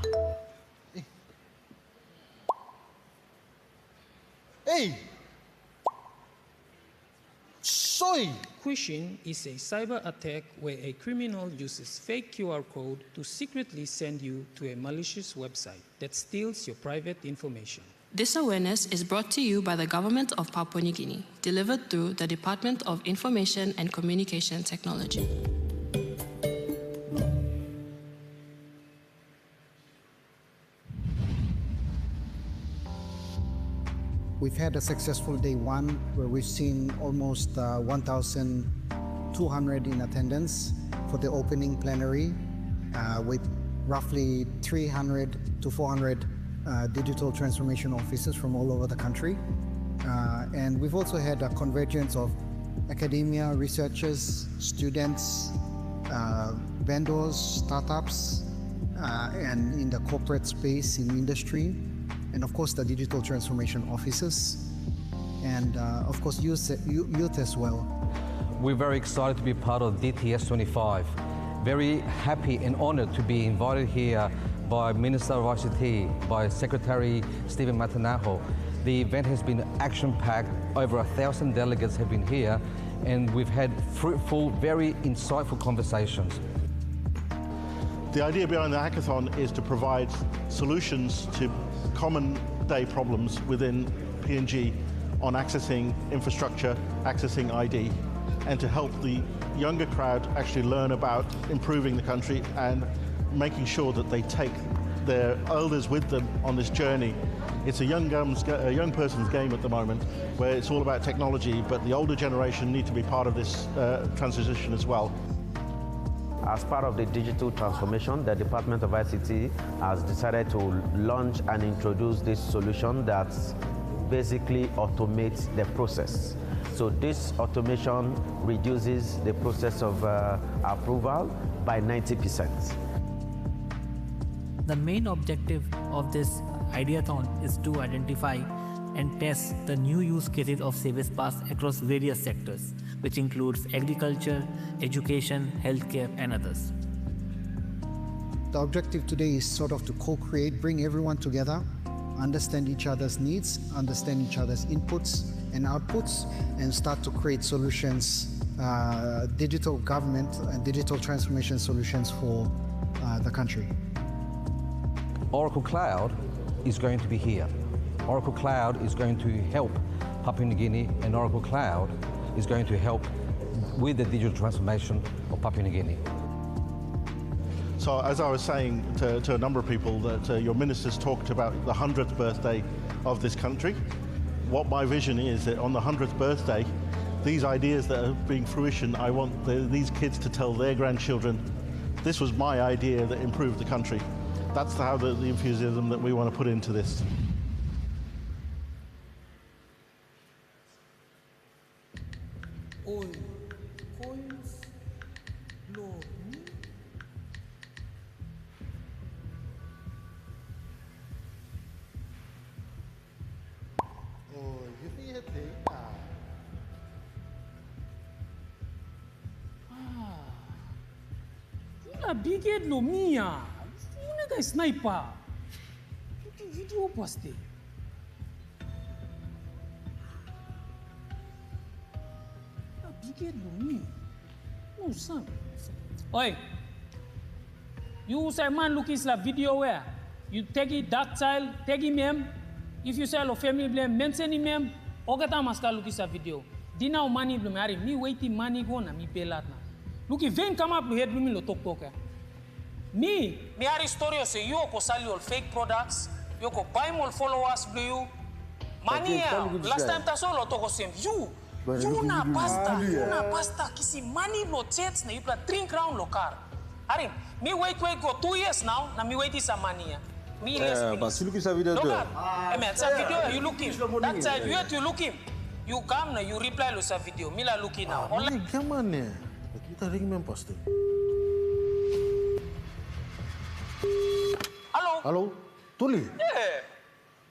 Hey! Soy! Phishing is a cyber attack where a criminal uses fake QR code to secretly send you to a malicious website that steals your private information. This awareness is brought to you by the Government of Papua New Guinea, delivered through the Department of Information and Communication Technology. We've had a successful day one where we've seen almost 1,200 in attendance for the opening plenary with roughly 300 to 400 digital transformation officers from all over the country. And we've also had a convergence of academia, researchers, students, vendors, startups, and in the corporate space, in industry, and of course the digital transformation officers. and of course youth as well. We're very excited to be part of DTS 25. Very happy and honored to be invited here by Minister of ICT, by Secretary Stephen Matanaho. The event has been action-packed. Over 1,000 delegates have been here, and we've had fruitful, very insightful conversations. The idea behind the hackathon is to provide solutions to common day problems within PNG on accessing infrastructure, accessing ID, and to help the younger crowd actually learn about improving the country and making sure that they take their elders with them on this journey. It's a young person's game at the moment, where it's all about technology, but the older generation need to be part of this transition as well. As part of the digital transformation, the Department of ICT has decided to launch and introduce this solution that basically automates the process. So this automation reduces the process of approval by 90%. The main objective of this Ideathon is to identify and test the new use cases of CyberCX across various sectors, which includes agriculture, education, healthcare, and others. The objective today is sort of to co-create, bring everyone together, understand each other's needs, understand each other's inputs and outputs, and start to create solutions, digital government and digital transformation solutions for the country. Oracle Cloud is going to be here. Oracle Cloud is going to help Papua New Guinea, and Oracle Cloud is going to help with the digital transformation of Papua New Guinea. So as I was saying to a number of people, that your ministers talked about the 100th birthday of this country. What my vision is that on the 100th birthday, these ideas that are being fruition, I want these kids to tell their grandchildren, this was my idea that improved the country. That's how the enthusiasm that we want to put into this. Biged lo mia. Una guy sniper. Video poste. Biged lo mia. No son. Oi. You say man look is la video where you take it that child, take him him. If you say lo family blame, mention him him. Ogata master look is a video. Dina o money blame ari me waiting money go na mi pelat na. Look if ven come up lo head blame lo talk. Me are story say you go sell your fake products, you go buy more followers blue you. Money last time ta so lo to go same you na pasta kisi money lo chats na you pla drink round lo car. Ari me wait go 2 years now na me wait is a money. Me less. But you look at video too. It's a video you looking. That time you have to look him. You come na you reply lo sa video. Me la looking now. Come on ne. Kita ring mem poste. Hello, Tuli? Yeah.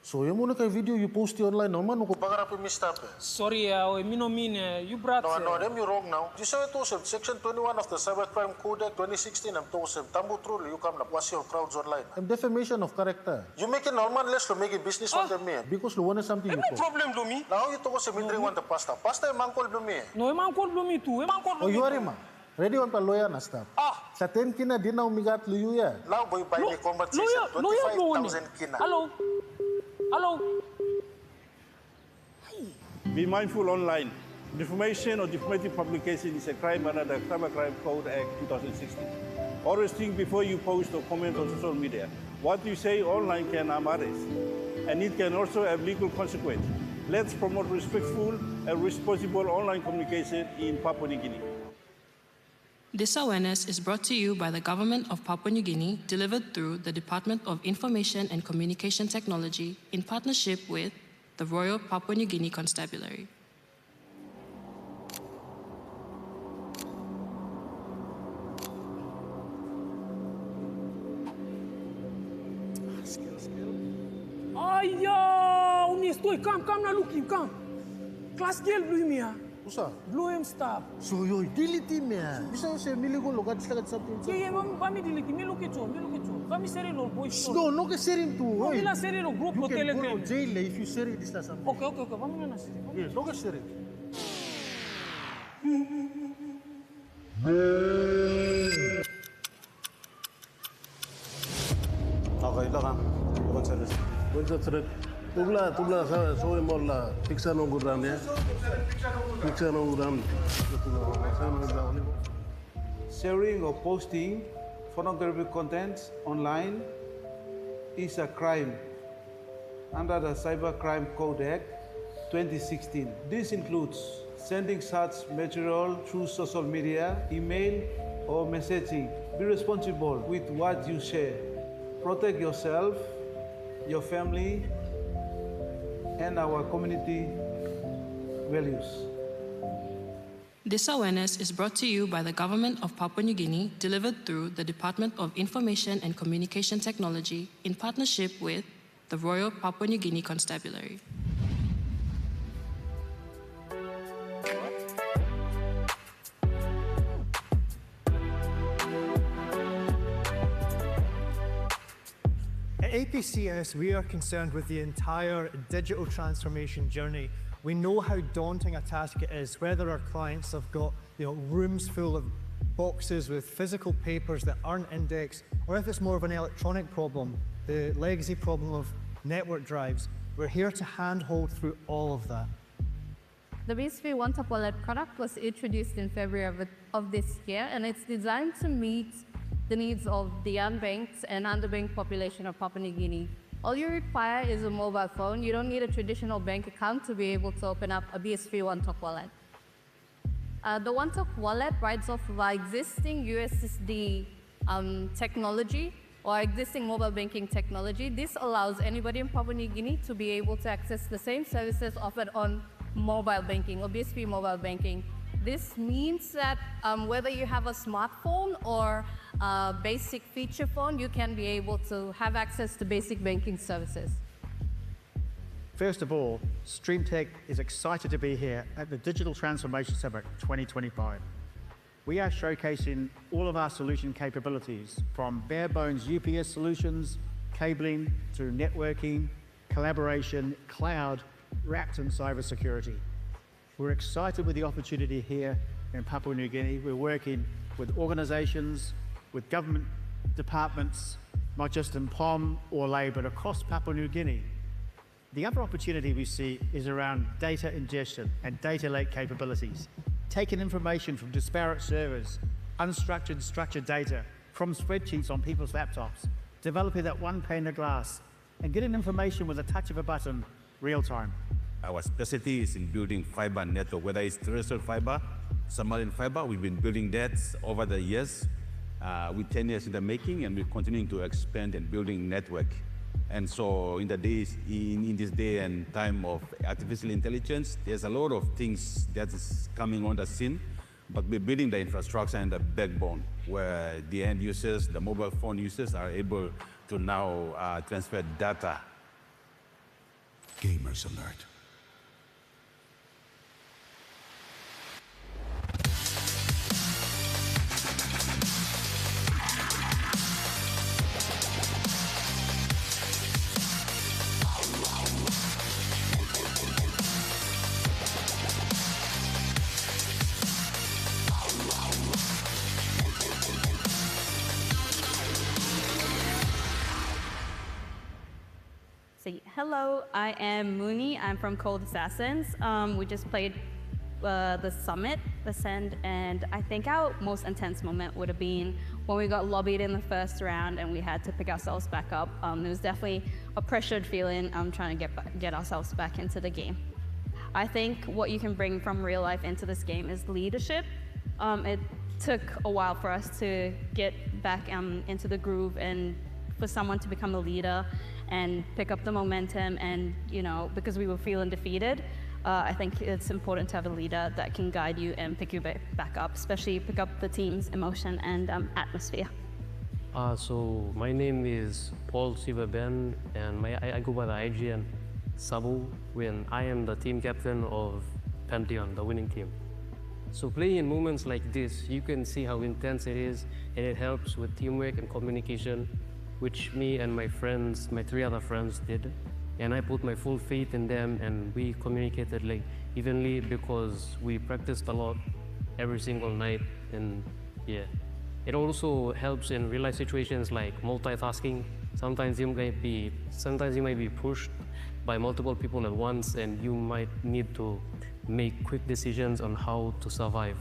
So, you want to video you post online, no man, ko pagarapi mistap. Sorry, me no mean you brought. No, them you wrong now. You say to Section 21 of the Cybercrime Code 2016. I'm to say tambu truly you come na wasi your crowds online. I'm defamation of character. You make it normal less to make a business on them me. Because you want something. No problem to me. Now you to say me drink want the pasta. Pasta e man call to me. No, e man call to me too. E man call to me. Oh, you are ma. Ready on the lawyer na staff. Sa 10 kina din na umigat luyu ya. Now boy buy me conversation 25,000 kina. Hello. Be mindful online. Defamation or defamative publication is a crime under the Cybercrime Code Act 2016. Always think before you post or comment on social media. What you say online can harm others, and it can also have legal consequences. Let's promote respectful and responsible online communication in Papua New Guinea. This awareness is brought to you by the Government of Papua New Guinea, delivered through the Department of Information and Communication Technology in partnership with the Royal Papua New Guinea Constabulary. Aya, umi estoy, come, now look him, come. Class girl blue mia. Usa? Blue him stop. So yo delete mia. Bisa se miligo logat slagat something. Yeah, mami delete. Me look it. Kami seri no boy show. No, no ke sharing too. No, bila seri no group you ko can Telegram. go to jail if you share this or something. Okay. Kami na nasi. Yeah, no ke sharing. Okay, lang. Bukan serius. Bukan serius. Tubla sa sorry mola. Picture no guram ya. Picture no guram. Sharing or posting pornographic content online is a crime under the Cybercrime Code Act 2016. This includes sending such material through social media, email, or messaging. Be responsible with what you share. Protect yourself, your family, and our community values. This awareness is brought to you by the Government of Papua New Guinea, delivered through the Department of Information and Communication Technology in partnership with the Royal Papua New Guinea Constabulary. At APCS, we are concerned with the entire digital transformation journey. We know how daunting a task it is, whether our clients have got rooms full of boxes with physical papers that aren't indexed, or if it's more of an electronic problem, the legacy problem of network drives. We're here to handhold through all of that. The BSV One Tap Wallet product was introduced in February of this year, and it's designed to meet the needs of the unbanked and underbanked population of Papua New Guinea. All you require is a mobile phone. You don't need a traditional bank account to be able to open up a BSV One Tap Wallet. The One Tap Wallet rides off of our existing USSD technology or existing mobile banking technology. This allows anybody in Papua New Guinea to be able to access the same services offered on mobile banking or BSV mobile banking. This means that whether you have a smartphone or a basic feature phone, you can be able to have access to basic banking services. First of all, StreamTech is excited to be here at the Digital Transformation Summit 2025. We are showcasing all of our solution capabilities, from bare bones UPS solutions, cabling, to networking, collaboration, cloud, wrapped in cybersecurity. We're excited with the opportunity here in Papua New Guinea. We're working with organizations, with government departments, not just in POM or Lay, but across Papua New Guinea. The other opportunity we see is around data ingestion and data lake capabilities, taking information from disparate servers, unstructured, structured data from spreadsheets on people's laptops, developing that one pane of glass, and getting information with a touch of a button, real time. Our specialty is in building fiber network, whether it's terrestrial fiber, submarine fiber. We've been building that over the years, with 10 years in the making, and we're continuing to expand and building network. And so in this day and time of artificial intelligence, there's a lot of things that is coming on the scene, but we're building the infrastructure and the backbone where the end users, the mobile phone users, are able to now transfer data. Gamers alert. Hello, I am Mooney. I'm from Cold Assassins. We just played the Summit, the Send, and I think our most intense moment would have been when we got lobbied in the first round and we had to pick ourselves back up. It was definitely a pressured feeling trying to get ourselves back into the game. I think what you can bring from real life into this game is leadership. It took a while for us to get back into the groove and for someone to become a leader and pick up the momentum, and because we were feeling defeated, I think it's important to have a leader that can guide you and pick you back up, especially pick up the team's emotion and atmosphere. So my name is Paul Sivaben, and I go by the IGN Sabu, when I am the team captain of Pantheon, the winning team. So playing in moments like this, you can see how intense it is, and it helps with teamwork and communication, which me and my friends, my 3 other friends did. And I put my full faith in them, and we communicated like evenly because we practiced a lot every single night. And yeah, it also helps in real life situations like multitasking. Sometimes you might be pushed by multiple people at once, and you might need to make quick decisions on how to survive.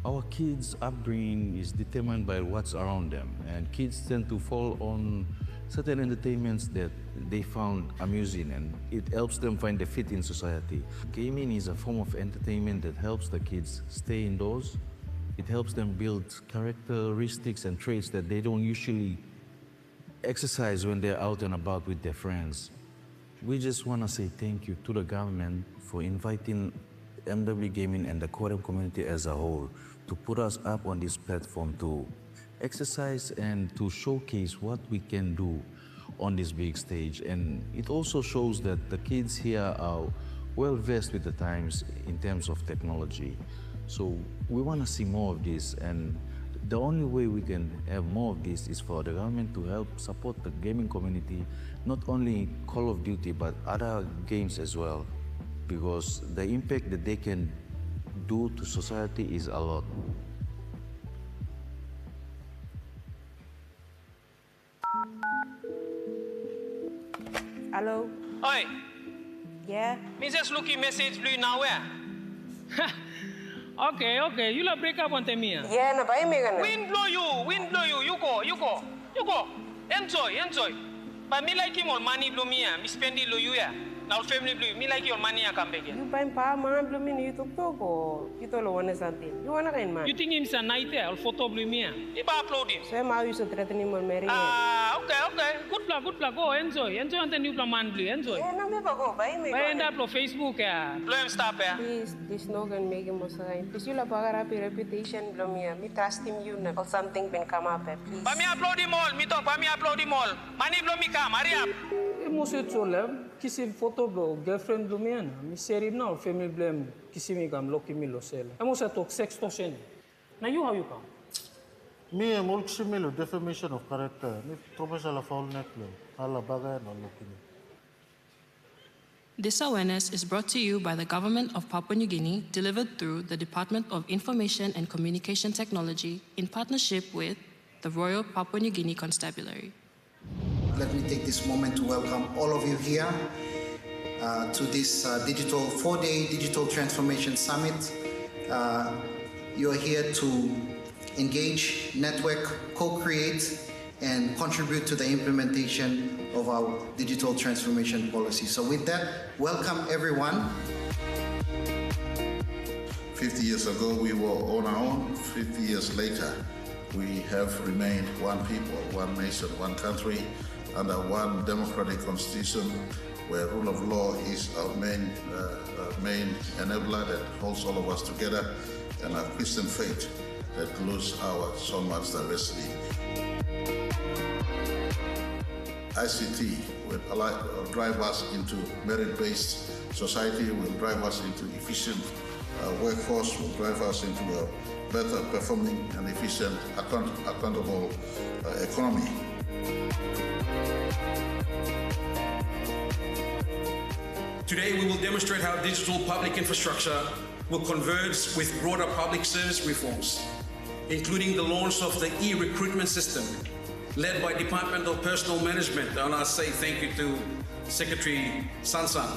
Our kids' upbringing is determined by what's around them, and kids tend to fall on certain entertainments that they found amusing, and it helps them find a fit in society. Gaming is a form of entertainment that helps the kids stay indoors. It helps them build characteristics and traits that they don't usually exercise when they're out and about with their friends. We just want to say thank you to the government for inviting MW Gaming and the Quorum community as a whole to put us up on this platform to exercise and to showcase what we can do on this big stage. And it also shows that the kids here are well versed with the times in terms of technology. So we want to see more of this, and the only way we can have more of this is for the government to help support the gaming community, not only Call of Duty, but other games as well, because the impact that they can do to society is a lot. Hello? Oi! Yeah? Me just looking message blue now where? Okay, you la break up on me. Yeah, na buy me gonna. Wind blow you, you go. Enjoy. But me like him on money blow me, me spend it blow you ya. Now family blue, me like your money I come back here. You buy pa man blow me you talk or you told one something. You wanna kind man? You think him's a night there, I'll photo blue me. If I upload him. So I'm you so threaten him on marry. Okay. Good luck. Go enjoy and then you plan man blue, enjoy. Yeah, no me go buy me. Buy end up on Facebook ya. Blow him stop ya. Please no can make him sign. Please you la pagar up reputation blow me. Me trust him you na or something can come up please. But me upload him all. Me talk, but me upload him all. Money blow me come, hurry up. Monsieur Tsolem, kisi photo blow, girlfriend blow me na. Mi serib na family blame kisi mi kam loki mi lo sel. Amo sa talk sextortion. Na you how you come? Me am also defamation of character. Me tropes ala foul neck lo. Ala bagay na loki mi. This awareness is brought to you by the Government of Papua New Guinea, delivered through the Department of Information and Communication Technology in partnership with the Royal Papua New Guinea Constabulary. Let me take this moment to welcome all of you here to this 4-day Digital Transformation Summit. You're here to engage, network, co-create, and contribute to the implementation of our digital transformation policy. So with that, welcome everyone. 50 years ago, we were on our own. 50 years later, we have remained one people, one nation, one country, under one democratic constitution where rule of law is our main enabler that holds all of us together, and our Christian faith that glues our so much diversity. ICT will drive us into merit-based society, will drive us into efficient workforce, will drive us into a better performing and efficient, accountable economy. Today, we will demonstrate how digital public infrastructure will converge with broader public service reforms, including the launch of the e-recruitment system, led by Department of Personnel Management, and I say thank you to Secretary Sansan.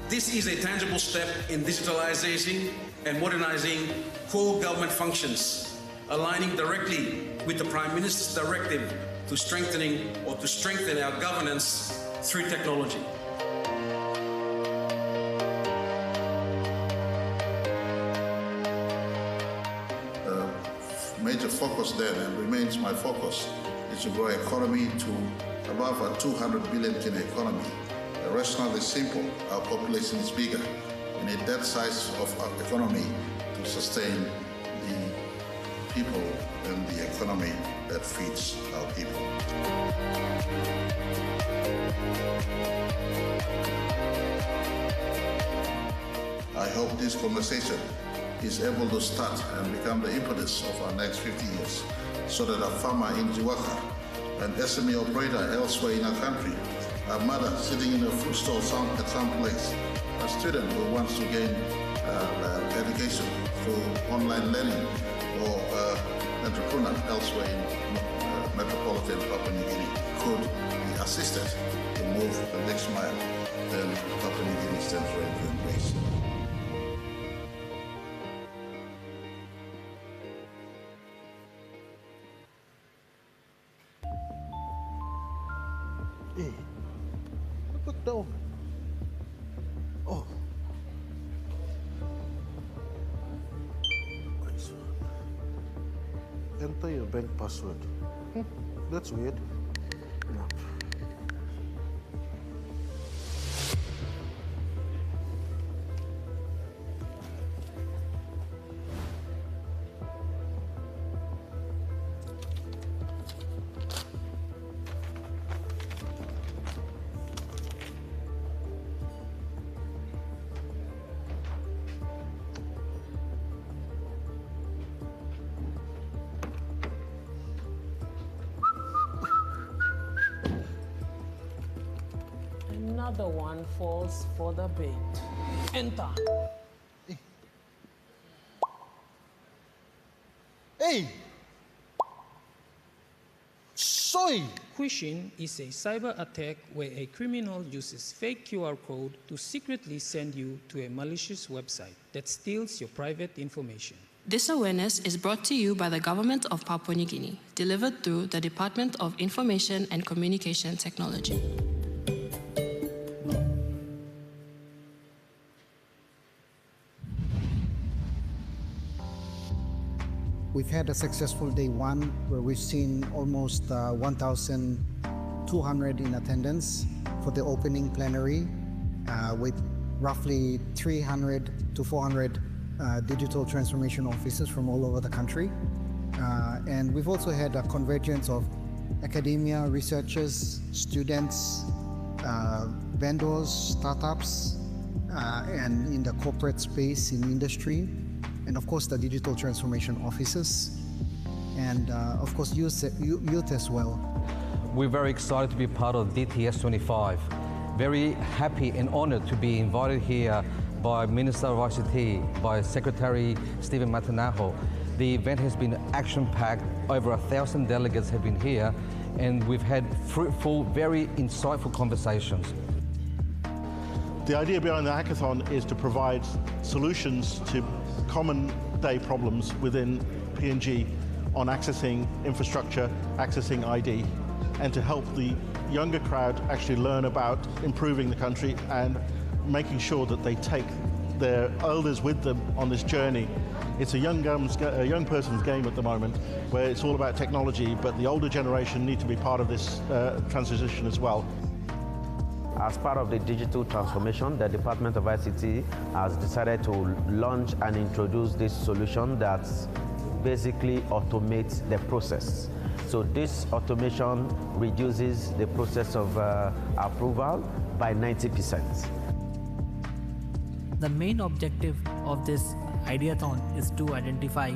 This is a tangible step in digitalizing and modernizing core government functions, aligning directly with the Prime Minister's directive to strengthen our governance through technology. Major focus then, and remains my focus, is to grow economy to above a 200 billion economy. The rationale is simple. Our population is bigger. We need that size of our economy to sustain the people and the economy that feeds our people. I hope this conversation is able to start and become the impetus of our next 50 years, so that a farmer in Jiwaka, an SME operator elsewhere in our country, a mother sitting in a food stall at some place, a student who wants to gain education through online learning, or entrepreneur elsewhere in metropolitan Papua New Guinea could be assisted to move the next mile, then Papua New Guinea stands ready to embrace. Hey, look down. Oh. Enter your bank password. That's weird. No. Another one falls for the bait. Enter. Hey! Soy! Phishing is a cyber attack where a criminal uses fake QR code to secretly send you to a malicious website that steals your private information. This awareness is brought to you by the government of Papua New Guinea, delivered through the Department of Information and Communication Technology. We've had a successful day one where we've seen almost 1,200 in attendance for the opening plenary with roughly 300 to 400 digital transformation officers from all over the country. And we've also had a convergence of academia, researchers, students, vendors, startups, and in the corporate space, in industry, and of course the digital transformation officers, and of course youth as well. We're very excited to be part of DTS 25. Very happy and honored to be invited here by Minister of ICT, by Secretary Stephen Matanaho. The event has been action-packed. Over 1,000 delegates have been here, and we've had fruitful, very insightful conversations. The idea behind the hackathon is to provide solutions to common day problems within PNG on accessing infrastructure, accessing ID, and to help the younger crowd actually learn about improving the country and making sure that they take their elders with them on this journey. It's a young person's game at the moment, where it's all about technology, but the older generation need to be part of this transition as well. As part of the digital transformation, the Department of ICT has decided to launch and introduce this solution that basically automates the process. So this automation reduces the process of approval by 90%. The main objective of this Ideathon is to identify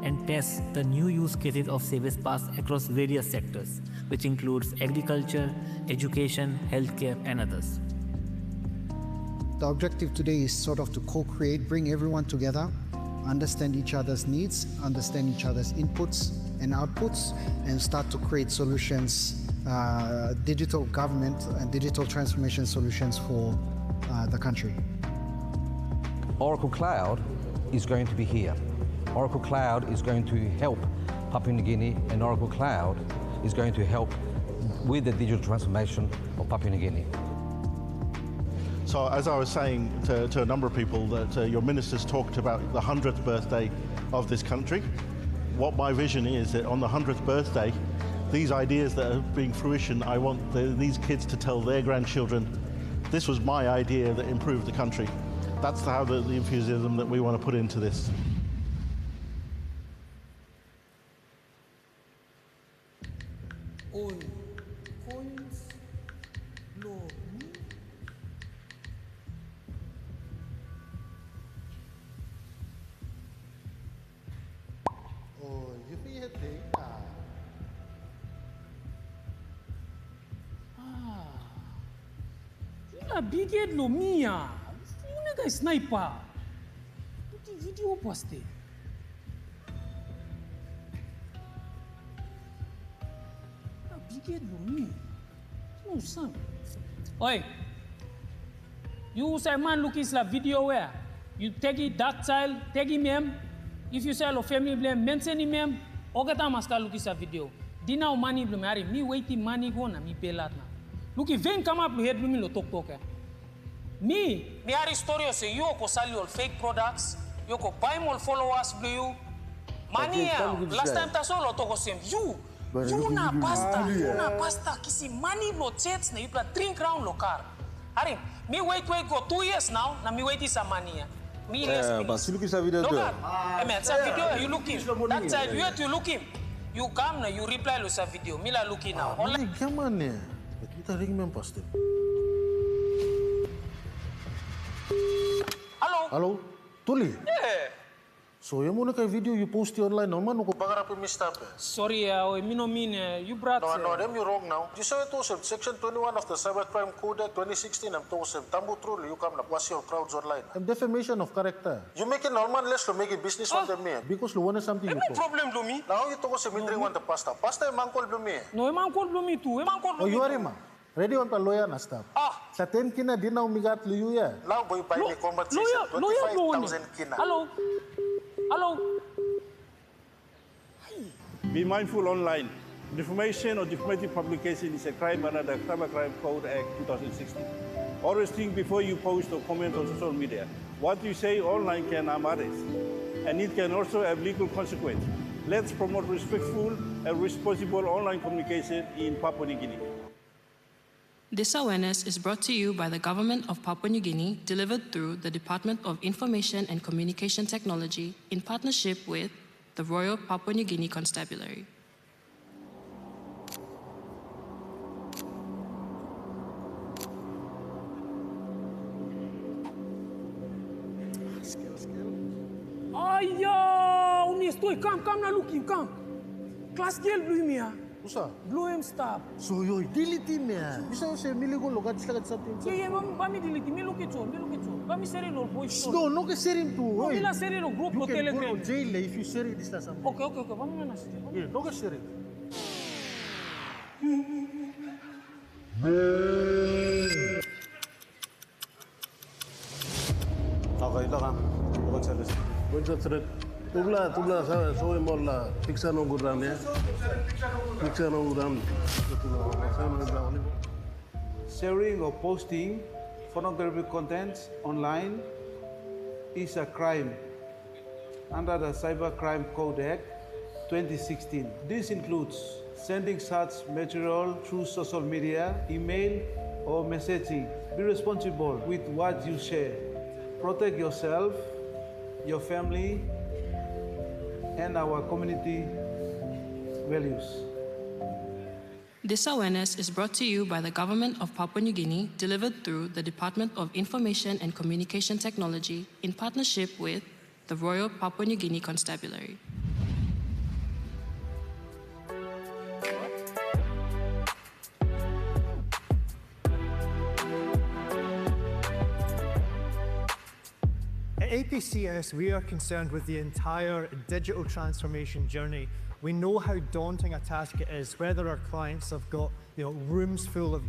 and test the new use cases of Service Pass across various sectors, which includes agriculture, education, healthcare, and others. The objective today is sort of to co-create, bring everyone together, understand each other's needs, understand each other's inputs and outputs, and start to create solutions, digital government and digital transformation solutions for the country. Oracle Cloud is going to be here. Oracle Cloud is going to help Papua New Guinea, and Oracle Cloud is going to help with the digital transformation of Papua New Guinea. So as I was saying to a number of people, that your ministers talked about the 100th birthday of this country. What my vision is that on the 100th birthday, these ideas that are being fruition, I want these kids to tell their grandchildren, this was my idea that improved the country. That's how the enthusiasm that we want to put into this. Ula biged lo mia. Una guy sniper. Tutti video poste. Ula biged lo mia. No son. Oi. You say man look is la video where you take it that child, take him mem. If you say lo family blame, mention him mem. Ogata maska look is a video. Dina o money blame ari me waiting money go na me pay lat na. Look if ven come up lo head blame lo talk. Me ari story say you ko sell your fake products, you ko buy more followers blue you. Money last time ta so lo talk same you. You na pasta kisi money lo chats na you plan drink round lo car. Ari, me wait go 2 years now, na me wait is a money. Me less. But you look at video. Look at, man, sa video you looking. That side you have to look him. You come now, you reply to sa video. Me la looking now. Online. Come on, ne. Kita ring mem poste. Hello. Hello. Tuli. Yeah. So you muna kay video you post online no man ko bagara pa mistap. Sorry, me no mean you brought. No, them you wrong now. You say to section 21 of the Cybercrime Code 2016 am to tambu truly you come na was your crowds online. And defamation of character. You make it normal less to make it business on them me because you want something you post. Problem do me. Now you to say me drink want the pasta. Pasta man call do me. No, man call do me too. Man call do me. Oh, you are ma. Ready on pa lawyer na staff. Sa 10 kina din na umigat luyu ya. Now boy buy me conversation 25,000 kina. Hello. Hello. Be mindful online. Defamation or defamative publication is a crime under the Cybercrime Code Act 2016. Always think before you post or comment on social media. What you say online can harm others, and it can also have legal consequences. Let's promote respectful and responsible online communication in Papua New Guinea. This awareness is brought to you by the Government of Papua New Guinea, delivered through the Department of Information and Communication Technology in partnership with the Royal Papua New Guinea Constabulary. Aya, uni estoy, come na looking, come. Class girl blue me ah. Usa? Blue him stop. So you delete him ya. Bisa say miligo logat sila kat something. Yeah, bami delete, me look it. Bami seri no boy. No, no ke seri tu. No, mila seri no group ko Telegram. You can go to jail if you share this la something. Okay, bami na seri. Yeah, no ke seri. Okay, ito ka. Logat service. What's that? Tubla so molla picture no gudram ya. Picture no gudram. Sharing or posting pornographic contents online is a crime under the Cybercrime Code Act 2016. This includes sending such material through social media, email, or messaging. Be responsible with what you share. Protect yourself, your family, and our community values. This awareness is brought to you by the Government of Papua New Guinea, delivered through the Department of Information and Communication Technology in partnership with the Royal Papua New Guinea Constabulary. At APCS, we are concerned with the entire digital transformation journey. We know how daunting a task it is, whether our clients have got rooms full of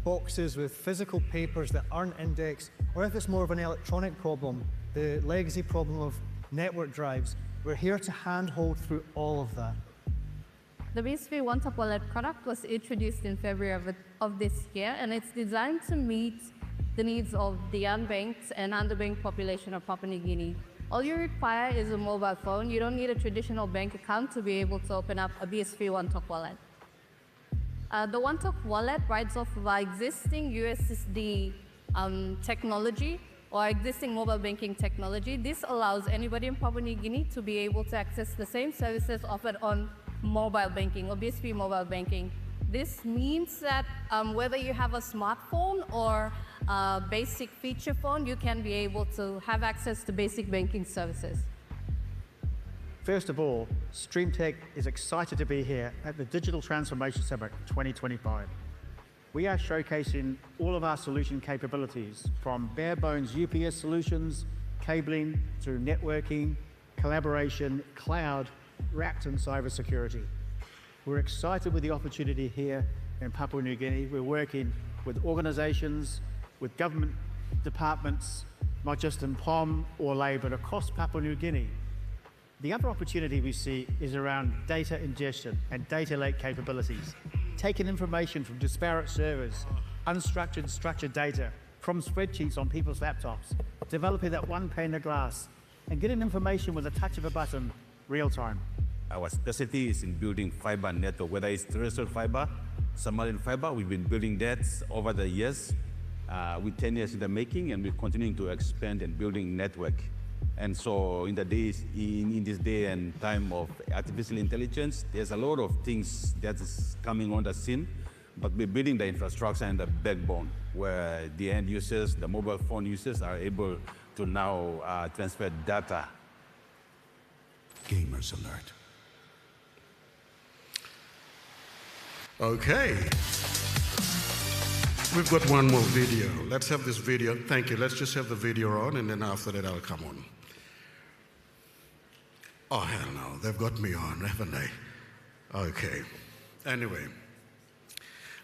boxes with physical papers that aren't indexed, or if it's more of an electronic problem, the legacy problem of network drives. We're here to handhold through all of that. The BSV One-Tap Wallet product was introduced in February of this year, and it's designed to meet the needs of the unbanked and underbanked population of Papua New Guinea. All you require is a mobile phone. You don't need a traditional bank account to be able to open up a BSV One-Tap Wallet. The One-Tap Wallet rides off of our existing USSD technology or existing mobile banking technology. This allows anybody in Papua New Guinea to be able to access the same services offered on mobile banking or BSV mobile banking. This means that whether you have a smartphone or a basic feature phone, you can be able to have access to basic banking services. First of all, StreamTech is excited to be here at the Digital Transformation Summit 2025. we are showcasing all of our solution capabilities, from bare bones UPS solutions, cabling, through networking, collaboration, cloud, wrapped in cybersecurity. We're excited with the opportunity here in Papua New Guinea. We're working with organisations, with government departments, not just in POM or Lay, but across Papua New Guinea. The other opportunity we see is around data ingestion and data lake capabilities, taking information from disparate servers, unstructured, structured data from spreadsheets on people's laptops, developing that one pane of glass, and getting information with a touch of a button, real time. Our specialty is in building fiber network, whether it's terrestrial fiber, submarine fiber. We've been building that over the years, with 10 years in the making, and we're continuing to expand and building network. And so in this day and time of artificial intelligence, there's a lot of things that is coming on the scene, but we're building the infrastructure and the backbone where the end users, the mobile phone users, are able to now transfer data. Gamers alert. Okay. We've got one more video. Let's have this video. Thank you. Let's just have the video on, and then after that, I'll come on. Oh, hell no. They've got me on, haven't they? Okay. Anyway.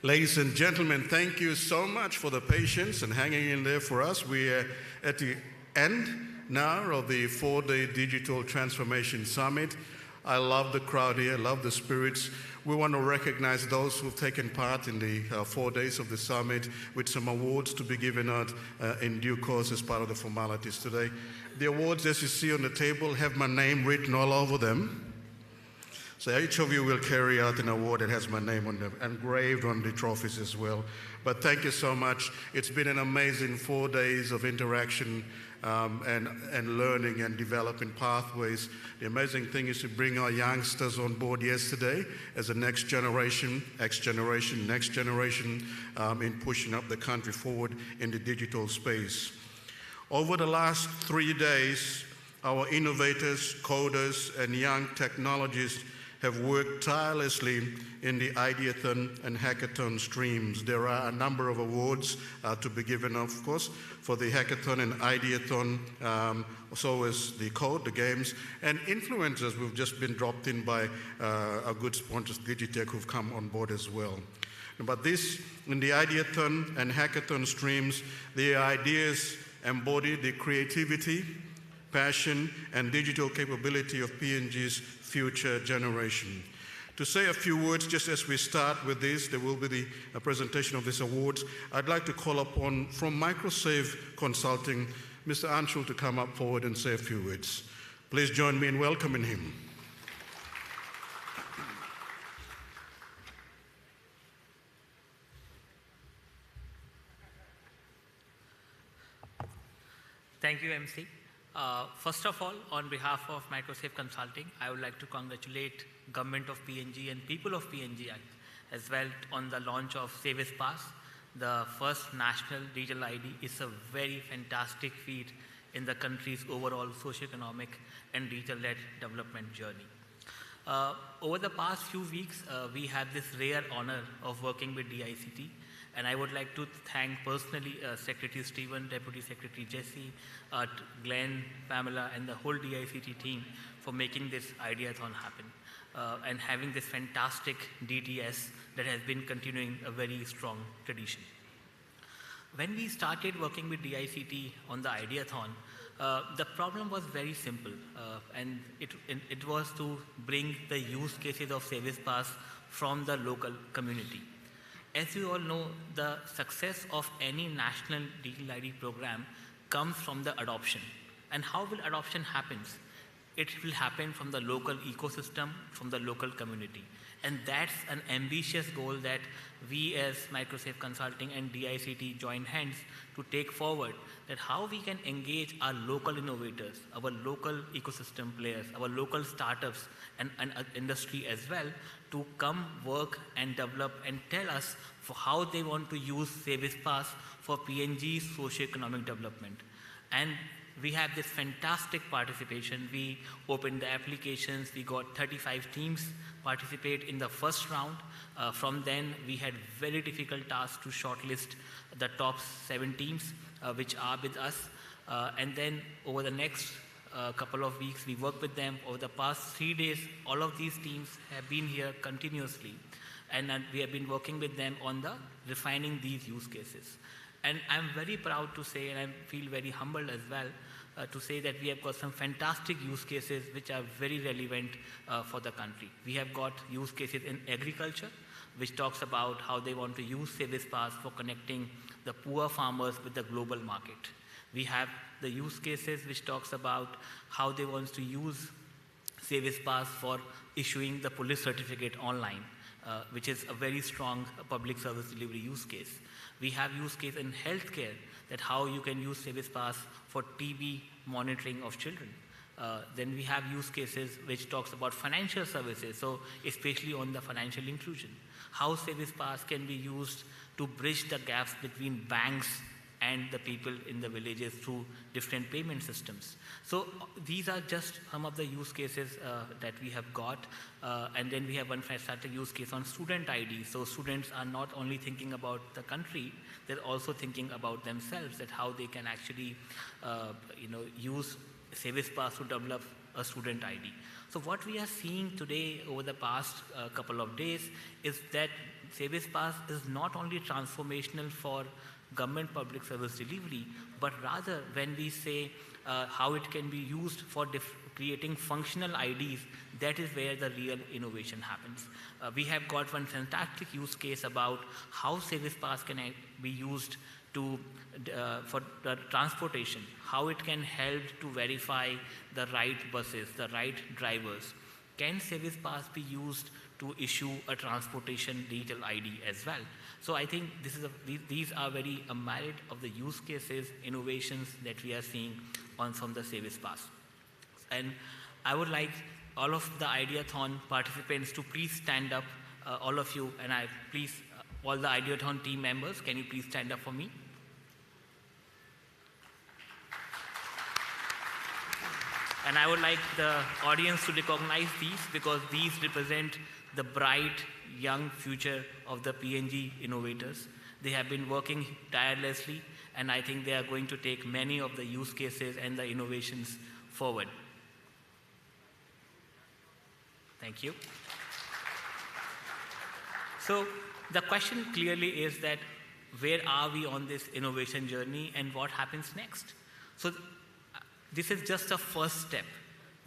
Ladies and gentlemen, thank you so much for the patience and hanging in there for us. We're at the end now of the 4-day Digital Transformation Summit. I love the crowd here, I love the spirits. We want to recognize those who've taken part in the 4 days of the summit with some awards to be given out in due course as part of the formalities today. The awards, as you see on the table, have my name written all over them. So each of you will carry out an award that has my name on them, engraved on the trophies as well. But thank you so much. It's been an amazing 4 days of interaction and learning and developing pathways. The amazing thing is to bring our youngsters on board yesterday as a next generation, next generation in pushing up the country forward in the digital space. Over the last 3 days, our innovators, coders, and young technologists have worked tirelessly in the Ideathon and Hackathon streams. There are a number of awards to be given, of course, for the Hackathon and Ideathon, so as the code, the games, and influencers who've just been dropped in by our good sponsors, Digitech, who've come on board as well. But this, in the Ideathon and Hackathon streams, the ideas embody the creativity, passion, and digital capability of PNG's future generation. To say a few words just as we start with this, there will be the presentation of these awards. I'd like to call upon, from Microsave Consulting, Mr. Anshul to come up forward and say a few words. Please join me in welcoming him. Thank you, MC. First of all, on behalf of Microsave Consulting, I would like to congratulate Government of PNG and people of PNG as well on the launch of Service Pass. The first national digital ID is a very fantastic feat in the country's overall socioeconomic and digital-led development journey. Over the past few weeks, we had this rare honor of working with DICT, and I would like to thank personally Secretary Stephen, Deputy Secretary Jesse, Glenn, Pamela, and the whole DICT team for making this Ideathon happen and having this fantastic DTS that has been continuing a very strong tradition. When we started working with DICT on the Ideathon, the problem was very simple, and it was to bring the use cases of Service Pass from the local community. As you all know, the success of any national digital ID program comes from the adoption. And how will adoption happen? It will happen from the local ecosystem, from the local community. And that's an ambitious goal that we as Microsave Consulting and DICT join hands to take forward, that how we can engage our local innovators, our local ecosystem players, our local startups and industry as well, to come work and develop and tell us for how they want to use Service Pass for PNG's socioeconomic development. And we have this fantastic participation. We opened the applications, we got 35 teams participate in the first round. From then, we had very difficult task to shortlist the top 7 teams which are with us. And then over the next couple of weeks, we worked with them. Over the past 3 days, all of these teams have been here continuously. And we have been working with them on the refining these use cases. And I'm very proud to say, and I feel very humbled as well, to say that we have got some fantastic use cases which are very relevant for the country. We have got use cases in agriculture, which talks about how they want to use Service Pass for connecting the poor farmers with the global market. We have the use cases which talks about how they want to use Service Pass for issuing the police certificate online, which is a very strong public service delivery use case. We have use case in healthcare, that how you can use Service Pass for TB monitoring of children. Then we have use cases which talks about financial services, so especially on the financial inclusion. How Service Pass can be used to bridge the gaps between banks and the people in the villages through different payment systems. So these are just some of the use cases that we have got. And then we have one fantastic use case on student ID. So students are not only thinking about the country, they're also thinking about themselves, that how they can actually use Service Pass to develop a student ID. So what we are seeing today over the past couple of days is that Service Pass is not only transformational for government public service delivery, but rather when we say how it can be used for creating functional IDs, that is where the real innovation happens. We have got one fantastic use case about how Service Pass can be used for the transportation, how it can help to verify the right buses, the right drivers. Can Service Pass be used to issue a transportation digital ID as well? So I think these are very a merit of the use cases, innovations that we are seeing from the Service Pass. And I would like all of the Ideathon participants to please stand up, all of you, and all the Ideathon team members, can you please stand up for me? And I would like the audience to recognize these, because these represent the bright young future of the PNG innovators. They have been working tirelessly, and I think they are going to take many of the use cases and the innovations forward. Thank you. So the question clearly is that where are we on this innovation journey and what happens next? So this is just a first step.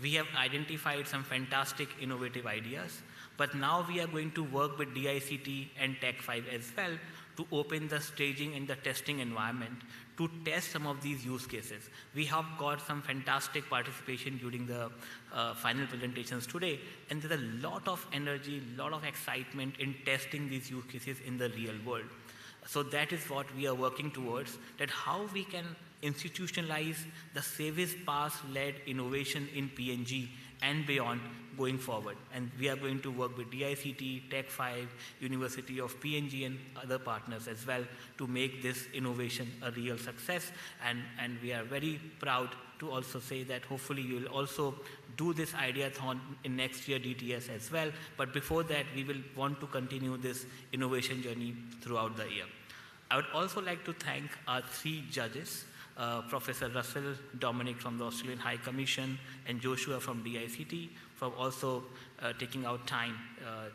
We have identified some fantastic innovative ideas, but now we are going to work with DICT and Tech5 as well to open the staging and the testing environment to test some of these use cases. We have got some fantastic participation during the final presentations today, and there's a lot of energy, a lot of excitement in testing these use cases in the real world. So that is what we are working towards, that how we can institutionalize the Service Pass-led innovation in PNG and beyond going forward. And we are going to work with DICT, Tech5, University of PNG and other partners as well to make this innovation a real success. And we are very proud to also say that hopefully you will also do this Ideathon in next year DTS as well. But before that, we will want to continue this innovation journey throughout the year. I would also like to thank our 3 judges, Professor Russell Dominic from the Australian High Commission and Joshua from DICT for also taking out time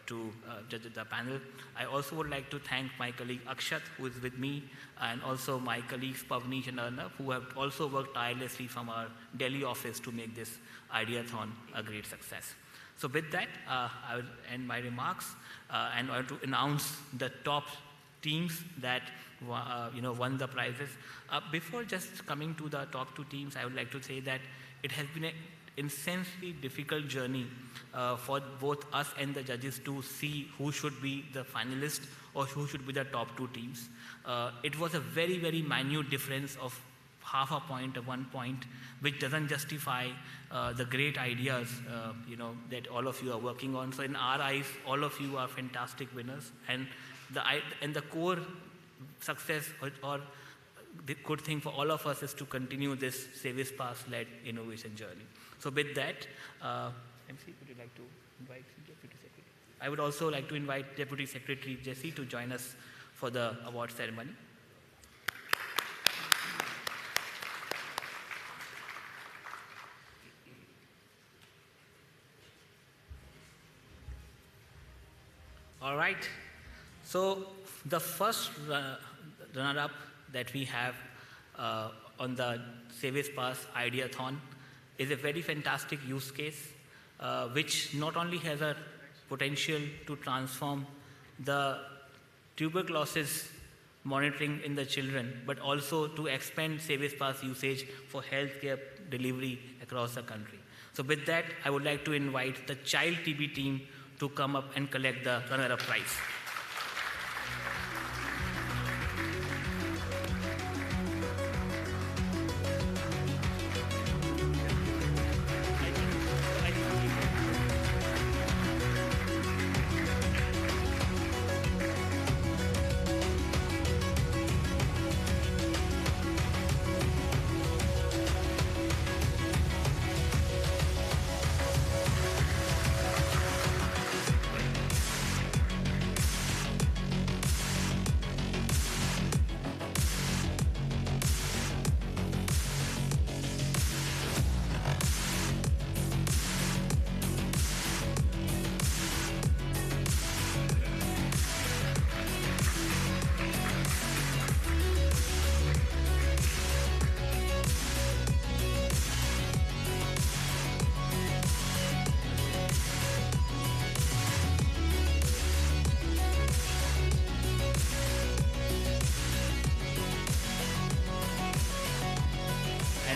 to judge the panel. I also would like to thank my colleague Akshat, who is with me, and also my colleagues Pavneesh and Arnav, who have also worked tirelessly from our Delhi office to make this Ideathon a great success. So with that, I will end my remarks and I want to announce the top teams that won the prizes. Before just coming to the top 2 teams, I would like to say that it has been an insanely difficult journey for both us and the judges to see who should be the finalists or who should be the top 2 teams. It was a very, very minute difference of half a point or 1 point, which doesn't justify the great ideas that all of you are working on. So in our eyes, all of you are fantastic winners, and the core success or the good thing for all of us is to continue this Service Pass-led innovation journey. So with that, MC, would you like to invite Deputy Secretary? I would also like to invite Deputy Secretary Jesse to join us for the award ceremony. All right. So the first runner-up that we have on the Service Pass Ideathon is a very fantastic use case, which not only has a potential to transform the tuberculosis monitoring in the children, but also to expand Service Pass usage for healthcare delivery across the country. So with that, I would like to invite the Child TB team to come up and collect the runner-up prize.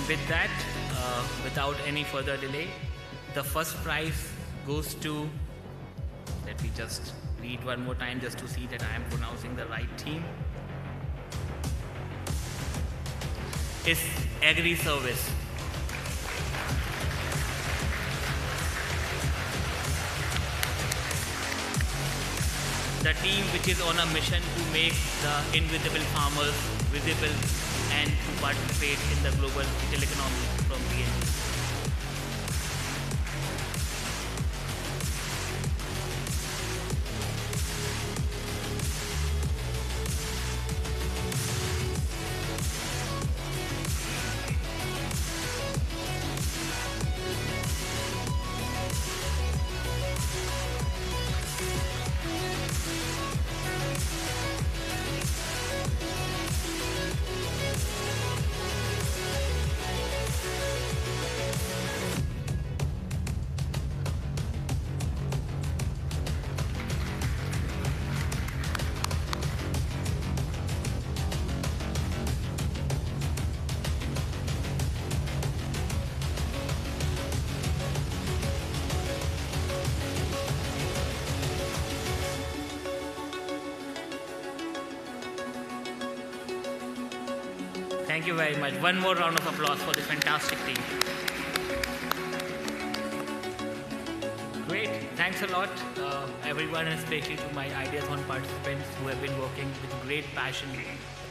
With that, without any further delay, the first prize goes to, let me just read one more time just to see that I am pronouncing the right team. It's Agri Service. The team which is on a mission to make the invisible farmers visible and to participate in the global digital economy from PNG. Thank you very much. One more round of applause for the fantastic team. Great. Thanks a lot, everyone, and especially to my Ideathon participants who have been working with great passion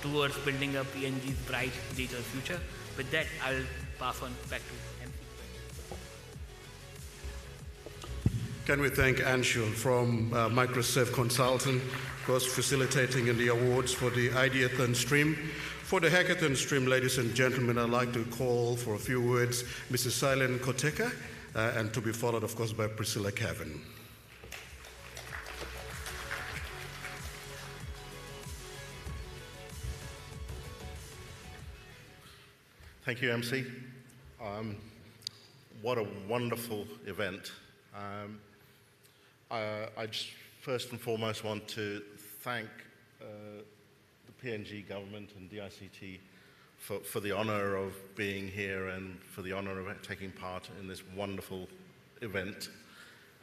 towards building up PNG's bright digital future. With that, I'll pass on back to MP. Can we thank Anshul from Microsoft Consultant, of course, facilitating in the awards for the Ideathon stream. For the Hackathon stream, ladies and gentlemen, I'd like to call for a few words Mrs. Silen Koteka, and to be followed, of course, by Priscilla Cavan. Thank you, MC. What a wonderful event. I just first and foremost want to thank the PNG government and DICT for the honor of being here and for the honor of taking part in this wonderful event.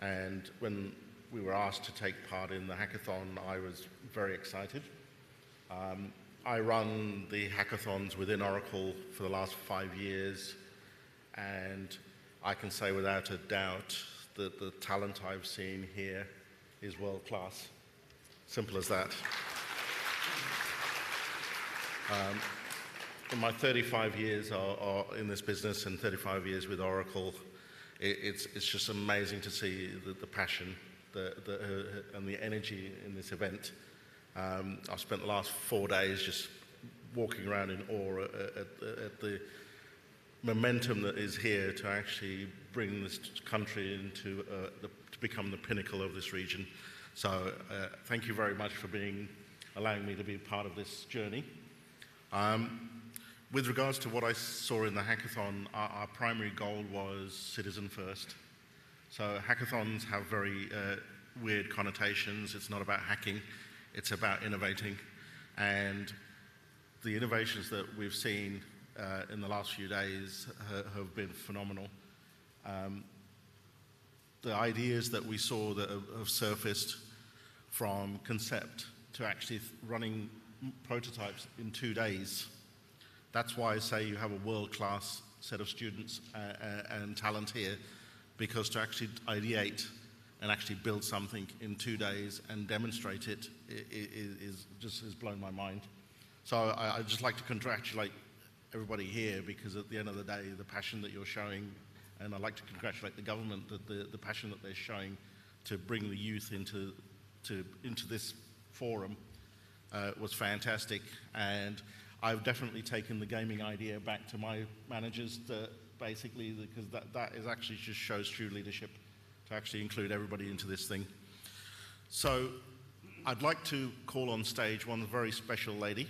And when we were asked to take part in the hackathon, I was very excited. I run the hackathons within Oracle for the last 5 years, and I can say without a doubt that the talent I've seen here is world class. Simple as that. in my 35 years in this business and 35 years with Oracle, it's just amazing to see the passion and the energy in this event. I've spent the last 4 days just walking around in awe at the momentum that is here to actually bring this country into to become the pinnacle of this region. So thank you very much for allowing me to be part of this journey. With regards to what I saw in the hackathon, our primary goal was citizen first. So hackathons have very weird connotations. It's not about hacking, it's about innovating. And the innovations that we've seen in the last few days have been phenomenal. The ideas that we saw that have surfaced from concept to actually running prototypes in 2 days. That's why I say you have a world-class set of students and talent here, because to actually ideate and actually build something in 2 days and demonstrate it has blown my mind. So I'd just like to congratulate everybody here, because at the end of the day, the passion that you're showing, and I'd like to congratulate the government that the passion that they're showing to bring the youth into this forum was fantastic. And I've definitely taken the gaming idea back to my managers, basically, because that is actually just shows true leadership to actually include everybody into this thing. So I'd like to call on stage one very special lady.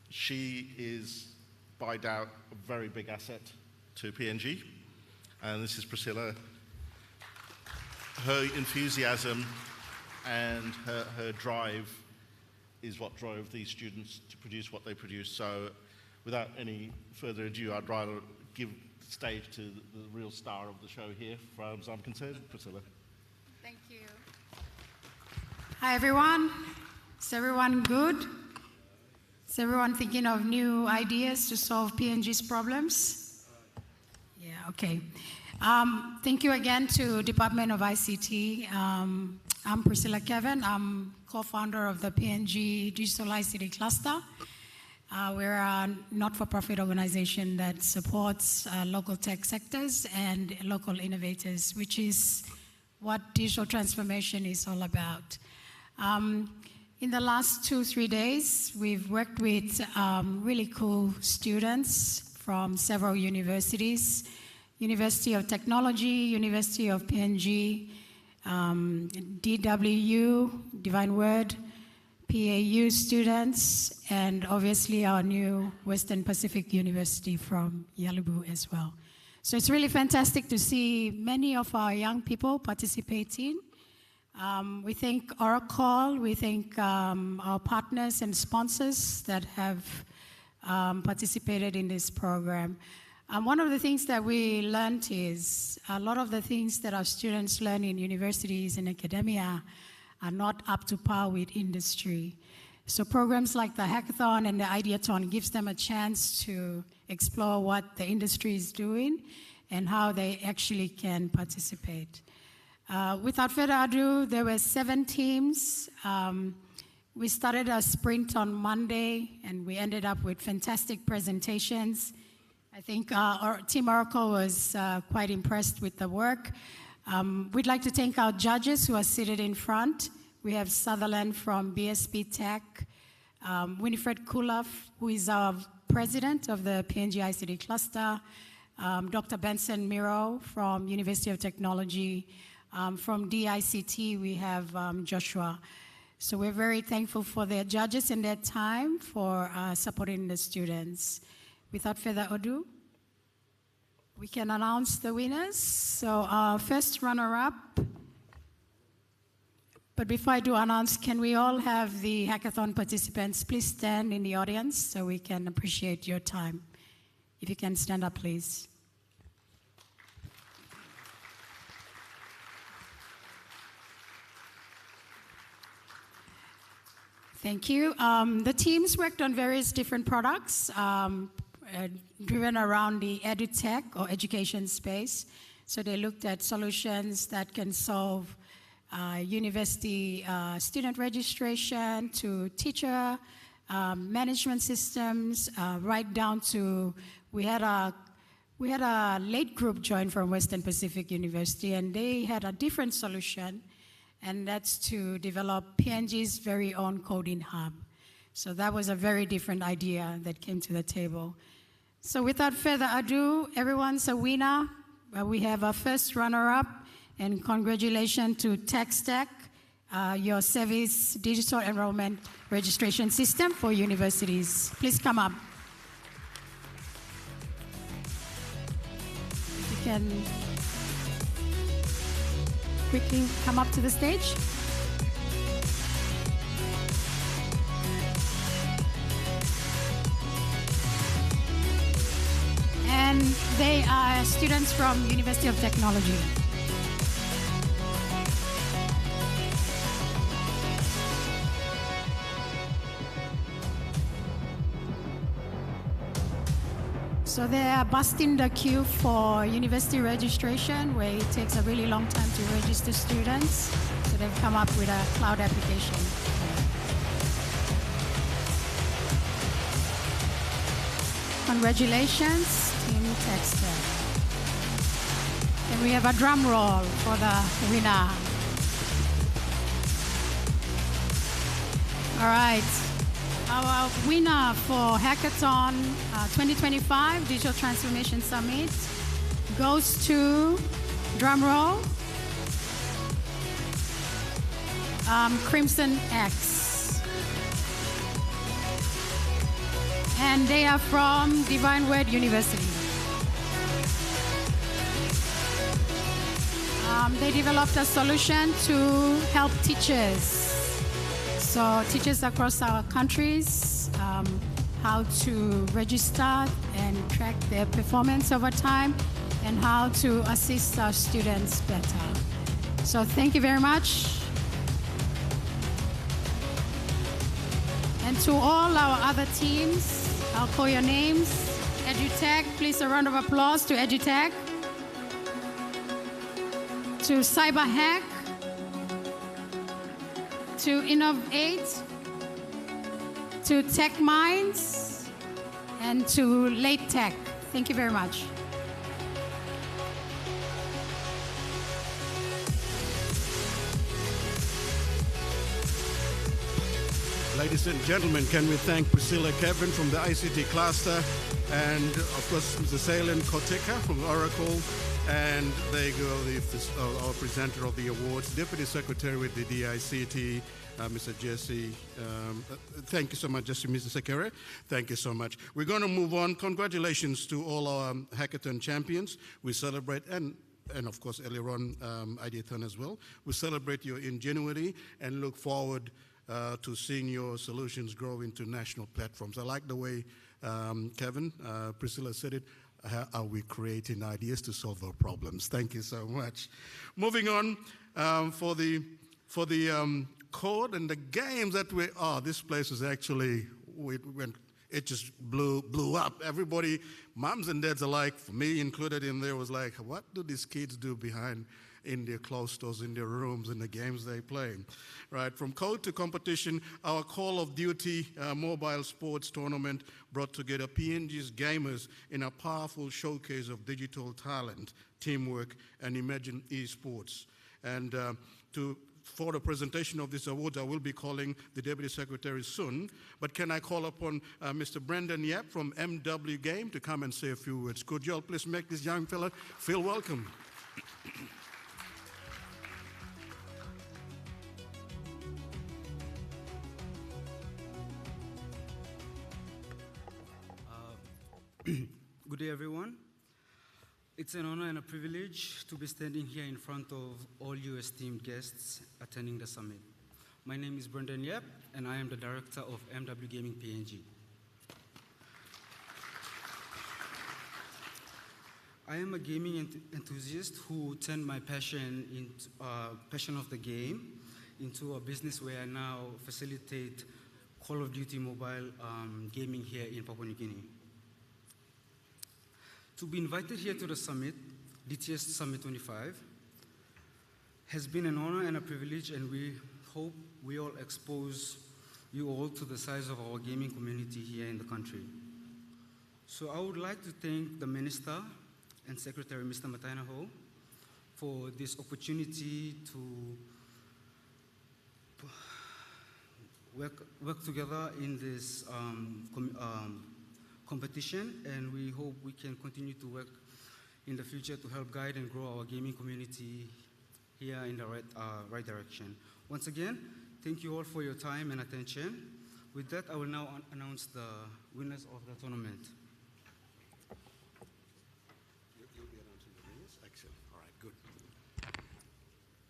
She is, by doubt, a very big asset to PNG, and this is Priscilla. Her enthusiasm and her drive is what drove these students to produce what they produce. So without any further ado, I'd rather give the stage to the real star of the show here, as far as I'm concerned, Priscilla. Thank you. Hi, everyone. Is everyone good? Is everyone thinking of new ideas to solve PNG's problems? Yeah, okay. Thank you again to Department of ICT. I'm Priscilla Kevin. I'm co-founder of the PNG Digital ICT Cluster. We're a not-for-profit organization that supports local tech sectors and local innovators, which is what digital transformation is all about. In the last 2-3 days, we've worked with really cool students from several universities, University of Technology, University of PNG, DWU, Divine Word, PAU students, and obviously our new Western Pacific University from Yalubu as well. So it's really fantastic to see many of our young people participating. We thank Oracle, we thank our partners and sponsors that have participated in this program. One of the things that we learned is a lot of the things that our students learn in universities and academia are not up to par with industry. So programs like the Hackathon and the Ideathon gives them a chance to explore what the industry is doing and how they actually can participate. Without further ado, there were 7 teams. We started a sprint on Monday, and we ended up with fantastic presentations. I think our Team Oracle was quite impressed with the work. We'd like to thank our judges who are seated in front. We have Sutherland from BSP Tech, Winifred Kulaf, who is our president of the PNG ICT Cluster, Dr. Benson Miro from University of Technology. From DICT, we have Joshua. So we're very thankful for their judges and their time for supporting the students. Without further ado, we can announce the winners. So our first runner-up. But before I do announce, can we all have the hackathon participants please stand in the audience so we can appreciate your time? If you can stand up, please. Thank you. The teams worked on various different products driven around the edutech or education space. So they looked at solutions that can solve university student registration to teacher management systems, right down to, we had a late group join from Western Pacific University, and they had a different solution, and that's to develop PNG's very own coding hub. So that was a very different idea that came to the table. So without further ado, everyone's a winner. We have our first runner-up, and congratulations to TechStack, your service digital enrollment registration system for universities. Please come up. You can quickly come up to the stage. And they are students from University of Technology. So they are busting the queue for university registration, where it takes a really long time to register students. So they've come up with a cloud application. Congratulations, Team TechStack. And we have a drum roll for the winner. All right. Our winner for Hackathon 2025 Digital Transformation Summit goes to, drum roll, Crimson X. And they are from Divine Word University. They developed a solution to help teachers. So teachers across our countries, how to register and track their performance over time, and how to assist our students better. So thank you very much. And to all our other teams, I'll call your names. EduTech, please a round of applause to EduTech. To CyberHack. To Innovate, to Tech Minds, and to Late Tech. Thank you very much. Ladies and gentlemen, can we thank Priscilla Kevin from the ICT cluster, and of course Mr. Salen Koteka from Oracle, and there you go, our presenter of the awards, Deputy Secretary with the DICT, Mr. Jesse. Thank you so much, Jesse, Mr. Secretary. Thank you so much. We're going to move on. Congratulations to all our Hackathon champions. We celebrate, and of course earlier on, Ideathon as well. We celebrate your ingenuity and look forward to seeing your solutions grow into national platforms. I like the way Kevin, Priscilla said it. How are we creating ideas to solve our problems? Thank you so much. Moving on, for the code and the games that we are, this place is actually, it just blew up. Everybody, moms and dads alike, for me included in there, was like, what do these kids do behind in their closed doors, in their rooms, in the games they play? Right, from code to competition, our Call of Duty mobile sports tournament brought together PNG's gamers in a powerful showcase of digital talent, teamwork, and emerging esports. And for the presentation of this award, I will be calling the Deputy Secretary soon. But can I call upon Mr. Brendan Yap from MW Game to come and say a few words? Could you all please make this young fella feel welcome? Good day, everyone. It's an honor and a privilege to be standing here in front of all you esteemed guests attending the summit. My name is Brendan Yap, and I am the director of MW Gaming PNG. I am a gaming enthusiast who turned my passion of the game into a business where I now facilitate Call of Duty mobile gaming here in Papua New Guinea. To be invited here to the summit, DTS Summit 25, has been an honor and a privilege, and we hope we all expose you all to the size of our gaming community here in the country. So I would like to thank the Minister and Secretary, Mr. Matainaho, for this opportunity to work together in this competition, and we hope we can continue to work in the future to help guide and grow our gaming community here in the right direction. Once again, thank you all for your time and attention. With that, I will now announce the winners of the tournament. You'll be announcing the winners? Excellent. All right, good.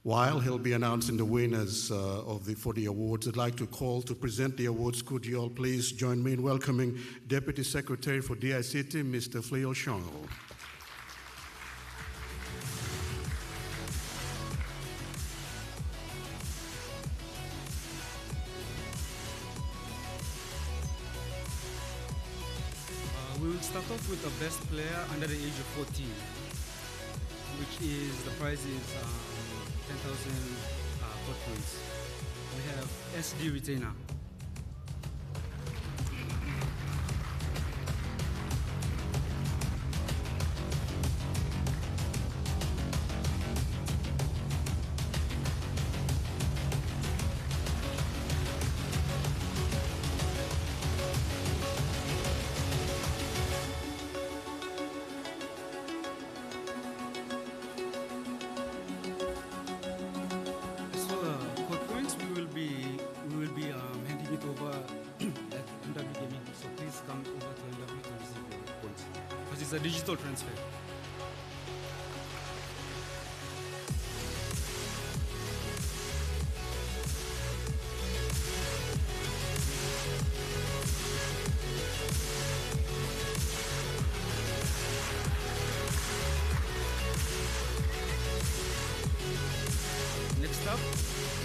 While he'll be announcing the winners for the awards, I'd like to call to present the awards. Could you all please join me in welcoming Deputy Secretary for DICT, Mr. Fleo Shong. We will start off with the best player under the age of 14, which is, the prize is 10,000 code points. We have SD Retainer. A digital transfer. Next up,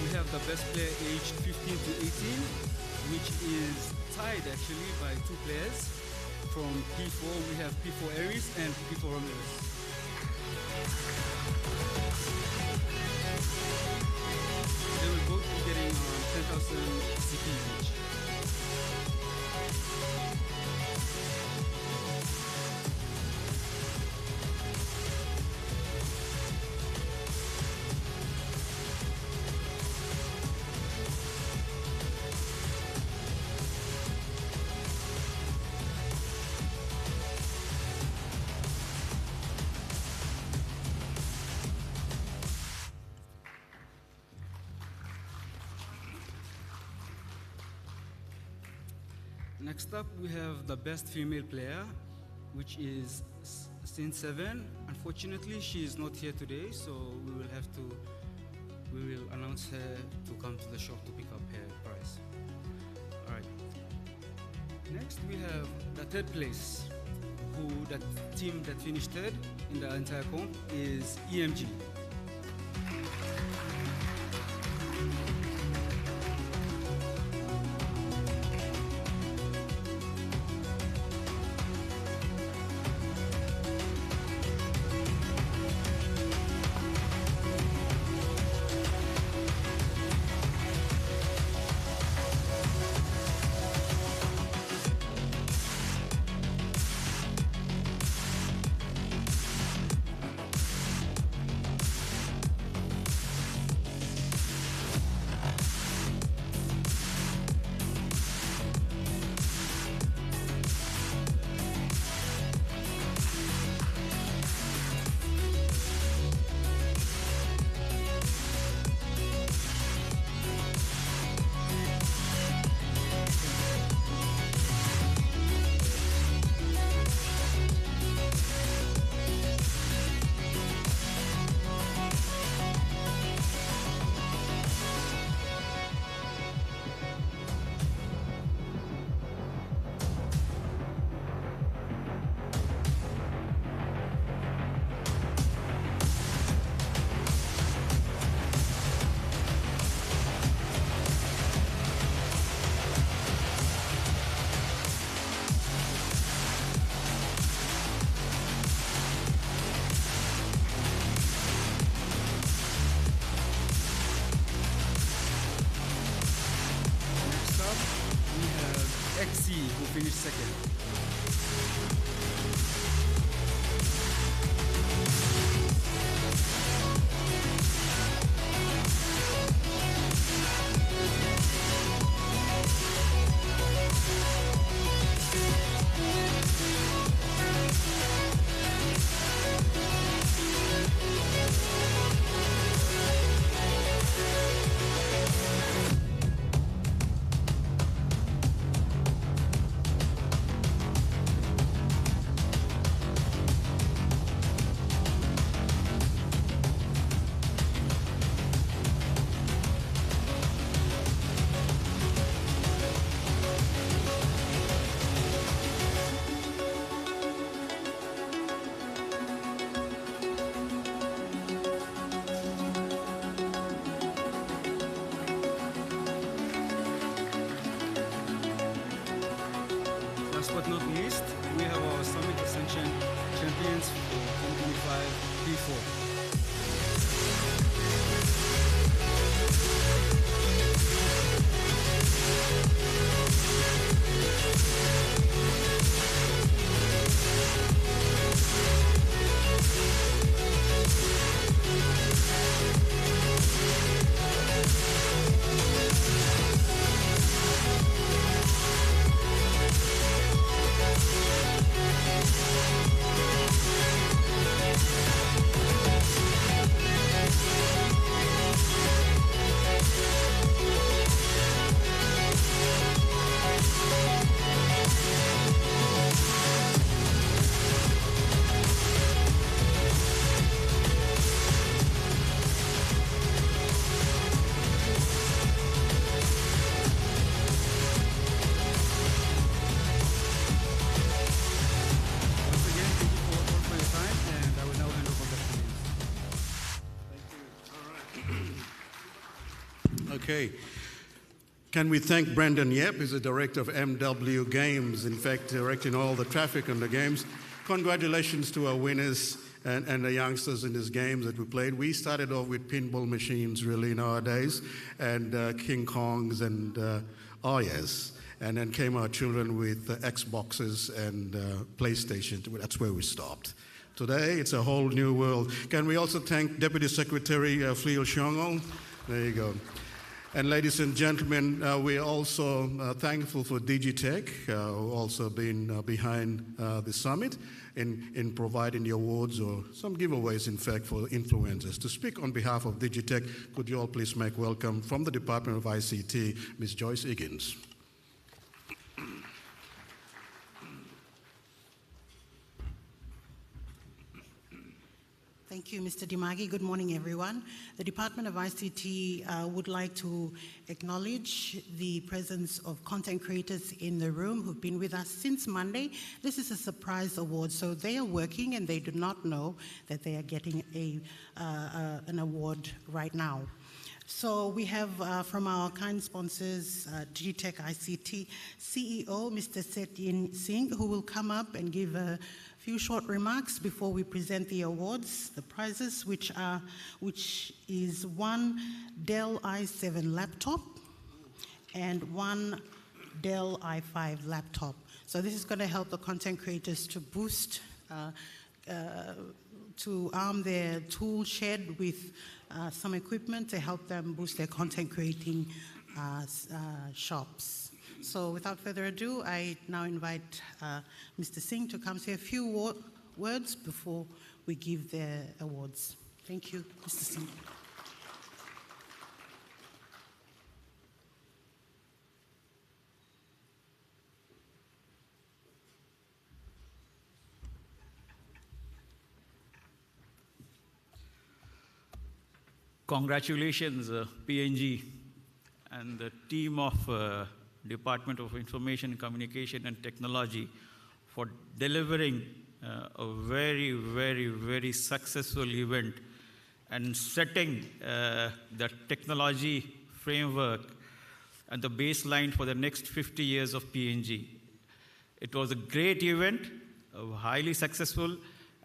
we have the best player aged 15 to 18, which is tied actually by two players. From P4, we have P4 Aries and P4 Romulus. They will both be getting 10,000 CP each. Next up, we have the best female player, which is Scene 7. Unfortunately, she is not here today, so we will announce her to come to the shop to pick up her prize. All right. Next, we have the third place, the team that finished third in the entire comp is EMG. who finished second. Last but not least, we have our Summit Ascension champions for 2025 P4. Okay. Can we thank Brendan Yep, who's the director of MW Games, in fact, directing all the traffic on the games. Congratulations to our winners and the youngsters in these games that we played. We started off with pinball machines, really, nowadays, and King Kongs and, oh yes, and then came our children with Xboxes and PlayStation. That's where we stopped. Today, it's a whole new world. Can we also thank Deputy Secretary Fleo Shongol? There you go. And ladies and gentlemen, we're also thankful for Digitech, who also been behind the summit in providing the awards or some giveaways, in fact, for influencers. To speak on behalf of Digitech, could you all please make welcome from the Department of ICT, Ms. Joyce Higgins. Thank you, Mr. Dimagi. Good morning, everyone. The Department of ICT would like to acknowledge the presence of content creators in the room who've been with us since Monday. This is a surprise award, so they are working and they do not know that they are getting an award right now. So we have from our kind sponsors, Digitech ICT CEO, Mr. Setyin Singh, who will come up and give a few short remarks before we present the awards, the prizes, which is one Dell i7 laptop and one Dell i5 laptop. So this is going to help the content creators to boost, to arm their tool shed with some equipment to help them boost their content creating shops. So without further ado, I now invite Mr. Singh to come say a few words before we give their awards. Thank you, Mr. Singh. Congratulations, PNG and the team of Department of Information, Communication and Technology for delivering a very, very, very successful event and setting the technology framework and the baseline for the next 50 years of PNG. It was a great event, highly successful,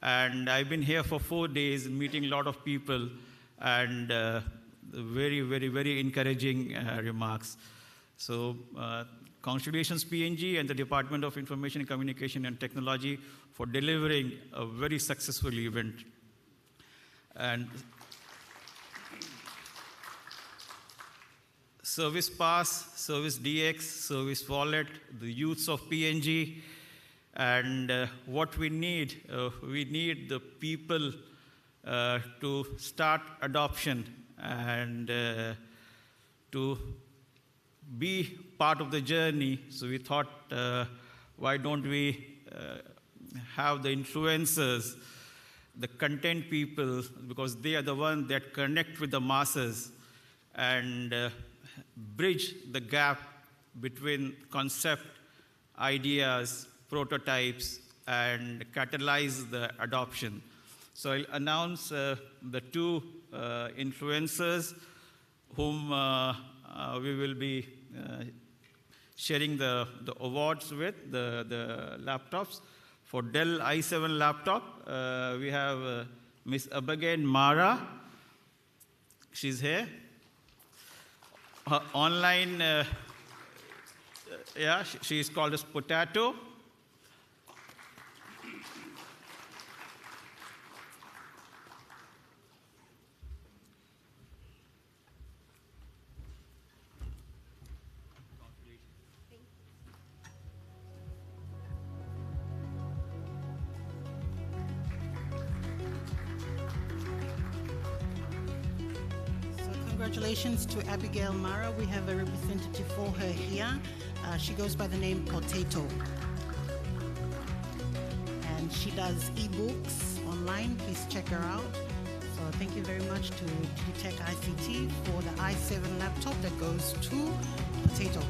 and I've been here for 4 days meeting a lot of people and very, very, very encouraging remarks. So Congratulations, PNG and the Department of Information Communication and Technology for delivering a very successful event. And Service Pass, Service DX, Service Wallet, the youths of PNG, and what we need the people to start adoption and to be part of the journey. So we thought, why don't we have the influencers, the content people, because they are the ones that connect with the masses and bridge the gap between concept, ideas, prototypes, and catalyze the adoption. So I'll announce the two influencers whom we will be sharing the awards with, the laptops. For Dell i7 laptop, we have Miss Abigail Mara. She's here. Her online, she is called as Potato. Congratulations to Abigail Mara. We have a representative for her here. She goes by the name Potato. And she does ebooks online. Please check her out. So thank you very much to Digitech ICT for the i7 laptop that goes to Potato.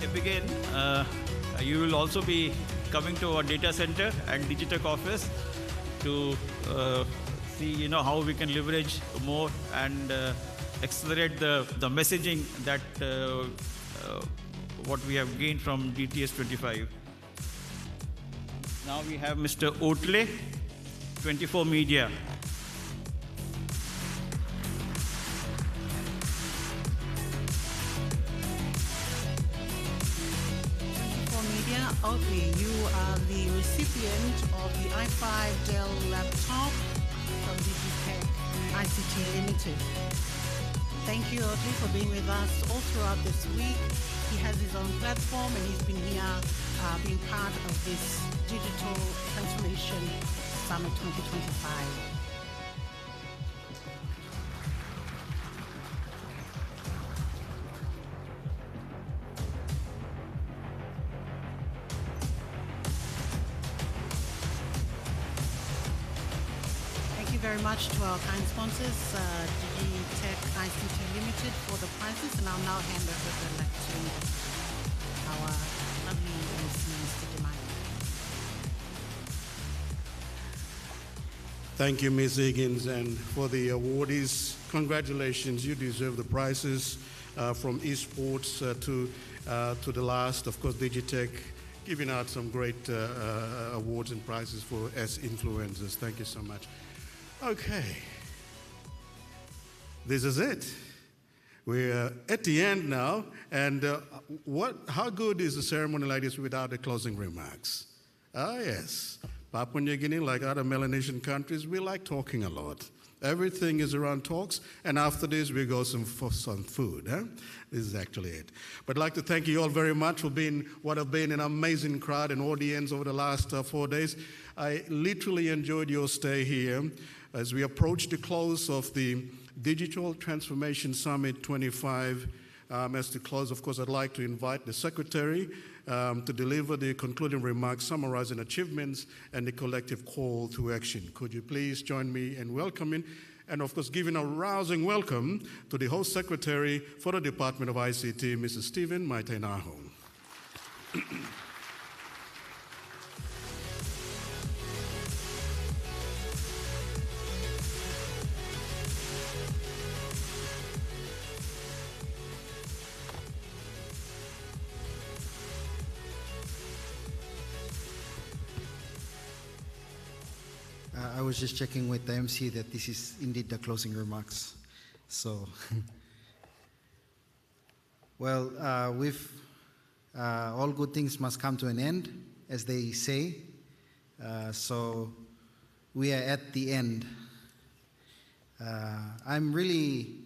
Abigail, you will also be coming to our data center and Digitech office to see how we can leverage more and accelerate the messaging that what we have gained from DTS 25. Now we have Mr. Oatley, 24 Media. Oatley, you are the recipient of the i5 Dell laptop from Digitech ICT Limited. Thank you, Oatley, for being with us all throughout this week. He has his own platform and he's been here being part of this Digital Transformation Summit 2025. Very much to our kind sponsors, Digitech ICT Limited for the prizes, and I'll now hand over the mic to our lovely MC, Mr. Demai. Thank you, Ms. Higgins, and for the awardees, congratulations, you deserve the prizes from esports to the last, of course, Digitech, giving out some great awards and prizes for as influencers. Thank you so much. Okay, this is it. We're at the end now, and how good is a ceremony like this without the closing remarks? Ah, yes. Papua New Guinea, like other Melanesian countries, we like talking a lot. Everything is around talks, and after this, we go for some food. Huh? This is actually it. But I'd like to thank you all very much for being what have been an amazing crowd and audience over the last 4 days. I literally enjoyed your stay here. As we approach the close of the Digital Transformation Summit 25, as the close, of course, I'd like to invite the Secretary to deliver the concluding remarks summarizing achievements and the collective call to action. Could you please join me in welcoming and, of course, giving a rousing welcome to the host Secretary for the Department of ICT, Mrs. Stephen Maitainaho. I was just checking with the MC that this is indeed the closing remarks. So Well, all good things must come to an end, as they say. So we are at the end. I'm really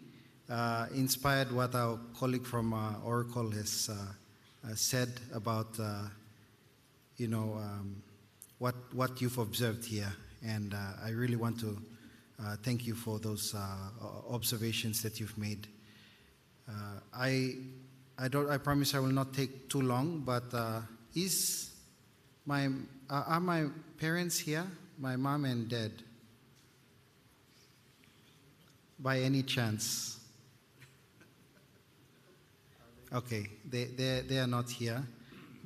inspired what our colleague from Oracle has said about, what you've observed here. And I really want to thank you for those observations that you've made. I promise I will not take too long, but are my parents here? My mom and dad? By any chance? Okay, they are not here,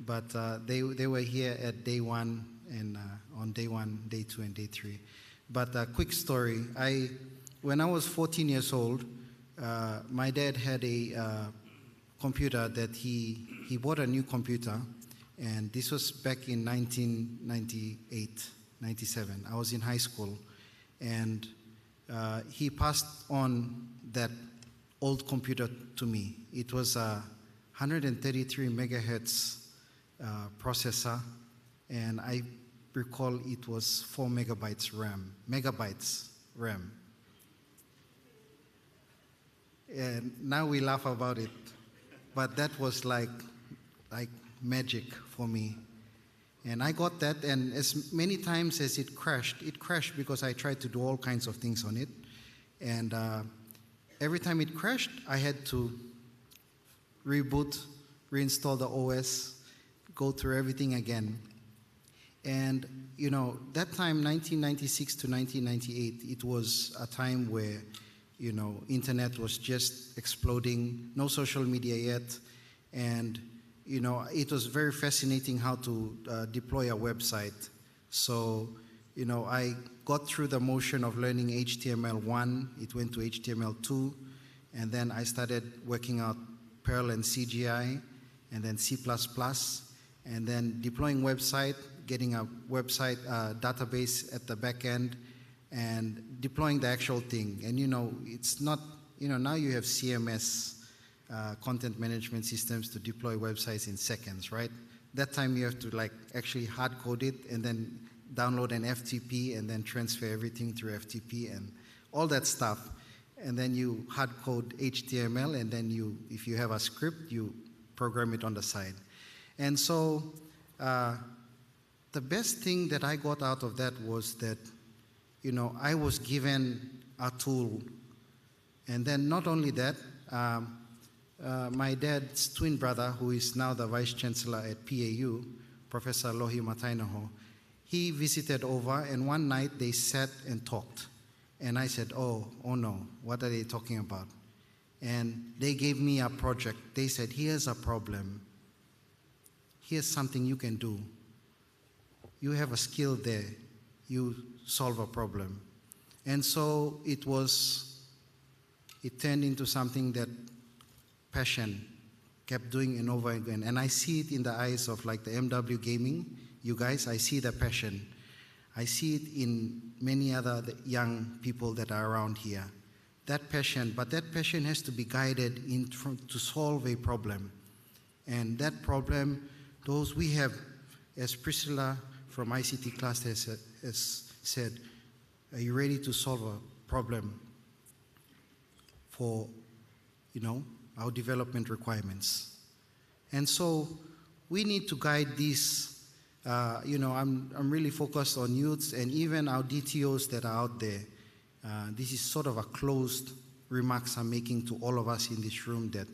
but they were here at day one and on day one, day two, and day three. But a quick story. When I was 14 years old, my dad had a computer that he bought a new computer, and this was back in 1998, 97. I was in high school, and he passed on that old computer to me. It was a 133 megahertz processor, and I recall it was 4 megabytes RAM. And now we laugh about it, but that was like magic for me. And I got that, and as many times as it crashed because I tried to do all kinds of things on it. And every time it crashed, I had to reboot, reinstall the OS, go through everything again. And, that time, 1996 to 1998, it was a time where, internet was just exploding, no social media yet, and, it was very fascinating how to deploy a website. So, I got through the motion of learning HTML1, it went to HTML2, and then I started working out Perl and CGI, and then C++, and then deploying website, getting a website database at the back end, and deploying the actual thing. And it's not, now you have CMS, content management systems, to deploy websites in seconds, right? That time you have to actually hard code it and then download an FTP and then transfer everything through FTP and all that stuff. And then you hard code HTML, and then if you have a script, you program it on the side. And so the best thing that I got out of that was that, I was given a tool. And then not only that, my dad's twin brother, who is now the vice chancellor at PAU, Professor Lohi Matainoho, he visited over, and one night they sat and talked. And I said, oh no, what are they talking about? And they gave me a project. They said, here's a problem. Here's something you can do. You have a skill there. You solve a problem. And so it turned into something that passion kept doing and over again. And I see it in the eyes of the MW Gaming, you guys, I see the passion. I see it in many other young people that are around here. That passion, but that passion has to be guided to solve a problem. And that problem, those we have, as Priscilla from ICT class has said, are you ready to solve a problem for, our development requirements? And so we need to guide these. I'm really focused on youths and even our DTOs that are out there. This is sort of a closed remarks I'm making to all of us in this room, that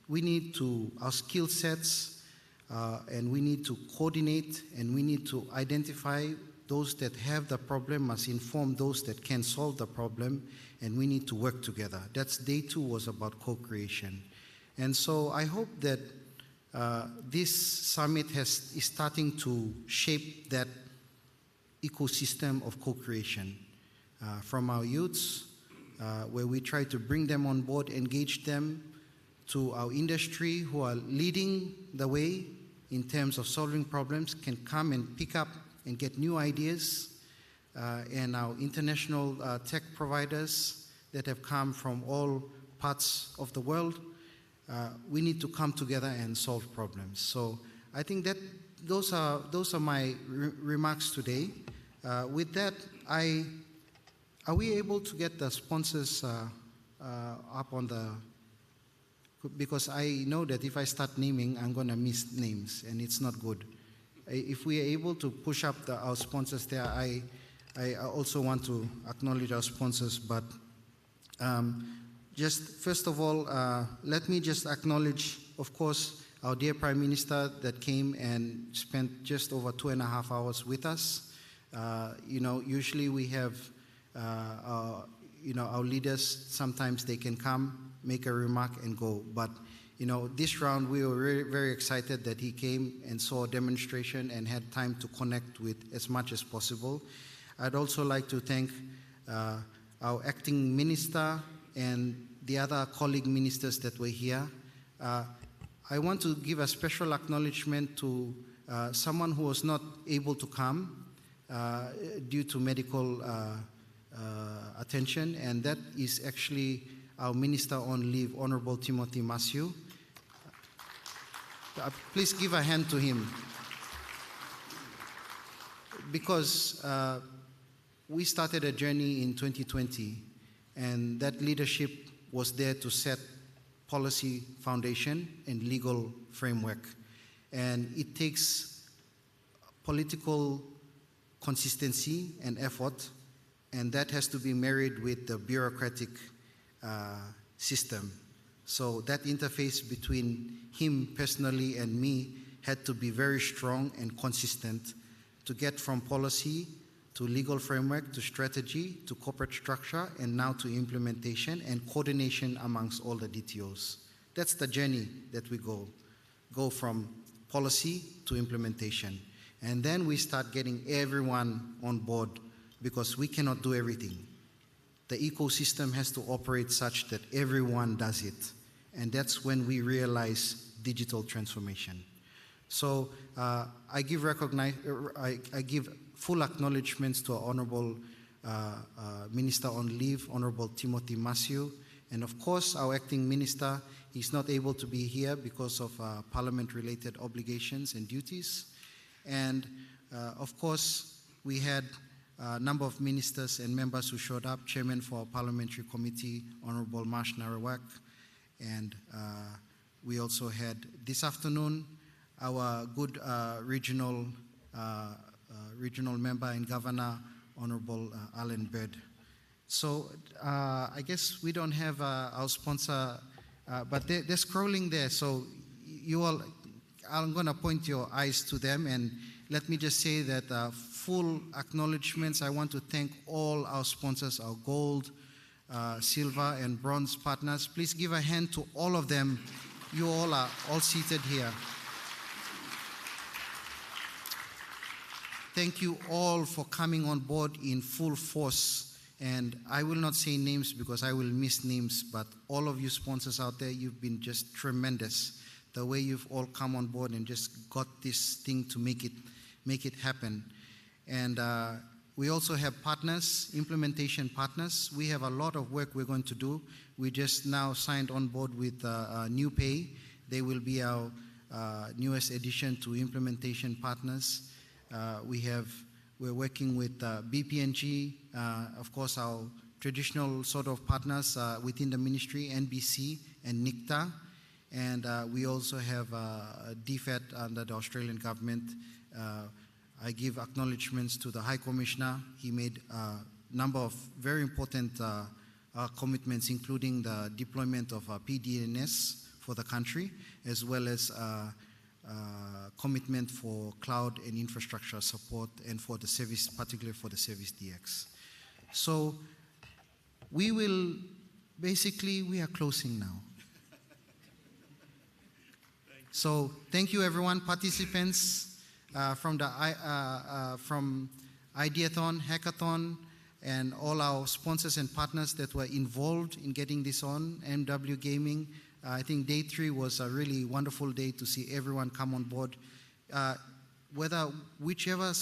we need our skill sets, and we need to coordinate, and we need to identify those that have the problem, must inform those that can solve the problem, and we need to work together. That's day 2 was about co-creation. And so I hope that this summit is starting to shape that ecosystem of co-creation from our youths, where we try to bring them on board, engage them, to our industry who are leading the way in terms of solving problems, can come and pick up and get new ideas, and our international tech providers that have come from all parts of the world, we need to come together and solve problems. So I think that those are my remarks today. With that, are we able to get the sponsors up on the, because I know that if I start naming, I'm going to miss names, and it's not good. If we are able to push up our sponsors there, I also want to acknowledge our sponsors, but just first of all, let me just acknowledge, of course, our dear Prime Minister that came and spent just over 2.5 hours with us. Usually we have, our leaders, sometimes they can come, make a remark and go. But, this round we were very, very excited that he came and saw a demonstration and had time to connect with as much as possible. I'd also like to thank our acting minister and the other colleague ministers that were here. I want to give a special acknowledgement to someone who was not able to come due to medical attention, and that is actually our Minister on Leave, Honorable Timothy Masyu. Please give a hand to him. Because we started a journey in 2020, and that leadership was there to set policy foundation and legal framework. And it takes political consistency and effort, and that has to be married with the bureaucratic system. So that interface between him personally and me had to be very strong and consistent to get from policy to legal framework to strategy to corporate structure and now to implementation and coordination amongst all the DTOs. That's the journey that we go from policy to implementation. And then we start getting everyone on board because we cannot do everything. The ecosystem has to operate such that everyone does it. And that's when we realize digital transformation. So I give full acknowledgements to our Honorable Minister on Leave, Honorable Timothy Masyu, and of course our acting minister. He's not able to be here because of parliament-related obligations and duties. And of course, we had a number of ministers and members who showed up, Chairman for our Parliamentary Committee, Honorable Marsh Narawak, and we also had this afternoon our good regional member and governor, Honorable Alan Bird. So I guess we don't have our sponsor, but they're scrolling there. So you all, I'm going to point your eyes to them, and let me just say that full acknowledgements. I want to thank all our sponsors, our gold, silver, and bronze partners. Please give a hand to all of them. You all are all seated here. Thank you all for coming on board in full force. And I will not say names because I will miss names, but all of you sponsors out there, you've been just tremendous. The way you've all come on board and just got this thing to make it happen. And we also have partners, implementation partners. We have a lot of work we're going to do. We just now signed on board with NewPay. They will be our newest addition to implementation partners. We're working with BPNG, of course, our traditional sort of partners within the ministry, NBC and NICTA. And we also have DFAT under the Australian government. I give acknowledgements to the High Commissioner. He made a number of very important commitments, including the deployment of PDNS for the country, as well as commitment for cloud and infrastructure support and for the service, particularly for the service DX. So we are closing now. So thank you everyone, participants from Ideathon, Hackathon, and all our sponsors and partners that were involved in getting this on, MW Gaming. I think day 3 was a really wonderful day to see everyone come on board. Whichever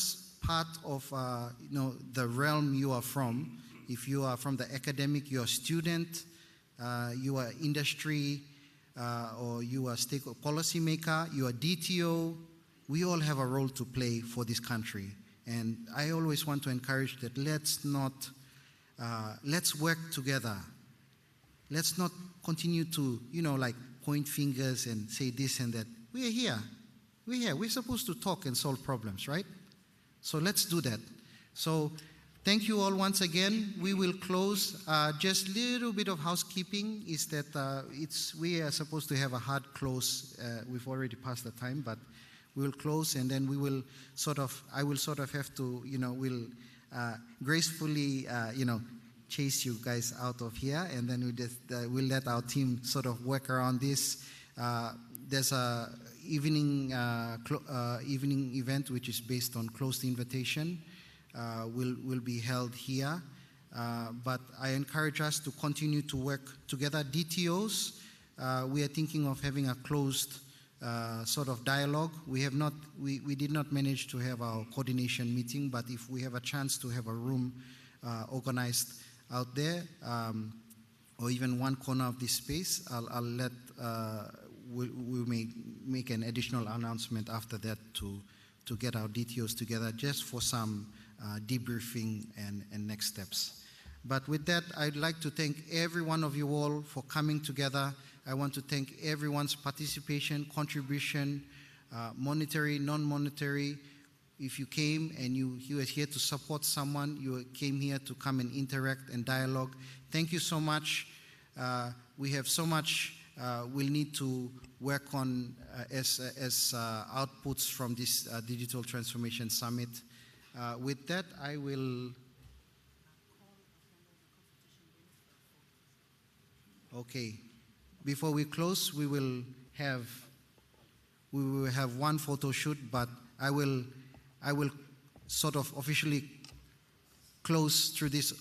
part of the realm you are from, if you are from the academic, you're a student, you are industry, or you are policy maker, you are DTO, we all have a role to play for this country. And I always want to encourage that let's work together. Let's not continue to, like point fingers and say this and that. We're here. We're here. We're supposed to talk and solve problems, right? So let's do that. So thank you all once again. We will close. Just a little bit of housekeeping is that we are supposed to have a hard close. We've already passed the time, but we will close, and then we will I will have to, we'll gracefully, chase you guys out of here, and then we'll let our team sort of work around this. There's a evening event which is based on closed invitation. Will be held here, but I encourage us to continue to work together. DTOs, we are thinking of having a closed sort of dialogue. We did not manage to have our coordination meeting, but if we have a chance to have a room organized out there, or even one corner of this space, I'll let, we'll make an additional announcement after that to get our DTOs together just for some debriefing and next steps. But with that, I'd like to thank every one of you all for coming together. I want to thank everyone's participation, contribution, monetary, non-monetary. If you came and you were here to support someone, you came here to come and interact and dialogue, thank you so much. We have so much we'll need to work on as outputs from this Digital Transformation Summit. With that, I will... Okay. Before we close, we will have one photo shoot, but I will sort of officially close through these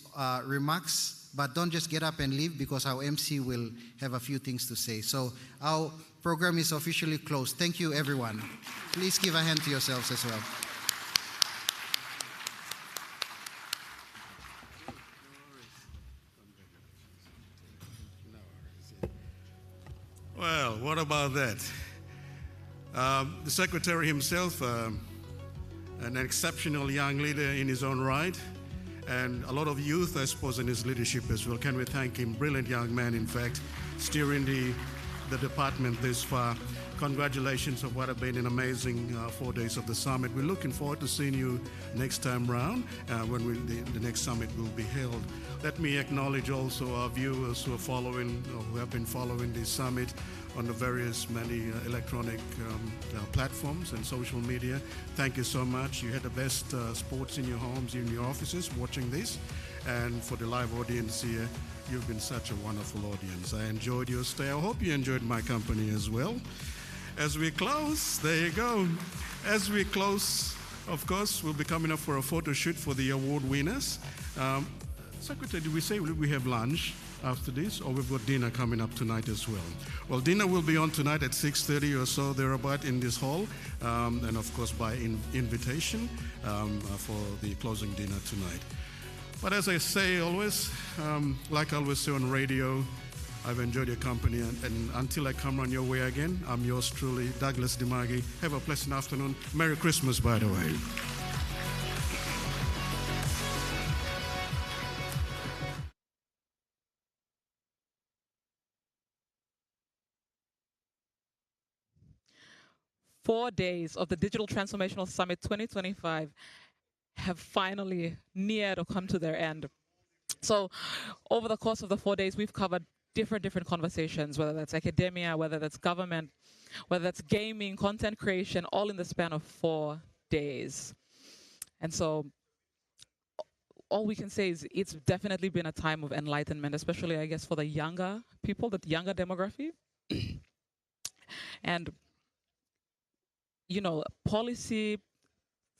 remarks, but don't just get up and leave, because our MC will have a few things to say. So our program is officially closed. Thank you, everyone. Please give a hand to yourselves as well. Well, what about that? The Secretary himself, an exceptional young leader in his own right, and a lot of youth, I suppose, in his leadership as well. Can we thank him? Brilliant young man, in fact, steering the department this far. Congratulations on what have been an amazing 4 days of the summit. We're looking forward to seeing you next time round when the next summit will be held. Let me acknowledge also our viewers who are following, or who have been following this summit on the many electronic platforms and social media. Thank you so much. You had the best sports in your homes, in your offices, watching this. And for the live audience here, you've been such a wonderful audience. I enjoyed your stay. I hope you enjoyed my company as well. As we close, there you go. As we close, of course, we'll be coming up for a photo shoot for the award winners. Secretary, did we say we have lunch after this, or we've got dinner coming up tonight as well? Well, dinner will be on tonight at 6:30 or so, thereabout, in this hall, and of course by invitation for the closing dinner tonight. But as I say always, like I always say on radio, I've enjoyed your company, and until I come on your way again, I'm yours truly, Douglas Dimagi. Have a pleasant afternoon. Merry Christmas, by the way. Four days of the Digital Transformational Summit 2025 have finally neared or come to their end. So over the course of the 4 days, we've covered different conversations, whether that's academia, whether that's government, whether that's gaming, content creation, all in the span of 4 days. And so all we can say is it's definitely been a time of enlightenment, especially, I guess, for the younger people, the younger demography. And policy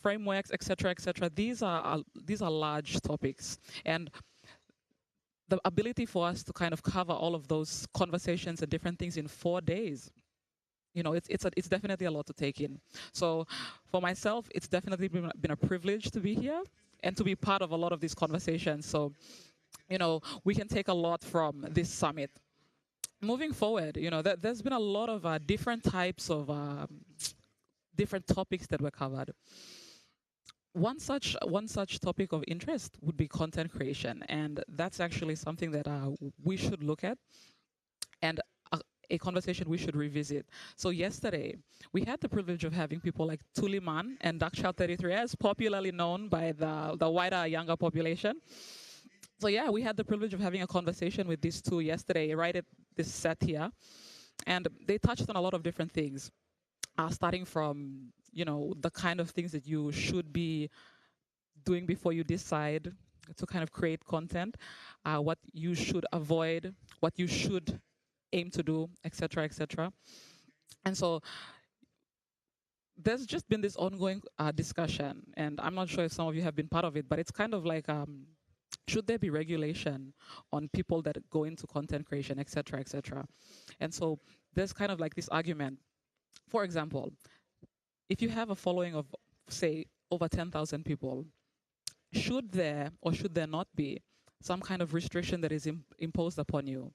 frameworks, et cetera, these are large topics. And the ability for us to kind of cover all of those conversations and different things in 4 days, it's definitely a lot to take in. So for myself, it's definitely been a privilege to be here and to be part of a lot of these conversations. So, we can take a lot from this summit. moving forward, there's been a lot of different types of different topics that were covered. One such topic of interest would be content creation, and that's actually something that we should look at, and a conversation we should revisit. So yesterday, we had the privilege of having people like Tuliman and Dakchild33, as popularly known by the wider, younger population. So yeah, we had the privilege of having a conversation with these two yesterday, right at this set here. And they touched on a lot of different things, starting from, the kind of things that you should be doing before you decide to kind of create content, what you should avoid, what you should aim to do, etc., etc. And so there's just been this ongoing discussion, and I'm not sure if some of you have been part of it, but it's kind of like, should there be regulation on people that go into content creation, etc., etc.? And so there's kind of like this argument. For example, if you have a following of, say, over 10,000 people, should there or should there not be some kind of restriction that is imposed upon you?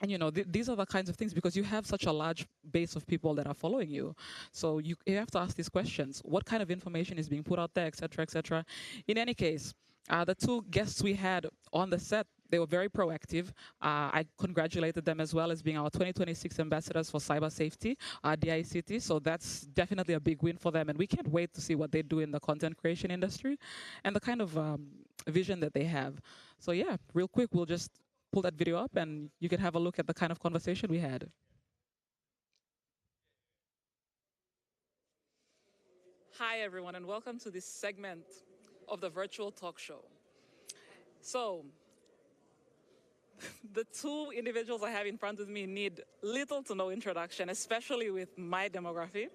And these are the kinds of things, because you have such a large base of people that are following you. So you have to ask these questions. What kind of information is being put out there, et cetera, et cetera? In any case, the two guests we had on the set, they were very proactive. I congratulated them as well as being our 2026 ambassadors for cyber safety, DICT. So that's definitely a big win for them. And we can't wait to see what they do in the content creation industry and the kind of vision that they have. So yeah, real quick, we'll just pull that video up and you can have a look at the kind of conversation we had. Hi, everyone, and welcome to this segment of the virtual talk show. So, the two individuals I have in front of me need little to no introduction, especially with my demography.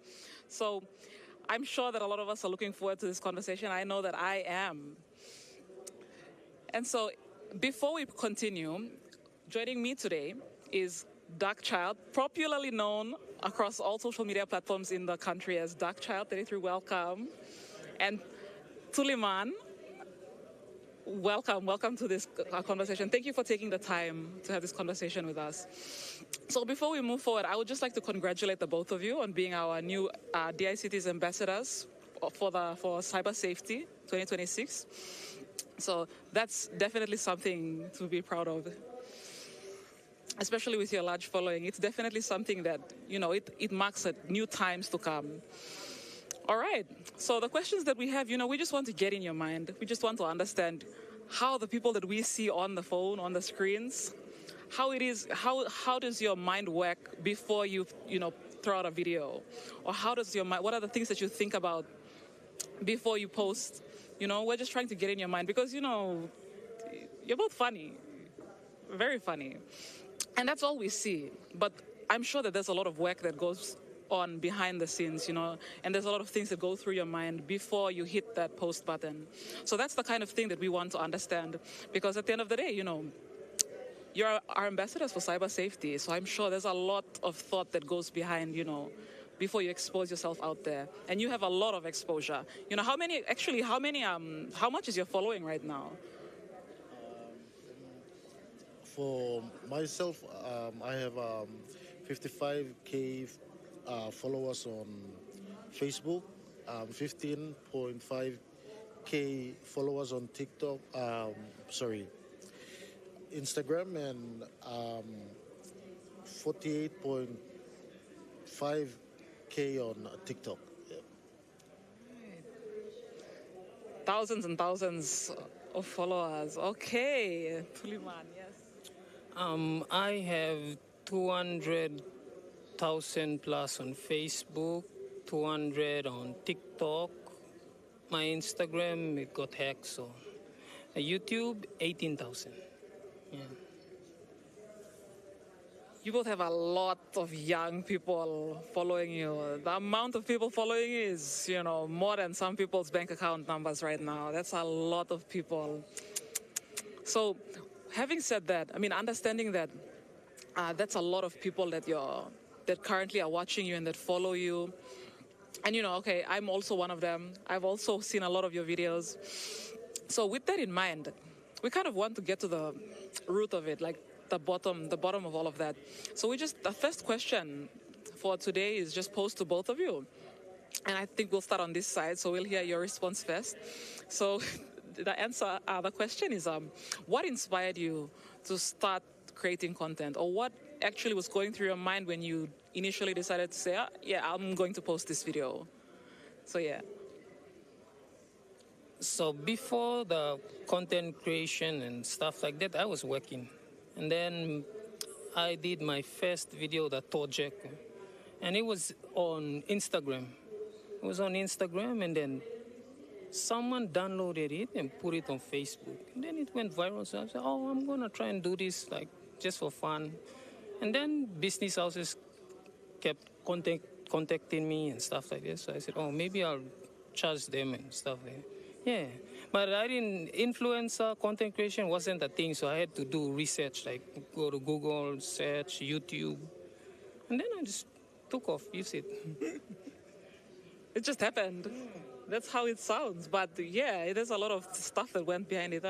So, I'm sure that a lot of us are looking forward to this conversation. I know that I am. And so, before we continue, joining me today is Dakchild, popularly known across all social media platforms in the country as Dakchild33. Welcome. And Tuliman, welcome to this conversation. Thank you for taking the time to have this conversation with us. So before we move forward, I would just like to congratulate the both of you on being our new DICT's ambassadors for Cyber Safety 2026. So that's definitely something to be proud of, especially with your large following. It's definitely something that, it marks new times to come. All right, so the questions that we have, we just want to get in your mind. We just want to understand how the people that we see on the phone, on the screens, how it is, how does your mind work before you, throw out a video? Or how does your mind, what are the things that you think about before you post? We're just trying to get in your mind because, you're both funny, very funny. And that's all we see. But I'm sure that there's a lot of work that goes on behind the scenes, and there's a lot of things that go through your mind before you hit that post button. So that's the kind of thing that we want to understand, because at the end of the day, you're our ambassadors for cyber safety. So I'm sure there's a lot of thought that goes behind, before you expose yourself out there. And you have a lot of exposure. How much is your following right now? For myself, I have 55K followers on Facebook, 15.5K followers on TikTok, Instagram, and 48.5K on TikTok. Yeah. Thousands and thousands of followers. Okay, Tuliman, yes. I have 200,000 plus on Facebook, 200 on TikTok. My Instagram, it got hacked, so. YouTube, 18,000. Yeah. You both have a lot of young people following you. The amount of people following you is, more than some people's bank account numbers right now. That's a lot of people. So, having said that, understanding that that's a lot of people that currently are watching you and that follow you. And okay, I'm also one of them. I've also seen a lot of your videos. So with that in mind, we kind of want to get to the root of it. Like, the bottom of all of that. So the first question for today is just posed to both of you. And I think we'll start on this side, so we'll hear your response first. So the question is, what inspired you to start creating content? Or what actually was going through your mind when you initially decided to say, yeah, I'm going to post this video? So yeah. So before the content creation and stuff like that, I was working. And then I did my first video, the project, and it was on Instagram. It was on Instagram, and then someone downloaded it and put it on Facebook. And then it went viral, so I said, oh, I'm going to try and do this, like, just for fun. And then business houses kept contacting me and stuff like this. So I said, oh, maybe I'll charge them and stuff like that. Yeah, but I didn't, influencer content creation wasn't a thing, so I had to do research, like go to Google, search, YouTube. And then I just took off, use it. It just happened. That's how it sounds. But yeah, there's a lot of stuff that went behind it.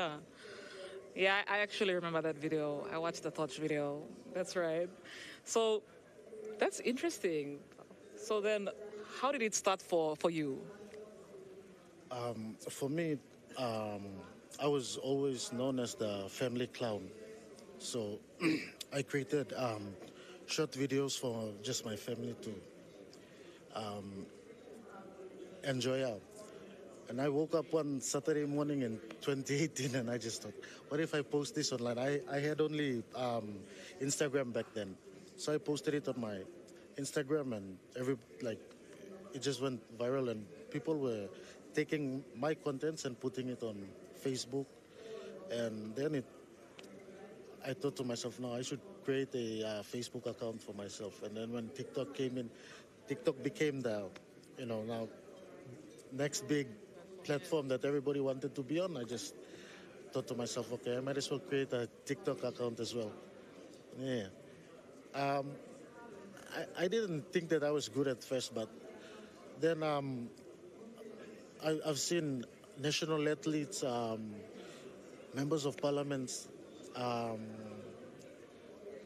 Yeah, I actually remember that video. I watched the Touch video. That's right. So that's interesting. So then, how did it start for you? For me, I was always known as the family clown. So I created short videos for just my family to enjoy out. And I woke up one Saturday morning in 2018 and I just thought, what if I post this online? I had only Instagram back then. So I posted it on my Instagram and it just went viral and people were taking my contents and putting it on Facebook. And then I thought to myself, no, I should create a Facebook account for myself. And then when TikTok came in, TikTok became the, now next big platform that everybody wanted to be on. I just thought to myself, okay, I might as well create a TikTok account as well. Yeah. I didn't think that I was good at first, but then I've seen national athletes, members of parliaments,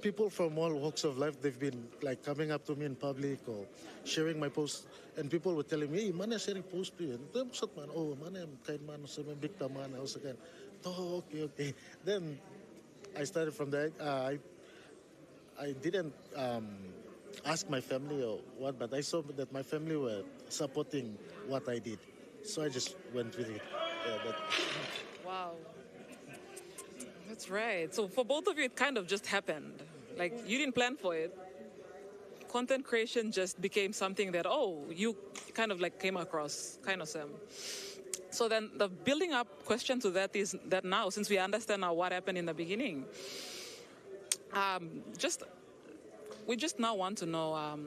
people from all walks of life. They've been like coming up to me in public or sharing my posts, and people were telling me, hey, mana sharing post to you? Oh, mana kain man sa big taman. I was again, oh, okay. Then I started from there. I didn't ask my family or what, but I saw that my family were supporting what I did. So I just went with it. Yeah, Wow. That's right. So for both of you, it kind of just happened. Like, you didn't plan for it. Content creation just became something that, you kind of like came across, kind of Sam. So then the building up question to that is that now, since we understand now what happened in the beginning, we just now want to know,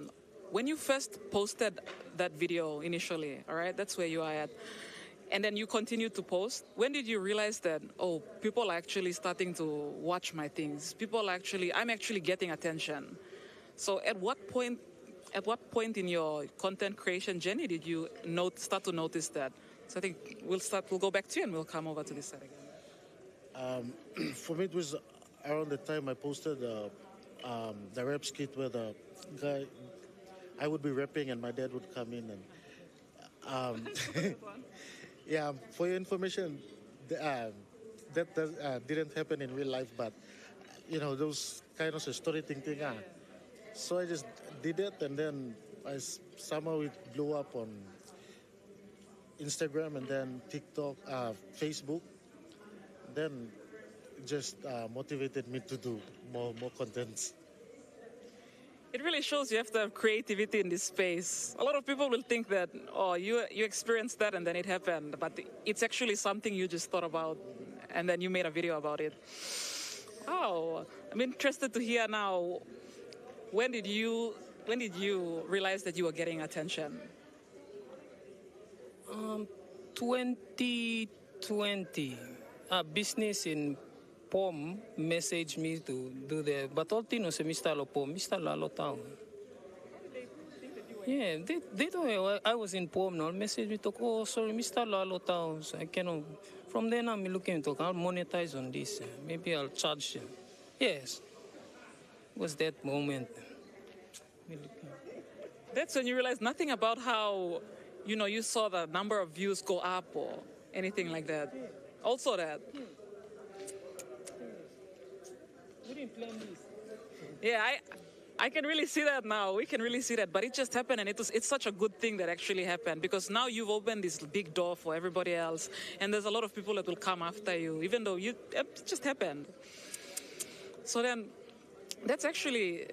when you first posted that video initially, all right, that's where you are at, and then you continued to post, when did you realize that, people are actually starting to watch my things? I'm actually getting attention. So at what point in your content creation journey did you start to notice that? So I think we'll go back to you and we'll come over to this side again. For me, it was around the time I posted the rap skit where the guy, I would be rapping and my dad would come in and yeah, for your information, that didn't happen in real life, but those kind of storytelling thing. So I just did it, and then somehow it blew up on Instagram and then TikTok, Facebook. Then it just motivated me to do more contents. It really shows you have to have creativity in this space. A lot of people will think that, you experienced that and then it happened, but it's actually something you just thought about and then you made a video about it. Oh, I'm interested to hear now, when did you realize that you were getting attention? 2020, a business in POM messaged me to do that, but all things was Mr. POM, Mr. Lalo Town. Yeah, they don't know I was in POM now. Message me to, sorry, Mr. Lalo Town. So I cannot. From then I'm looking to, I'll monetize on this. Maybe I'll charge them. Yes. was that moment. That's when you realize nothing about how, you saw the number of views go up or anything like that. Also that. We didn't plan this. Yeah, I can really see that now. We can really see that. But it just happened, and it's such a good thing that actually happened, because now you've opened this big door for everybody else, and there's a lot of people that will come after you, even though it just happened. So then, that's actually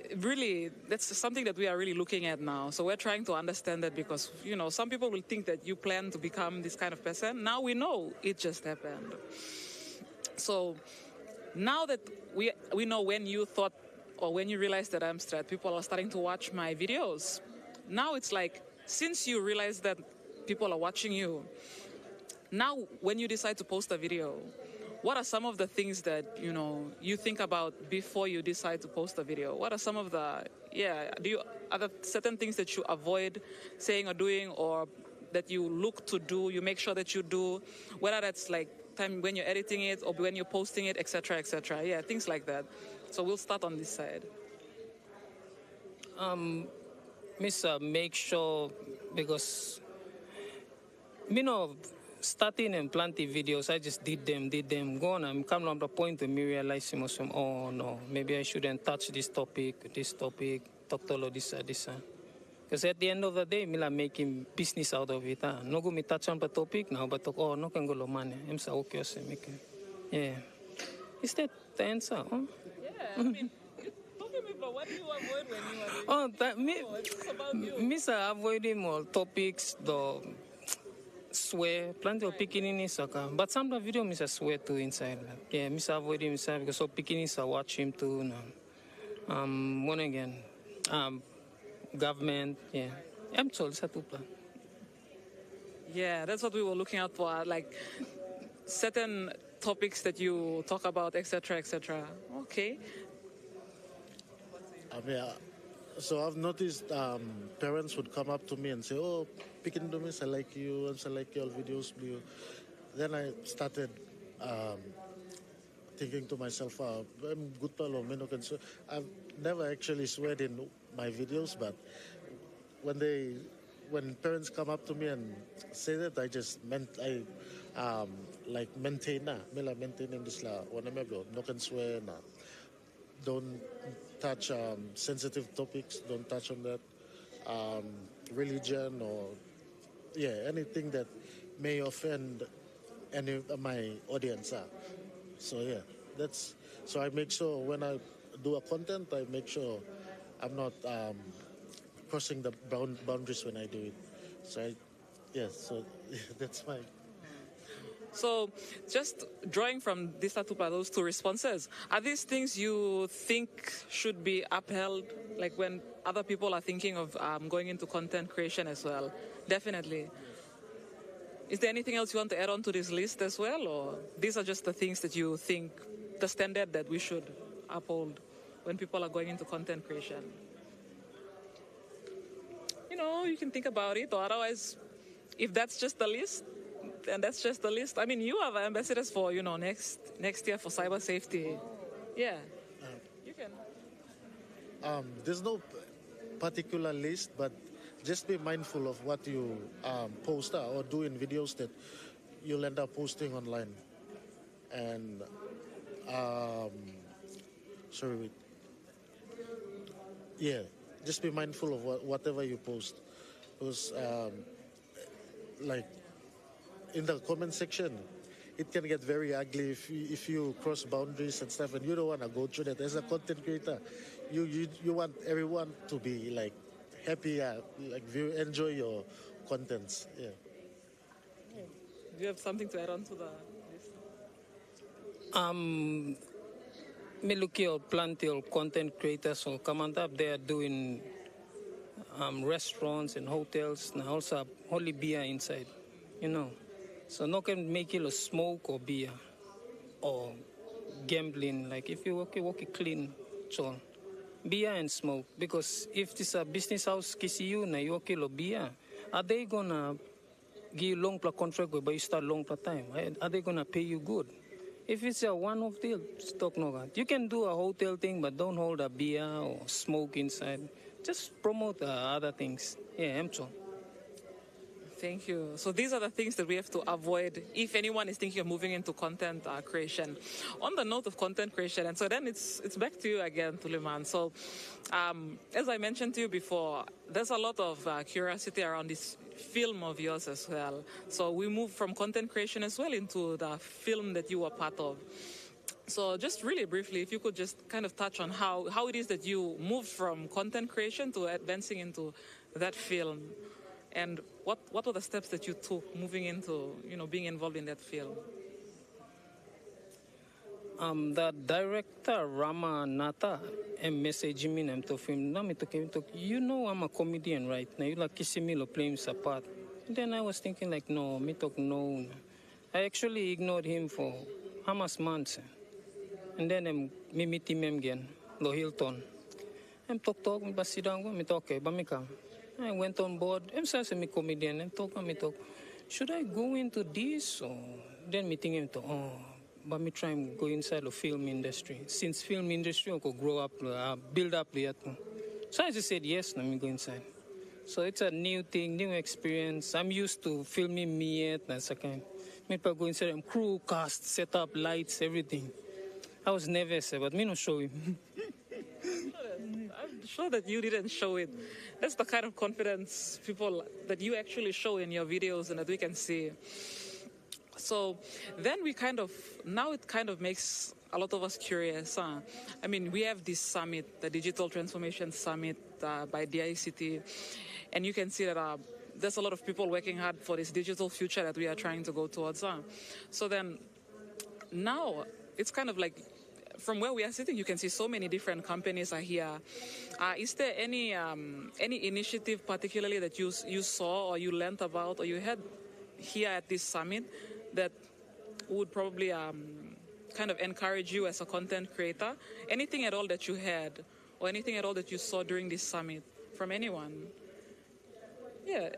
that's something that we are really looking at now. So we're trying to understand that, because, some people will think that you plan to become this kind of person. Now we know it just happened. So now that we know when you thought, or when you realized that I'm straight, people are starting to watch my videos. Now it's like, since you realize that people are watching you, now when you decide to post a video, what are some of the things that, you think about before you decide to post a video? What are some of the, are there certain things that you avoid saying or doing, or that you look to do, you make sure that you do, whether that's like time when you're editing it or when you're posting it, etc., etc. Yeah, things like that. So we'll start on this side. Mr. Make sure, because, starting and planting videos, I just did them, go on. I'm coming on the point where me realizing, oh no, maybe I shouldn't touch this topic, talk to this. Because at the end of the day, me like making business out of it. No go me touch on the topic now, but talk, oh, no can go lo money. I'm so okay, yeah. Is that the answer? Huh? Yeah, I mean, you're talking about what do you avoid when you are... Oh, that me, it's about you. Me avoiding all topics, the swear, plenty of picking soccer. But some of the video, me swear too inside. Yeah, me avoiding inside because so picking I watch him too. One again, government, yeah. I'm told plan. Yeah, that's what we were looking out for, like certain topics that you talk about, etc., etc. Okay. So I've noticed parents would come up to me and say, "Oh, picking dummies, I like you, and I like your videos." Then I started thinking to myself, "I'm good fellow, so I've never actually sweared in my videos, but when parents come up to me and say that, I just maintain in this la no can swear na. Don't touch sensitive topics, don't touch on that, religion or anything that may offend any of my audience. So so I make sure when I do a content, I make sure I'm not crossing the boundaries when I do it. So that's my... So just drawing from those two responses, are these things you think should be upheld, like when other people are thinking of going into content creation as well? Definitely. Is there anything else you want to add on to this list as well, or these are just the things that you think, the standard that we should uphold when people are going into content creation? You can think about it, or otherwise, if that's just the list, then that's just the list. I mean, you are the ambassadors for, next year for cyber safety. Yeah, you can. There's no particular list, but just be mindful of what you post or do in videos that you'll end up posting online. And, just be mindful of whatever you post. Because, in the comment section, it can get very ugly if you cross boundaries and stuff, and you don't want to go through that. As a content creator, you want everyone to be happy, enjoy your contents. Yeah. Do you have something to add on to the list? Me look at plenty of content creators who come up there doing restaurants and hotels, and also only beer inside, So no can make it a smoke or beer or gambling. Like if you walk it clean, so beer and smoke. Because if this a business house kisi you na you walk beer, are they gonna give you long contract where you start long time? Are they gonna pay you good? If it's a one-off deal, stock no God. You can do a hotel thing, but don't hold a beer or smoke inside. Just promote other things. Yeah, I'm sure. Thank you. So these are the things that we have to avoid if anyone is thinking of moving into content creation. On the note of content creation, and so then it's back to you again, Tuliman. So as I mentioned to you before, there's a lot of curiosity around this film of yours as well. So we moved from content creation as well into the film that you were part of. So just really briefly, if you could just kind of touch on how it is that you moved from content creation to advancing into that film. And what were the steps that you took moving into, being involved in that film? The director, Rama Nata, messaged me and told him, I'm a comedian right now. You like kissing me or playing a part. Then I was thinking no, me talk no. I actually ignored him for how much months. And then me meet him again, Lo Hilton. I'm talk, me sit down, me talk, but me come. I went on board. I'm such a comedian. And talk. Should I go into this? Or then me thinking, but me try and go inside the film industry. Since film industry, I could grow up, build up the. So I just said yes. Let me go inside. So it's a new thing, new experience. I'm used to filming me yet. That's okay. Maybe go inside and crew, cast, set up, lights, everything. I was nervous, but me not show him. I'm sure that you didn't show it. That's the kind of confidence that you actually show in your videos and that we can see. So then it kind of makes a lot of us curious. I mean, we have this summit, the Digital Transformation Summit by DICT, and you can see that there's a lot of people working hard for this digital future that we are trying to go towards. So then now it's kind of like, from where we are sitting, you can see so many different companies are here. Is there any initiative particularly that you saw or you learned about or you had here at this summit that would probably kind of encourage you as a content creator? Anything at all that you had or anything at all that you saw during this summit from anyone? Yeah.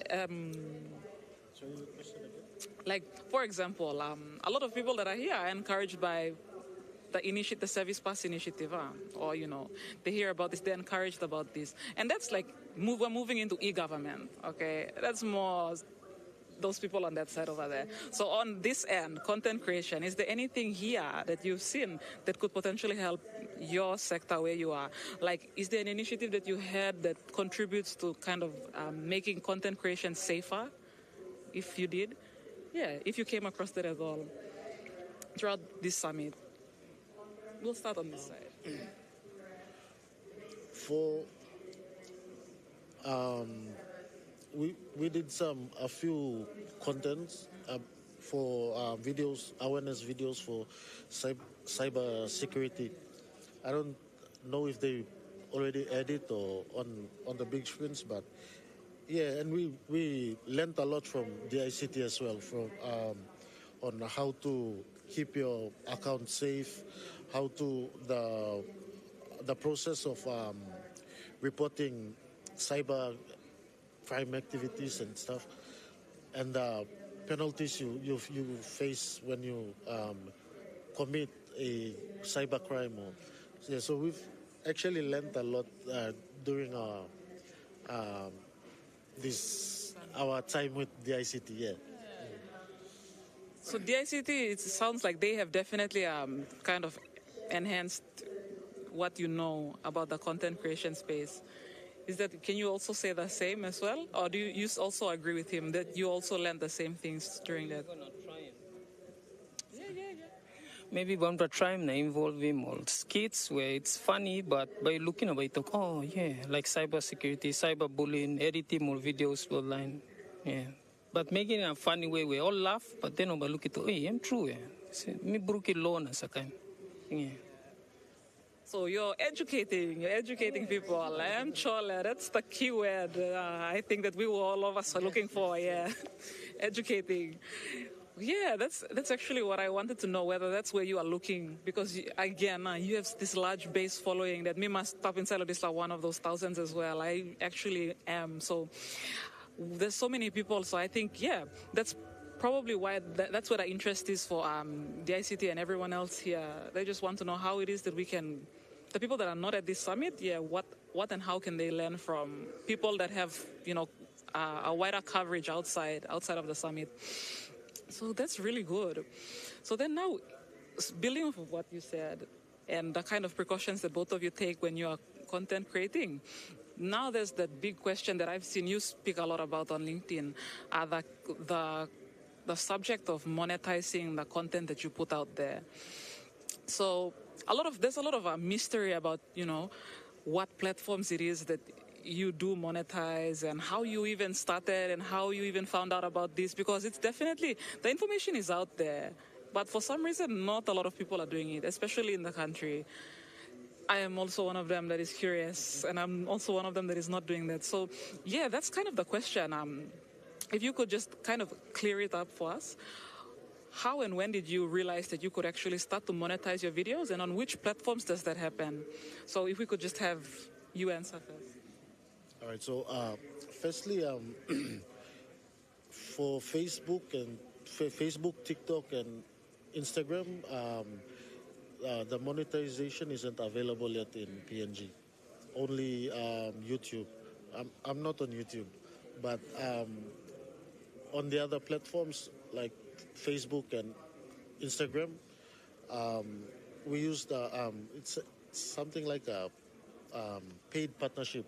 Like, for example, a lot of people that are here are encouraged by the Service Pass initiative, or they hear about this, they're encouraged about this, and that's like we're moving into e-government. Okay, that's more those people on that side over there. So on this end, content creation, is there anything here that you've seen that could potentially help your sector where you are? Like, is there an initiative that you had that contributes to kind of making content creation safer? If you did, if you came across that at all throughout this summit. We'll start on this side. We did a few contents for videos, awareness videos for cybersecurity. I don't know if they already edit or on the big screens, but yeah, and we learned a lot from DICT as well, from on how to keep your account safe, how to the process of reporting cyber crime activities and stuff, and the penalties you face when you commit a cyber crime. So we've actually learned a lot during our time with DICT. Yeah. So DICT, it sounds like they have definitely kind of enhanced what you know about the content creation space. Can you also say the same as well? Or do you also agree with him that you also learned the same things during that? Maybe one more try to involve him all skits where it's funny, but by looking at it, like cybersecurity, cyberbullying, editing more videos online. Yeah. But making it a funny way, we all laugh, but then we look at it, I'm true. Me broke it low as a kind. Yeah. So you're educating people. I'm sure that's the key word. I think that all of us are looking for. Yeah, educating. Yeah, that's actually what I wanted to know, whether that's where you are looking, because again, you have this large base following that me must stop inside of this like one of those thousands as well. I actually am. So there's so many people. So I think that's probably why that's where the interest is for the ICT and everyone else here. They just want to know how it is that we can, the people that are not at this summit, what and how can they learn from people that have, a wider coverage outside of the summit. So that's really good. So then now, building off of what you said and the kind of precautions that both of you take when you are content creating, now there's that big question that I've seen you speak a lot about on LinkedIn, the subject of monetizing the content that you put out there. So there's a lot of mystery about, what platforms it is that you do monetize and how you even started and how you even found out about this, because it's definitely, the information is out there, but for some reason, not a lot of people are doing it, especially in the country. I am also one of them that is curious, and I'm also one of them that is not doing that. So, yeah, that's kind of the question. If you could just kind of clear it up for us, how and when did you realize that you could actually start to monetize your videos, and on which platforms does that happen? So if we could just have you answer first. All right, so firstly, for Facebook, TikTok, and Instagram, the monetization isn't available yet in PNG. Only YouTube. I'm not on YouTube, but on the other platforms like Facebook and Instagram, we use it's something like a paid partnership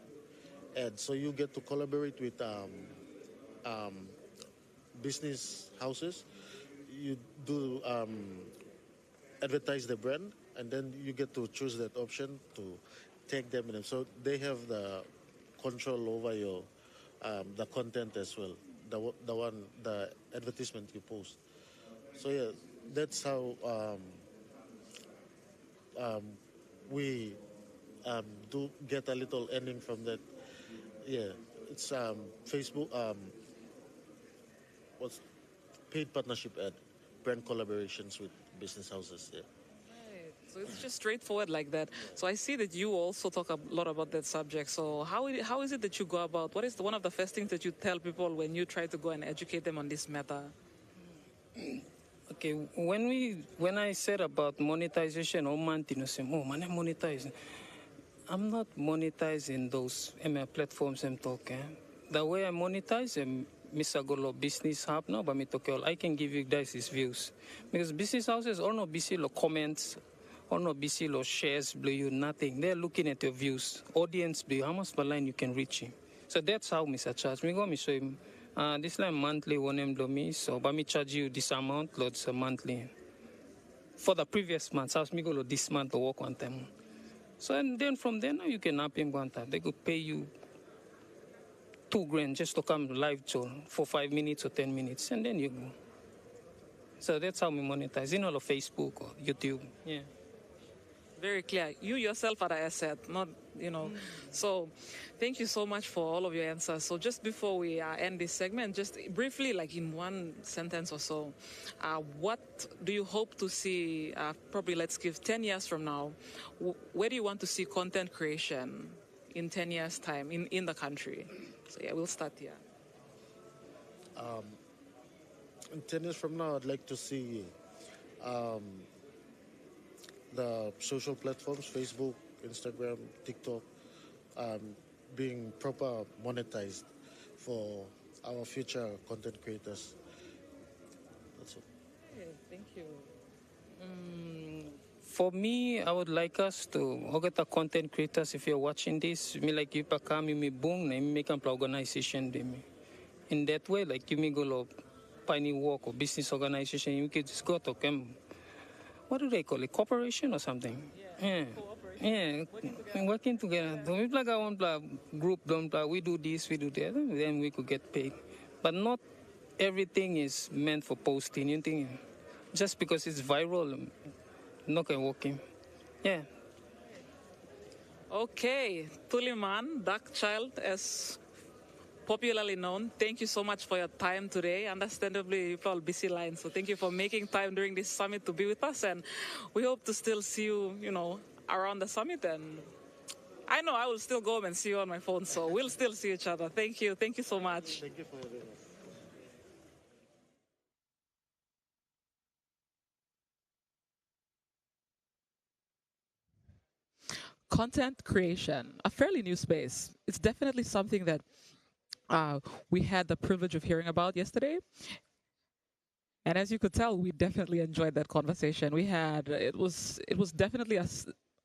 ad. So you get to collaborate with business houses. You do advertise the brand, and then you get to choose that option to tag them in them. So they have the control over your the content as well, the advertisement you post. So yeah, that's how we do get a little earning from that. Yeah, it's Facebook. What's paid partnership ad, brand collaborations with business houses. Yeah. So it's just straightforward like that. So I see that you also talk a lot about that subject. So how is it that you go about? What is one of the first things that you tell people when you try to go and educate them on this matter? Okay, when I said about monetization or monetizing, I'm not monetizing those platforms I'm talking. The way I monetize them, Mr. Golo Business Hub now, but I can give you guys his views. Because business houses all no busy lo comments, all no busy lo shares, blue you nothing. They're looking at your views. Audience blue, how much per line you can reach him. So that's how Mr. Charge. Me go me show him this line monthly one him do me, so but me charge you this amount, loads a monthly. For the previous month, so me go this month to work one time. So and then from there now you can up him one time. They could pay you $2,000 just to come live to for 5 minutes or 10 minutes, and then you go. So that's how we monetize, in all of Facebook or YouTube. Yeah. Very clear. You yourself are the asset, not, So thank you so much for all of your answers. So just before we end this segment, just briefly, like in one sentence or so, what do you hope to see, probably let's give 10 years from now, where do you want to see content creation in 10 years' time in the country? So yeah, we'll start here. In 10 years from now, I'd like to see the social platforms, Facebook, Instagram, TikTok, being proper monetized for our future content creators. That's it. Yeah, thank you. For me, I would like us to get the content creators. If you're watching this, me like you pakami me boom, me make an organization de me. In that way, like you me go lo pioneer work or business organization, you can just go to them. What do they call it? Corporation or something? Yeah. Yeah. Working together. We like our own group, we do this, we do that, then we could get paid. But not everything is meant for posting. You think just because it's viral, not gonna work in. Yeah. Okay, Tuliman, Dark Child, as popularly known, thank you so much for your time today. Understandably, you're all busy lines, so thank you for making time during this summit to be with us, and we hope to still see you, around the summit. And I know I will still go home and see you on my phone, so we'll still see each other. Thank you so much. Thank you for having us. content creation, a fairly new space. It's definitely something that we had the privilege of hearing about yesterday. And as you could tell, we definitely enjoyed that conversation. It was definitely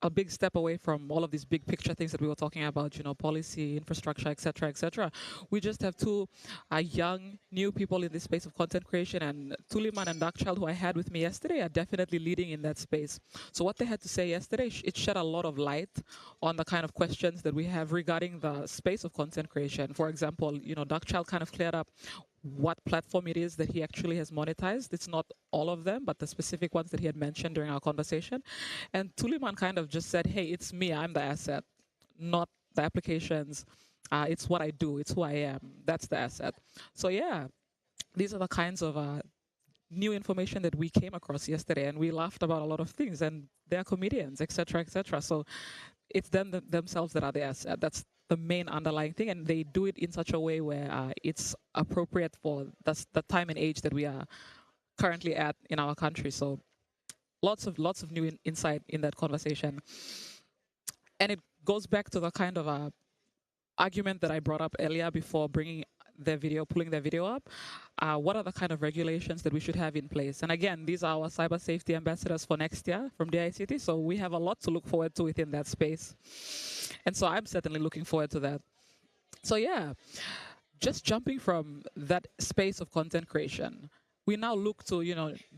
a big step away from all of these big picture things that we were talking about, policy, infrastructure, et cetera, et cetera. We just have two young, new people in this space of content creation, and Tuliman and Darkchild, who I had with me yesterday, are definitely leading in that space. So what they had to say yesterday, it shed a lot of light on the kind of questions that we have regarding the space of content creation. For example, Darkchild kind of cleared up what platform it is that he actually has monetized. It's not all of them, but the specific ones that he had mentioned during our conversation. And Tuliman kind of just said, hey, it's me, I'm the asset, not the applications. It's what I do, it's who I am, that's the asset. So yeah, these are the kinds of new information that we came across yesterday, and we laughed about a lot of things, and they're comedians, et cetera, et cetera. So it's them themselves that are the asset. That's the main underlying thing, and they do it in such a way where it's appropriate for the time and age that we are currently at in our country. So lots of new insight in that conversation. And it goes back to the kind of argument that I brought up earlier before pulling their video up. What are the kind of regulations that we should have in place? And again, these are our cyber safety ambassadors for next year from DICT, so we have a lot to look forward to within that space. And so I'm certainly looking forward to that. So yeah, just jumping from that space of content creation, we now look to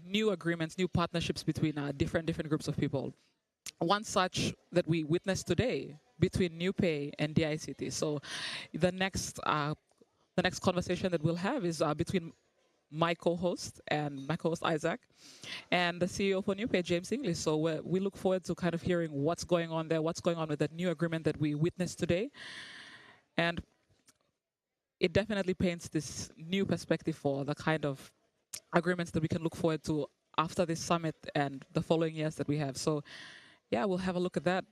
new agreements, new partnerships between different groups of people. One such that we witnessed today between NewPay and DICT. So the next conversation that we'll have is between my co-host Isaac and the CEO for NewPay, James English. So we look forward to kind of hearing what's going on there, what's going on with that new agreement that we witnessed today. And it definitely paints this new perspective for the kind of agreements that we can look forward to after this summit and the following years that we have. So yeah, we'll have a look at that.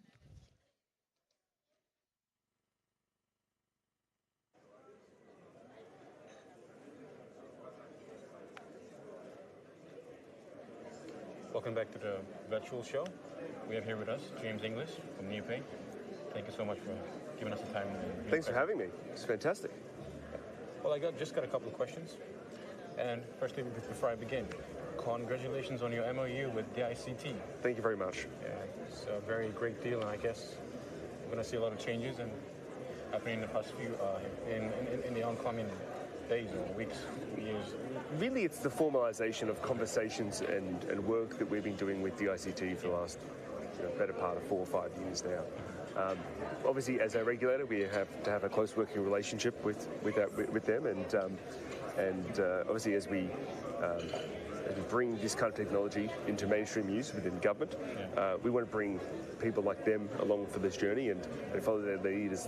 Welcome back to the virtual show. We have here with us James English from NewPay. Thank you so much for giving us the time. Thanks for having me. It's fantastic. Well, I just got a couple of questions. And firstly, before I begin, congratulations on your MOU with DICT. Thank you very much. Yeah, it's a very great deal, and I guess we're going to see a lot of changes and happening in the past few, in the oncoming days or weeks, years. Really, it's the formalization of conversations and work that we've been doing with DICT for the last better part of 4 or 5 years now. Obviously, as a regulator, we have to have a close working relationship with them, and obviously as we bring this kind of technology into mainstream use within government, we want to bring people like them along for this journey and follow their lead as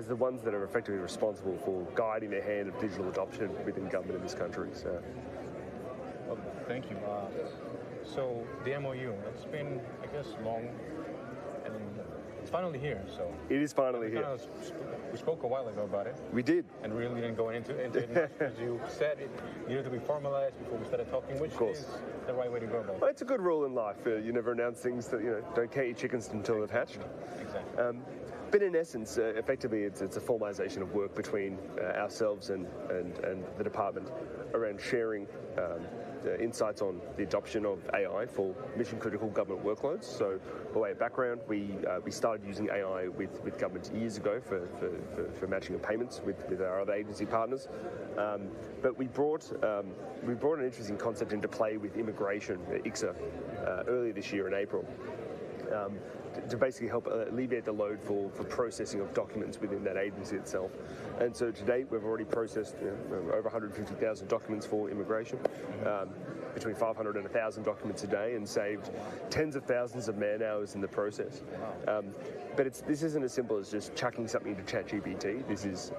the ones that are effectively responsible for guiding the hand of digital adoption within government in this country. So, well, thank you. So the MOU, it's been, I guess, long, and it's finally here. So it is finally here. We spoke a while ago about it. We did. And really didn't go into it as you said it needed to be formalized before we started talking, which is the right way to go about it. Well, it's a good rule in life. You never announce things that, don't count your chickens until they've hatched. Exactly. But in essence, effectively, it's a formalization of work between ourselves and the department around sharing insights on the adoption of AI for mission-critical government workloads. So, by way of background, we started using AI with government years ago for matching of payments with our other agency partners. But we brought an interesting concept into play with immigration, ICSA, earlier this year in April. To basically help alleviate the load for processing of documents within that agency itself. And so to date, we've already processed over 150,000 documents for immigration, between 500 and 1,000 documents a day, and saved tens of thousands of man hours in the process. But this isn't as simple as just chucking something into ChatGPT. This is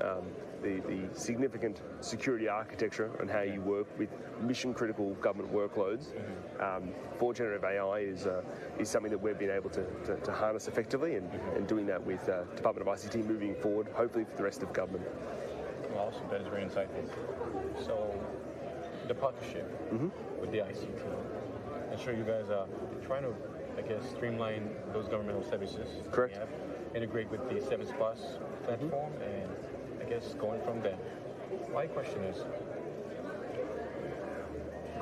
the significant security architecture on how you work with mission-critical government workloads. For generative AI is something that we've been able to harness effectively, and doing that with Department of ICT moving forward, hopefully for the rest of government. Well, awesome. That is very insightful. So, the partnership with the ICT, I'm sure you guys are trying to, I guess, streamline those governmental services. Correct. Integrate with the Service Plus platform, and I guess going from there. My question is,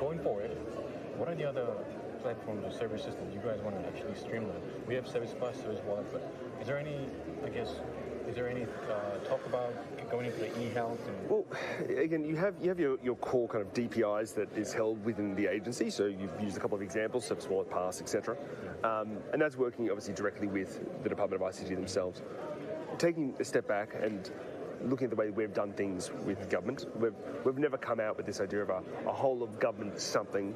going forward, what are the other platforms or services that you guys want to actually streamline? We have Service Plus, Service Wallet, but is there any, talk about going into the e-health? Well, again, you have your core kind of DPIs that is held within the agency. So you've used a couple of examples, Service Wallet, Pass, etc. And that's working obviously directly with the Department of ICT themselves. Taking a step back and looking at the way we've done things with government, we've never come out with this idea of a whole of government something,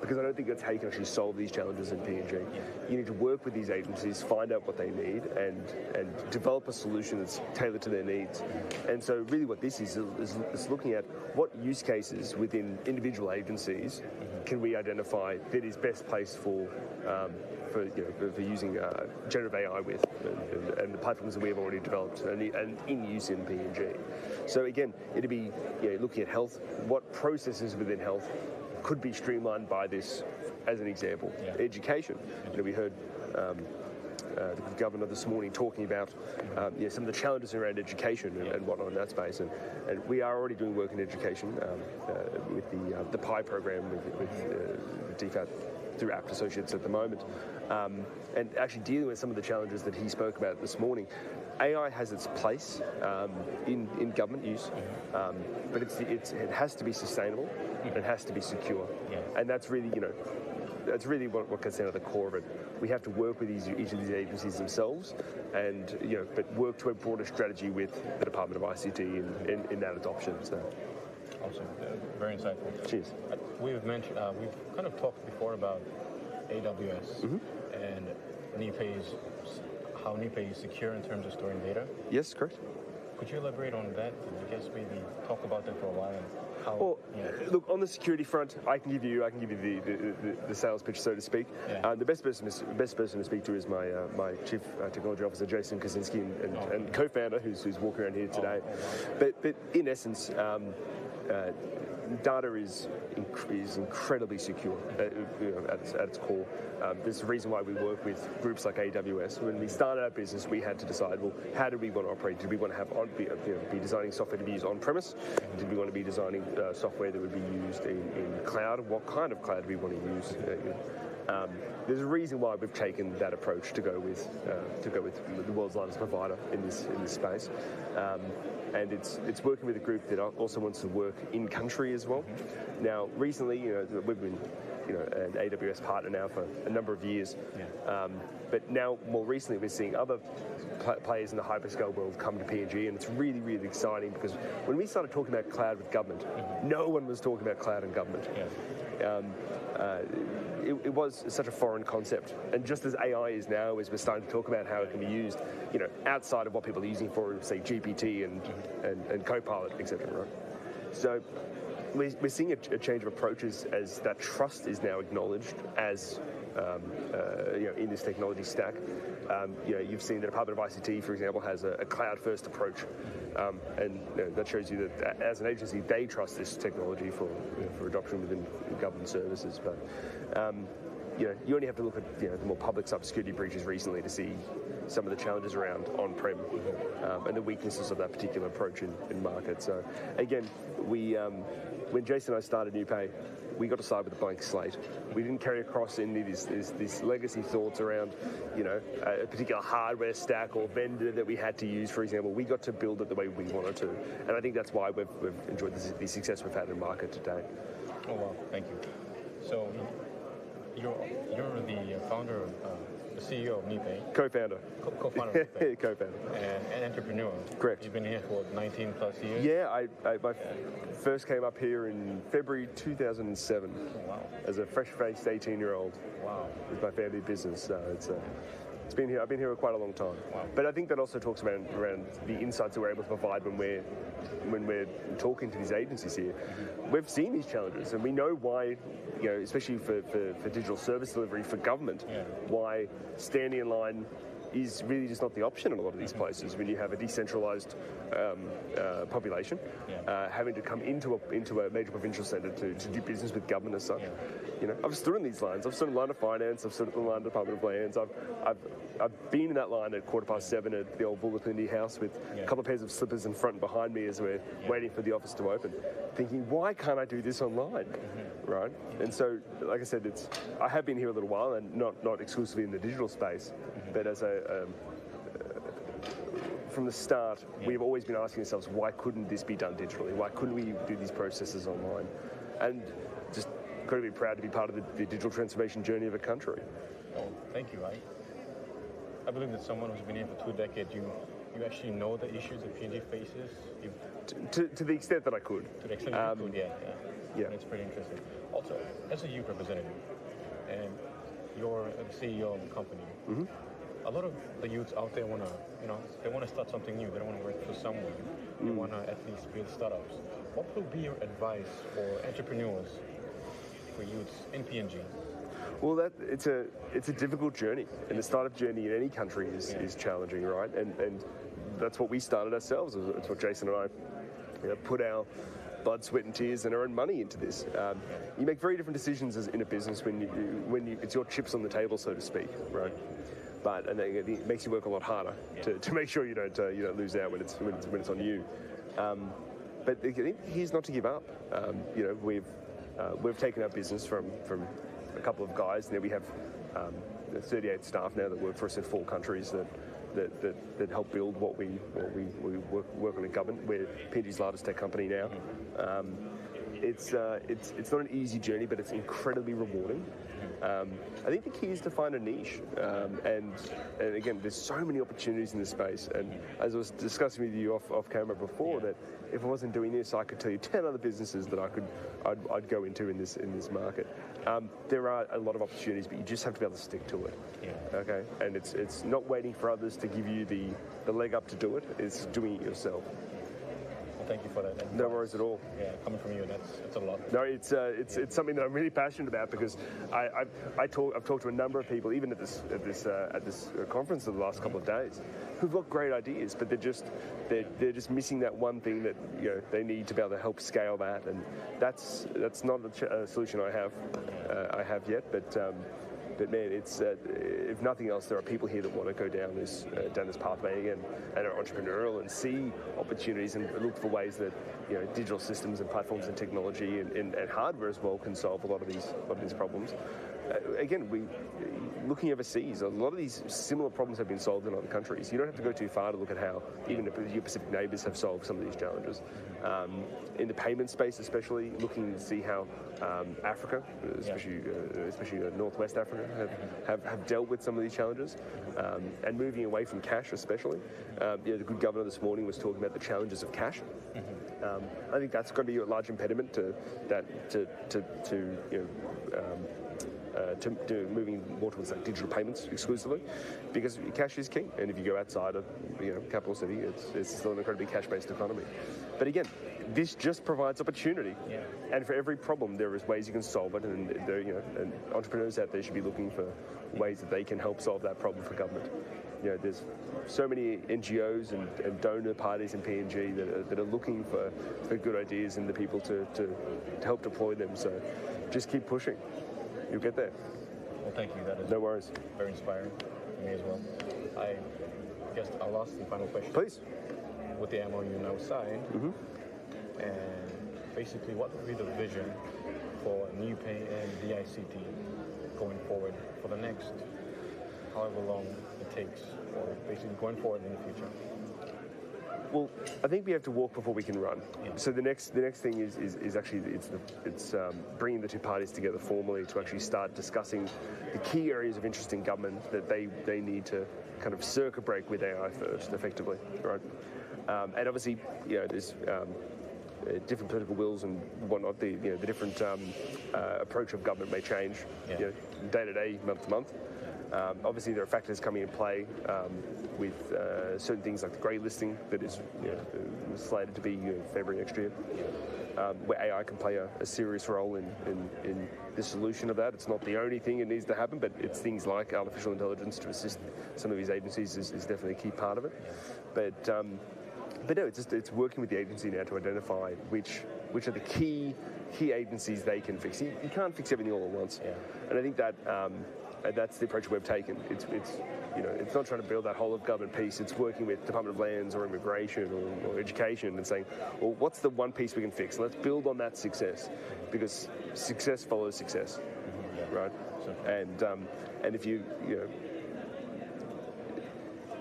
because I don't think that's how you can actually solve these challenges in PNG. You need to work with these agencies, find out what they need, and develop a solution that's tailored to their needs. And so really what this is looking at what use cases within individual agencies can we identify that is best placed for using generative AI with, and the platforms that we have already developed and in use in PNG. So again, it'd be looking at health, what processes within health could be streamlined by this, as an example. Education. We heard the governor this morning talking about some of the challenges around education and whatnot in that space, and we are already doing work in education with the PI program with DFAT through APT Associates at the moment, and actually dealing with some of the challenges that he spoke about this morning. AI has its place in government use, but it has to be sustainable, it has to be secure, and that's really what gets down to the core of it. We have to work with each of these agencies themselves, and but work to a broader strategy with the Department of ICT in that adoption. So. Awesome, very insightful. Cheers. We've mentioned, we've kind of talked before about AWS and how NIPE is secure in terms of storing data. Yes, correct. Could you elaborate on that? I guess maybe talk about that for a while and how. Well, look, on the security front, I can give you the sales pitch, so to speak. The best person to speak to is my Chief Technology Officer, Jason Kaczynski, and co-founder who's walking around here today. But in essence, data is incredibly secure at its core. There's a reason why we work with groups like AWS. When we started our business, we had to decide, well, how do we want to operate? Did we want to be designing software to be used on-premise? Did we want to be designing software that would be used in cloud? What kind of cloud do we want to use? There's a reason why we've taken that approach to go with the world's largest provider in this space, and it's working with a group that also wants to work in country as well. Now, recently, we've been an AWS partner now for a number of years, but now more recently we're seeing other players in the hyperscale world come to PNG, and it's really, really exciting because when we started talking about cloud with government, no one was talking about cloud and government. It was such a foreign concept, and just as AI is now, as we're starting to talk about how it can be used, outside of what people are using for, say, GPT and Copilot, etc. Right? So we're seeing a change of approaches as that trust is now acknowledged as in this technology stack. You've seen the Department of ICT, for example, has a cloud-first approach, and that shows you that as an agency, they trust this technology for adoption within government services. But you only have to look at the more public cybersecurity breaches recently to see some of the challenges around on-prem and the weaknesses of that particular approach in market. So again, when Jason and I started NewPay, we got to start with a blank slate. We didn't carry across any of these legacy thoughts around, a particular hardware stack or vendor that we had to use, for example. We got to build it the way we wanted to, and I think that's why we've enjoyed the success we've had in market today. Oh wow, thank you. So you're the founder of. The CEO of NIPE. Co-founder. Co-founder of NIPE. Co-founder. And entrepreneur. Correct. You've been here for 19 plus years? Yeah, I first came up here in February 2007. Oh, wow. As a fresh-faced 18-year-old. Wow. With my family business. So it's been here. I've been here for quite a long time. Wow. But I think that also talks around the insights that we're able to provide when we're talking to these agencies here. We've seen these challenges, and we know why. Especially for digital service delivery for government, why standing in line is really just not the option in a lot of these places when you have a decentralised population having to come into a major provincial centre to do business with government as such. You know, I've stood in these lines. I've stood in the line of finance. I've stood at the line of Department of Lands. I've been in that line at 7:15 at the old Bulletin House with a couple of pairs of slippers in front and behind me as we're waiting for the office to open, thinking, why can't I do this online, right? And so, like I said, I have been here a little while, and not exclusively in the digital space, but as from the start, we've always been asking ourselves, why couldn't this be done digitally? Why couldn't we do these processes online? And just got to be proud to be part of the digital transformation journey of a country. Well, thank you. I believe that someone who's been here for 2 decades, you actually know the issues that PNG faces. To the extent that I could. To the extent that you could, yeah. It's pretty interesting. Also, as a youth representative, and you're the CEO of the company, a lot of the youths out there they want to start something new. They don't want to work for someone. They want to at least build startups. What would be your advice for entrepreneurs, for youths in PNG? Well, it's a difficult journey, and the startup journey in any country is challenging, right? And that's what we started ourselves. It's what Jason and I put our blood, sweat, and tears and our own money into this. You make very different decisions in a business when it's your chips on the table, so to speak, right? But it makes you work a lot harder to make sure you don't lose out when it's on you. But here's not to give up. We've taken our business from a couple of guys. Now we have 38 staff now that work for us in 4 countries that help build what we work on in government. We're PNG's largest tech company now. It's not an easy journey, but it's incredibly rewarding. I think the key is to find a niche, and again, there's so many opportunities in this space. And as I was discussing with you off camera before, that if I wasn't doing this, I could tell you 10 other businesses that I'd go into in this market. There are a lot of opportunities, but you just have to be able to stick to it. Okay, and it's not waiting for others to give you the leg up to do it. It's doing it yourself. Well, thank you for that. No worries at all. Yeah, coming from you, that's a lot. No, it's something that I'm really passionate about, because I've talked to a number of people, even at this conference in the last couple of days, who've got great ideas, but they're just missing that one thing that they need to be able to help scale that, and that's not a solution I have yet, but man, it's if nothing else, there are people here that want to go down this pathway again, and are entrepreneurial and see opportunities and look for ways that digital systems and platforms and technology and hardware as well can solve a lot of these problems. Again, looking overseas, a lot of these similar problems have been solved in other countries. You don't have to go too far to look at how even your Pacific neighbours have solved some of these challenges. In the payment space, especially, looking to see how Africa, especially Northwest Africa, have dealt with some of these challenges, and moving away from cash, especially. The good governor this morning was talking about the challenges of cash. I think that's going to be a large impediment to moving more towards digital payments exclusively, because cash is king. And if you go outside of capital city, it's still an incredibly cash-based economy. But again, this just provides opportunity, and for every problem there is ways you can solve it, and and entrepreneurs out there should be looking for ways that they can help solve that problem for government. There's so many NGOs and donor parties in PNG that are looking for good ideas and the people to help deploy them. So just keep pushing. You'll get there. Well, thank you. That is no worries. Very inspiring for me as well. I guess I'll ask the final question. Please. With the MOU now signed, and basically, what would be the vision for NewPay and DICT going forward for the next however long it takes, or basically going forward in the future? Well, I think we have to walk before we can run. So the next thing is actually it's bringing the two parties together formally to actually start discussing the key areas of interest in government that they need to kind of circuit break with AI first, effectively, right? And obviously, there's different political wills and whatnot. The different approach of government may change, day to day, month to month. Obviously, there are factors coming in play with certain things like the grey listing that is slated to be February next year. where AI can play a serious role in the solution of that. It's not the only thing that needs to happen, but it's things like artificial intelligence to assist some of these agencies is definitely a key part of it. But no, it's working with the agency now to identify which are the key agencies they can fix. You can't fix everything all at once, and I think that that's the approach we've taken. It's not trying to build that whole of government piece. It's working with Department of Lands or Immigration or Education and saying, well, what's the one piece we can fix? Let's build on that success, because success follows success, right? And if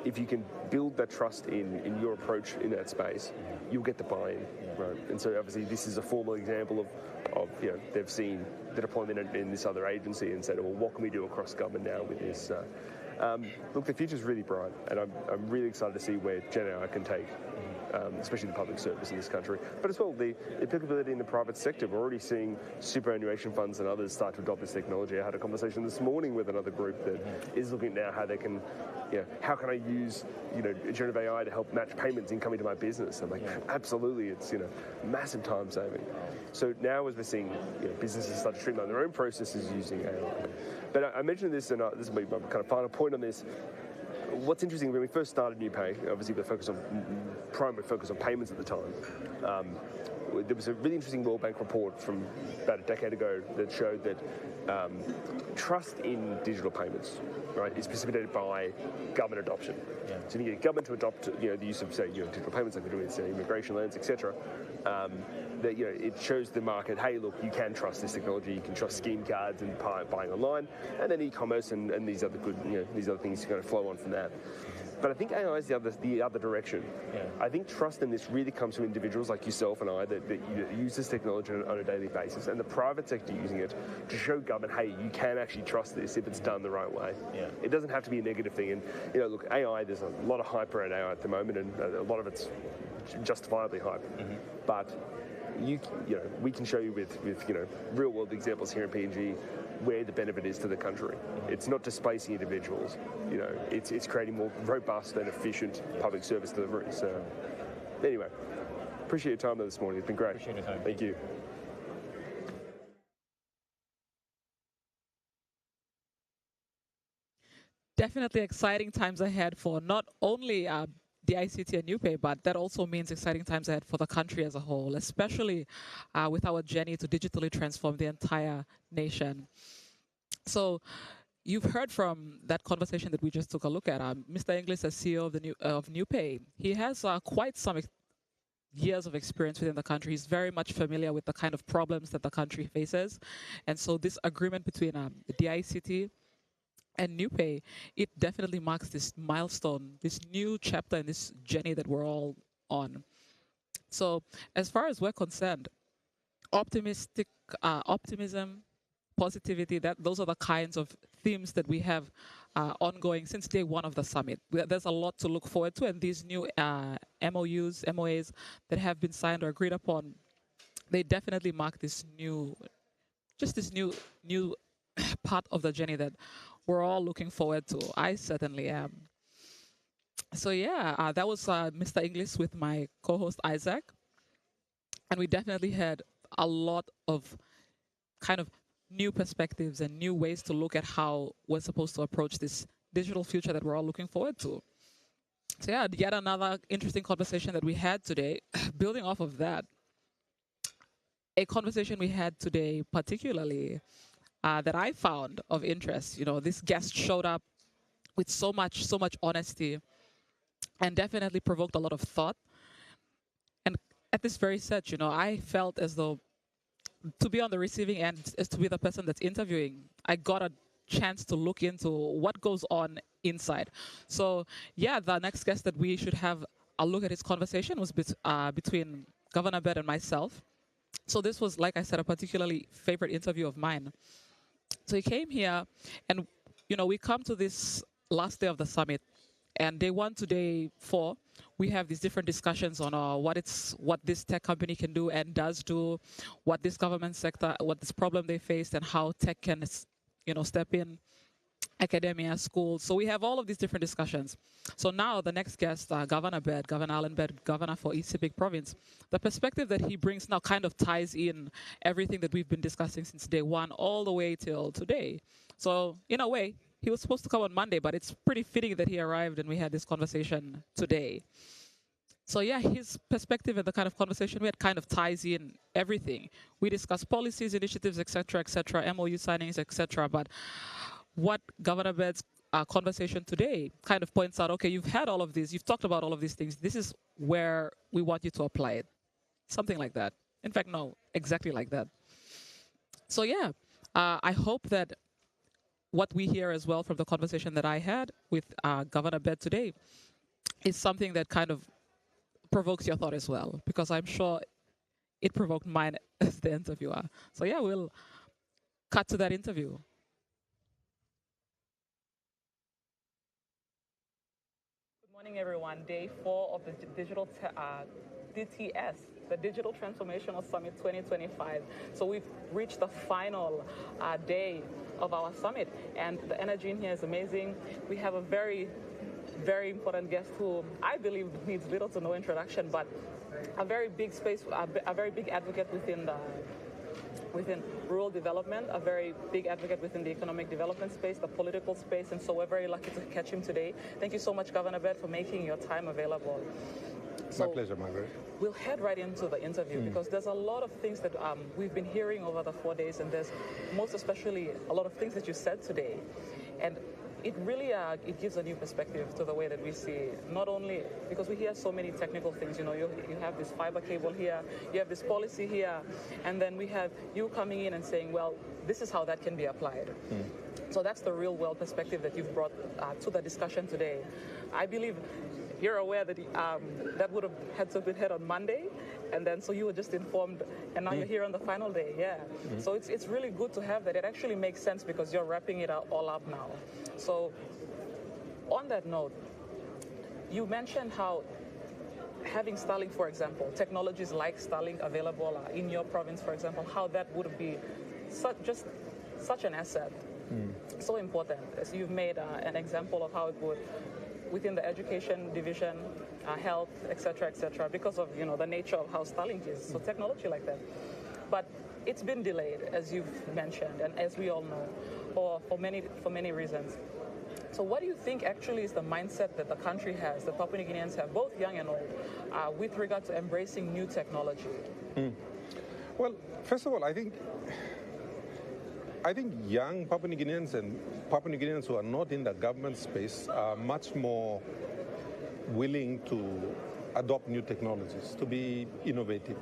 if you can build that trust in your approach in that space, you'll get the buy-in, right? And so obviously this is a formal example of they've seen the deployment in this other agency and said, well, what can we do across government now with this? Look, the future's really bright, and I'm really excited to see where Gen AI can take, especially the public service in this country, but as well the applicability in the private sector. We're already seeing superannuation funds and others start to adopt this technology. I had a conversation this morning with another group that is looking at now how they can, how can I use, generative AI to help match payments incoming to my business? I'm like, absolutely, it's, massive time saving. So now as we're seeing, businesses start to streamline their own processes using AI. But I mentioned this, and this will be my kind of final point on this. What's interesting, when we first started NewPay, obviously the primary focus on payments at the time, there was a really interesting World Bank report from about a decade ago that showed that trust in digital payments, right, is precipitated by government adoption. So you get government to adopt, the use of, say, digital payments like we do with immigration, lands, etc. That it shows the market, hey, look, you can trust this technology, you can trust scheme cards and buying online, and then e-commerce and these other good, these other things kind of flow on from that. But I think AI is the other direction. I think trust in this really comes from individuals like yourself and I that use this technology on a daily basis, and the private sector using it to show government, hey, you can actually trust this if it's done the right way. It doesn't have to be a negative thing. And look, AI, there's a lot of hype around AI at the moment, and a lot of it's justifiably hype. But we can show you with real world examples here in PNG where the benefit is to the country. It's not displacing individuals. It's creating more robust and efficient public service delivery. So anyway, appreciate your time this morning. It's been great. Appreciate your time. Thank you. Definitely exciting times ahead for not only the ICT and NewPay, but that also means exciting times ahead for the country as a whole, especially with our journey to digitally transform the entire nation. So you've heard from that conversation that we just took a look at. Mr. Inglis, as CEO of NewPay, he has quite some years of experience within the country. He's very much familiar with the kind of problems that the country faces. And so this agreement between the DICT and NewPay, it definitely marks this milestone, this new chapter in this journey that we're all on. So as far as we're concerned, optimism, positivity, those are the kinds of themes that we have ongoing since day one of the summit. There's a lot to look forward to, and these new MOUs, MOAs that have been signed or agreed upon, they definitely mark this new part of the journey that we're all looking forward to. I certainly am. So yeah, that was Mr. Inglis with my co-host Isaac, and we definitely had a lot of kind of new perspectives and new ways to look at how we're supposed to approach this digital future that we're all looking forward to. So yeah, yet another interesting conversation that we had today. Building off of that, a conversation we had today particularly that I found of interest. This guest showed up with so much honesty and definitely provoked a lot of thought. And at this very set, I felt as though to be on the receiving end is to be the person that's interviewing. I got a chance to look into what goes on inside. So yeah, the next guest that we should have a look at his conversation was between Governor Bed and myself. So this was, like I said, a particularly favorite interview of mine. So he came here, and we come to this last day of the summit, and day 1 to day 4, we have these different discussions on what this tech company can do and does do, what this government sector, what this problem they faced, and how tech can, step in academia, schools. So we have all of these different discussions. So now the next guest, Governor Bed, Governor Alan Bed, Governor for East Sepik Province, the perspective that he brings now kind of ties in everything that we've been discussing since day one all the way till today. So in a way, he was supposed to come on Monday, but it's pretty fitting that he arrived and we had this conversation today. So yeah, his perspective and the kind of conversation we had kind of ties in everything. We discussed policies, initiatives, etc., MOU signings, etc. But what Governor Bed's conversation today kind of points out, okay, you've had all of these, you've talked about all of these things. This is where we want you to apply it. Something like that. In fact, no, exactly like that. So yeah, I hope that what we hear as well from the conversation that I had with Governor Bed today is something that kind of provokes your thought as well, because I'm sure it provoked mine as the interviewer. So yeah, we'll cut to that interview. Good morning, everyone. Day 4 of the digital DTS, the Digital Transformational Summit 2025. So we've reached the final day of our summit, and the energy in here is amazing. We have a very important guest who I believe needs little to no introduction, but a very big space, a very big advocate within rural development, a very big advocate within the economic development space, the political space, and so we're very lucky to catch him today. Thank you so much, Governor Bed, for making your time available. My pleasure, Margaret. We'll head right into the interview because there's a lot of things that we've been hearing over the 4 days, and there's most especially a lot of things that you said today. And it really it gives a new perspective to the way that we see, not only because we hear so many technical things, you know, you have this fiber cable here, you have this policy here, and then we have you coming in and saying, well, this is how that can be applied. So that's the real world perspective that you've brought to the discussion today. I believe you're aware that that would have had to be had on Monday, and then so you were just informed, and now you're here on the final day. Yeah. So it's really good to have that. It actually makes sense because you're wrapping it all up now. So on that note, you mentioned how having Starlink, for example, technologies like Starlink available in your province, for example, how that would be such an asset, so important. As you've made an example of how it would within the education division, health, etc., because of the nature of how Starlink is. So technology like that, but it's been delayed, as you've mentioned, and as we all know, for many reasons. So what do you think actually is the mindset that the country has, the Papua New Guineans have, both young and old, with regard to embracing new technology? Well, first of all, I think young Papua New Guineans and Papua New Guineans who are not in the government space are much more willing to adopt new technologies, to be innovative.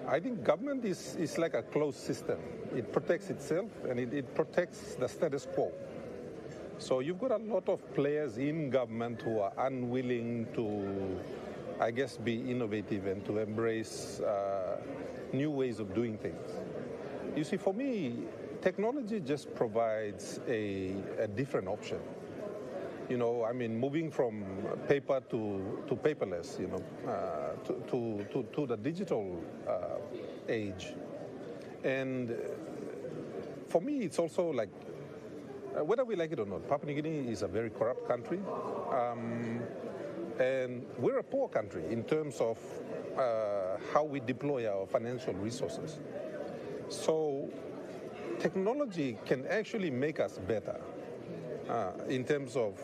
I think government is like a closed system. It protects itself and it protects the status quo. So you've got a lot of players in government who are unwilling to, I guess, be innovative and to embrace new ways of doing things. You see, for me, technology just provides a different option. You know, I mean, moving from paper to paperless, you know, to the digital age. And for me, it's also like, whether we like it or not, Papua New Guinea is a very corrupt country. And we're a poor country in terms of how we deploy our financial resources. So technology can actually make us better in terms of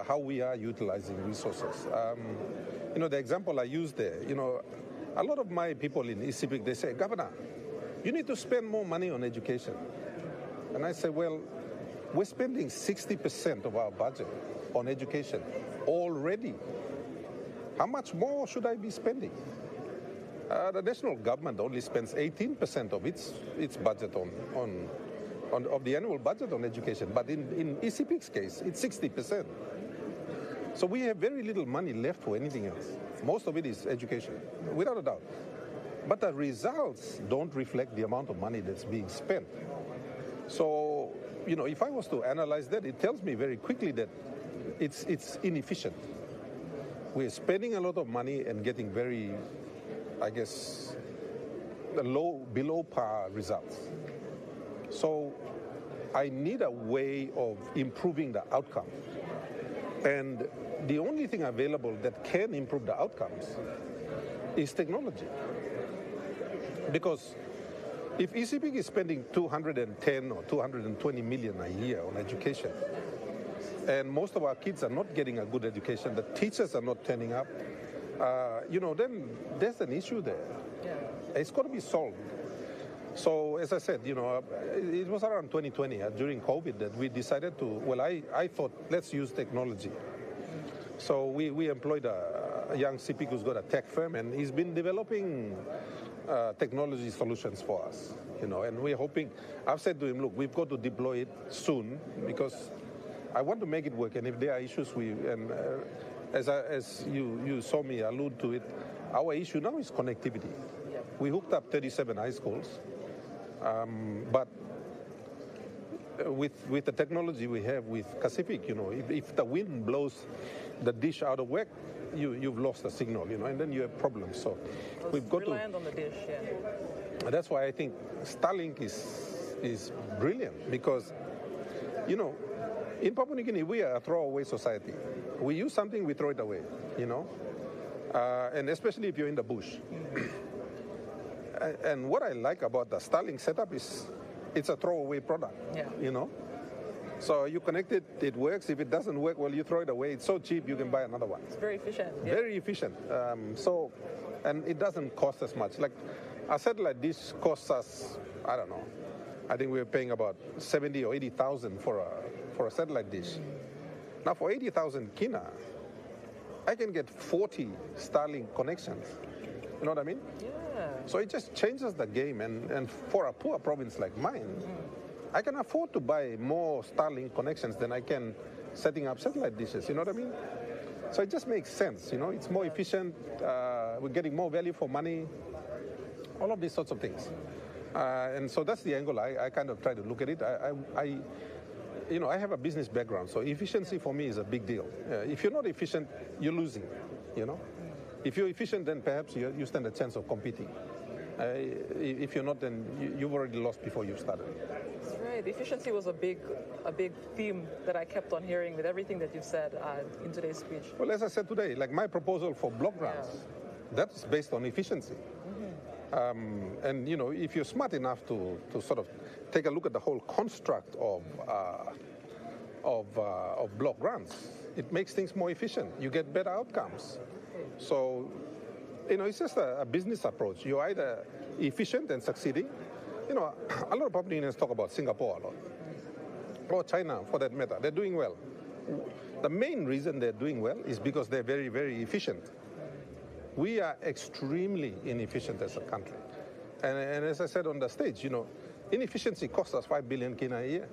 how we are utilizing resources. You know, the example I used there, you know, a lot of my people in East Sepik, they say, Governor, you need to spend more money on education. And I say, well, we're spending 60% of our budget on education already. How much more should I be spending? The national government only spends 18% of its budget of the annual budget on education, but in East Sepik's case, it's 60%. So we have very little money left for anything else. Most of it is education, without a doubt. But the results don't reflect the amount of money that's being spent. So, you know, if I was to analyze that, it tells me very quickly that it's inefficient. We're spending a lot of money and getting very, I guess, below par results. So I need a way of improving the outcome. And the only thing available that can improve the outcomes is technology. Because if ECB is spending 210 or 220 million a year on education, and most of our kids are not getting a good education, the teachers are not turning up, then there's an issue there. Yeah. It's got to be solved. So as I said, it was around 2020 during COVID that we decided to, I thought, let's use technology. So we employed a young CP who's got a tech firm, and he's been developing technology solutions for us, and we're hoping. I've said to him, look, we've got to deploy it soon because I want to make it work. And if there are issues, as you saw me allude to it, our issue now is connectivity. We hooked up 37 high schools, but with the technology we have with Pacific, if the wind blows the dish out of whack, you've lost the signal, and then you have problems. So we've got to land on the dish. Yeah. That's why I think Starlink is brilliant because, in Papua New Guinea we are a throwaway society. We use something, we throw it away, and especially if you're in the bush. And what I like about the Starlink setup is it's a throwaway product, So you connect it, it works. If it doesn't work, well, you throw it away. It's so cheap, you can buy another one. It's very efficient. Yeah. Very efficient. And it doesn't cost us much. Like a satellite dish costs us, I don't know, I think we were paying about 70 or 80,000 for a satellite dish. Now for 80,000 kina, I can get 40 Starlink connections. You know what I mean? Yeah. So it just changes the game. And for a poor province like mine, I can afford to buy more Starlink connections than I can setting up satellite dishes. You know what I mean? So it just makes sense. It's more efficient. We're getting more value for money. All of these sorts of things. And so that's the angle I kind of try to look at it. I have a business background, so efficiency for me is a big deal. If you're not efficient, you're losing, If you're efficient, then perhaps you stand a chance of competing. If you're not, then you've already lost before you started. That's right. Efficiency was a big theme that I kept on hearing with everything that you've said in today's speech. Well, as I said today, like my proposal for block grants, that's based on efficiency. And if you're smart enough to sort of take a look at the whole construct of block grants, it makes things more efficient. You get better outcomes. So, it's just a business approach. You're either efficient and succeeding. A lot of Papua New Guineans talk about Singapore a lot, or China for that matter. They're doing well. The main reason they're doing well is because they're very, very efficient. We are extremely inefficient as a country. And as I said on the stage, inefficiency costs us 5 billion kina a year.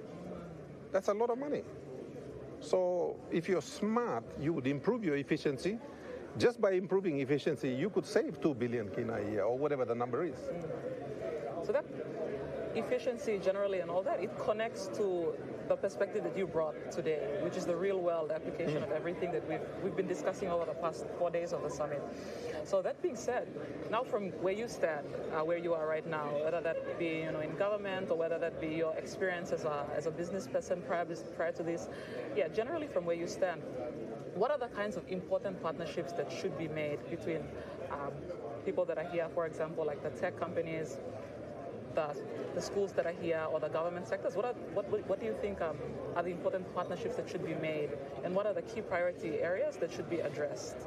That's a lot of money. So if you're smart, you would improve your efficiency. Just by improving efficiency, you could save 2 billion kina a year, or whatever the number is. So that efficiency generally and all that, it connects to the perspective that you brought today, which is the real world application of everything that we've been discussing over the past 4 days of the summit. So that being said, now from where you stand, where you are right now, whether that be in government or whether that be your experience as a business person prior to this, generally from where you stand, what are the kinds of important partnerships that should be made between people that are here, for example, like the tech companies, the schools that are here, or the government sectors? What do you think are the important partnerships that should be made, and what are the key priority areas that should be addressed?